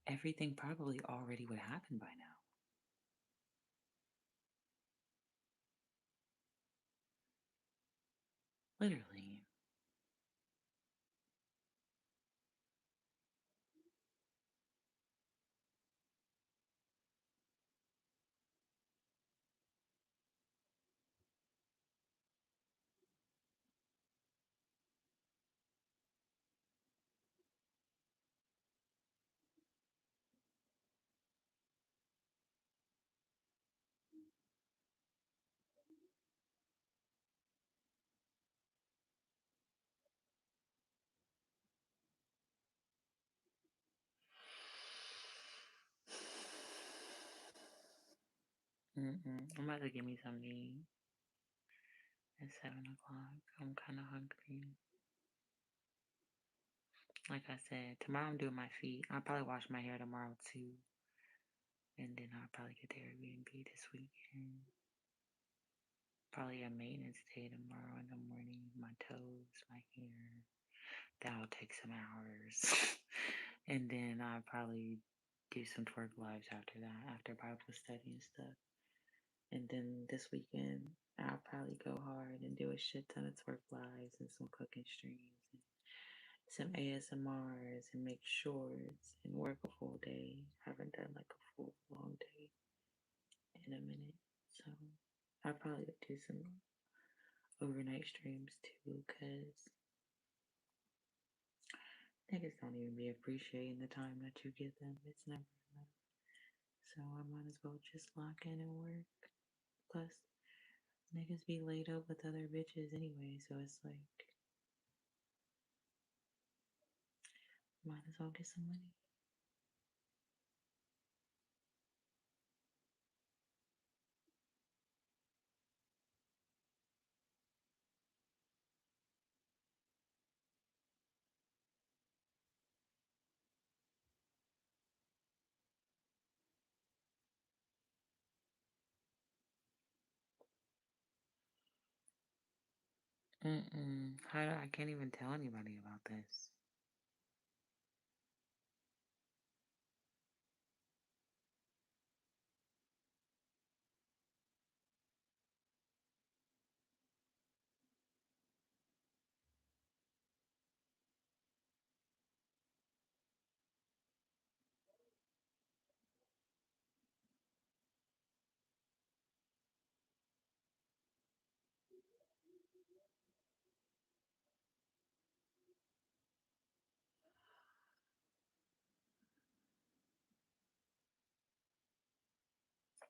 everything probably already would happen by now. Literally. I'm about to give me something to eat. It's 7 o'clock. I'm kind of hungry. Like I said, tomorrow I'm doing my feet. I'll probably wash my hair tomorrow too. And then I'll probably get the Airbnb this weekend. Probably a maintenance day tomorrow in the morning. My toes, my hair. That'll take some hours. And then I'll probably do some twerk lives after that, after Bible study and stuff. And then this weekend, I'll probably go hard and do a shit ton of twerk lives and some cooking streams and some ASMRs and make shorts and work a full day. Haven't done like a full long day in a minute. So I'll probably do some overnight streams too, because niggas don't even be appreciating the time that you give them. It's never enough. So I might as well just lock in and work. Plus, niggas be laid up with other bitches anyway, so it's like, might as well get some money. I can't even tell anybody about this.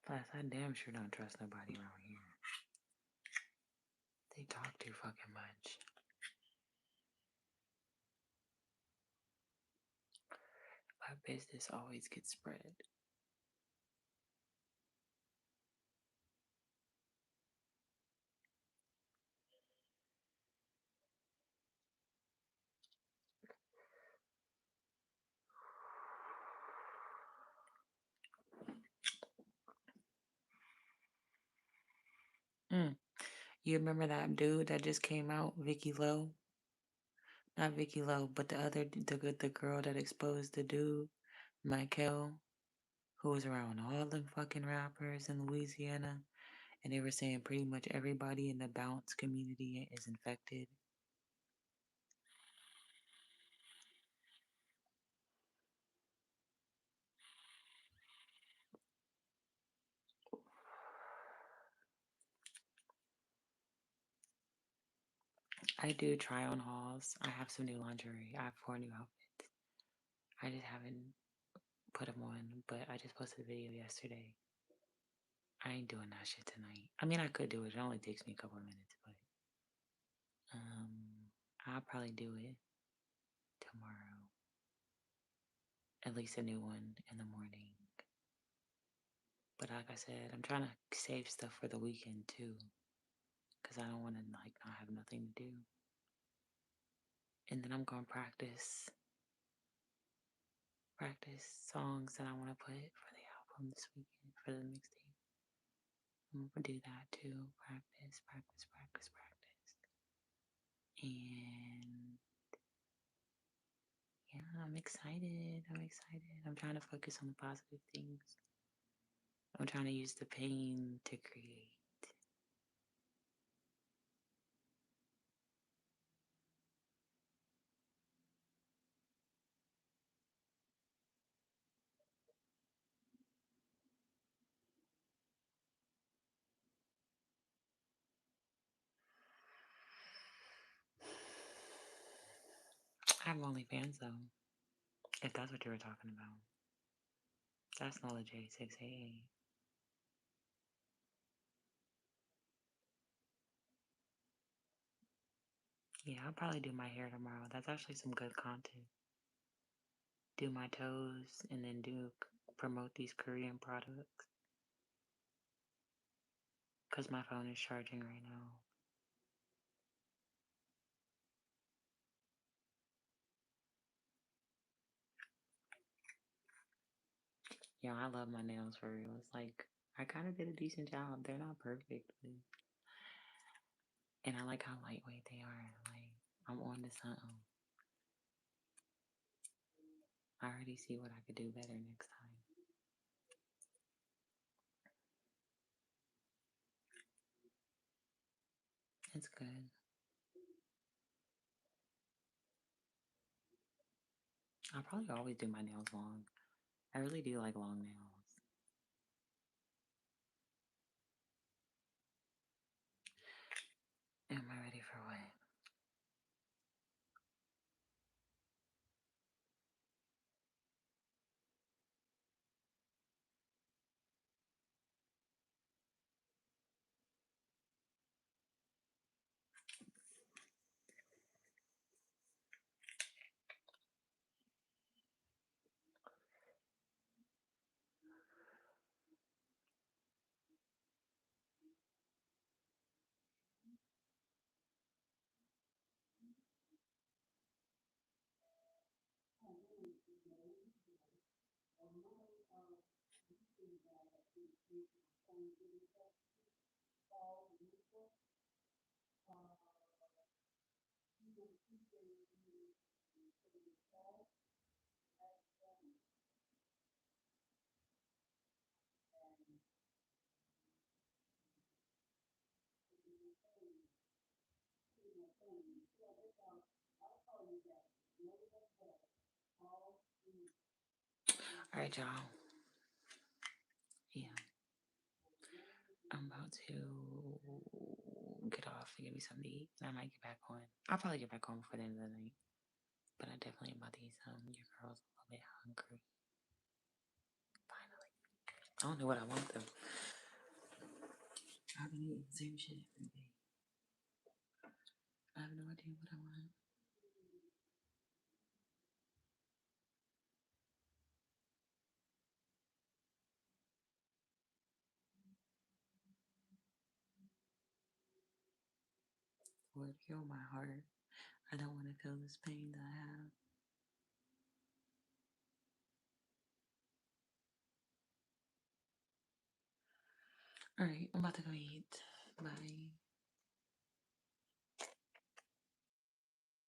Plus, I damn sure don't trust nobody around here. They talk too fucking much. My business always gets spread. Mm. You remember that dude that just came out, Vicky Lowe? Not Vicky Lowe, but the girl that exposed the dude, Michael, who was around all them fucking rappers in Louisiana, and they were saying pretty much everybody in the bounce community is infected. I do try on hauls. I have some new lingerie. I have 4 new outfits. I just haven't put them on, but I just posted a video yesterday. I ain't doing that shit tonight. I mean, I could do it. It only takes me a couple of minutes, but I'll probably do it tomorrow. At least a new one in the morning. But like I said, I'm trying to save stuff for the weekend too, because I don't want to like not have nothing to do. And then I'm gonna practice songs that I want to put for the album this weekend for the mixtape. I'm gonna do that too. Practice. And yeah, I'm excited. I'm trying to focus on the positive things. I'm trying to use the pain to create. I have OnlyFans though, if that's what you were talking about. That's Nola J688. Yeah, I'll probably do my hair tomorrow. That's actually some good content. Do my toes and then promote these Korean products. Because my phone is charging right now. Yeah, I love my nails for real. It's like I kind of did a decent job. They're not perfect, and I like how lightweight they are. Like I'm on to something. I already see what I could do better next time. It's good. I'll probably always do my nails long. I really do like long nails. Am I ready for what? All right, y'all. Yeah, I'm about to get off and get me something to eat. And I might get back on. I'll probably get back on before the end of the night. But I definitely am about to eat some. Your girl's a little bit hungry. Finally. I don't know what I want though. I've been eating the same shit every day. I have no idea what I want. Lord, heal my heart. I don't want to feel this pain that I have. All right, I'm about to go eat. Bye.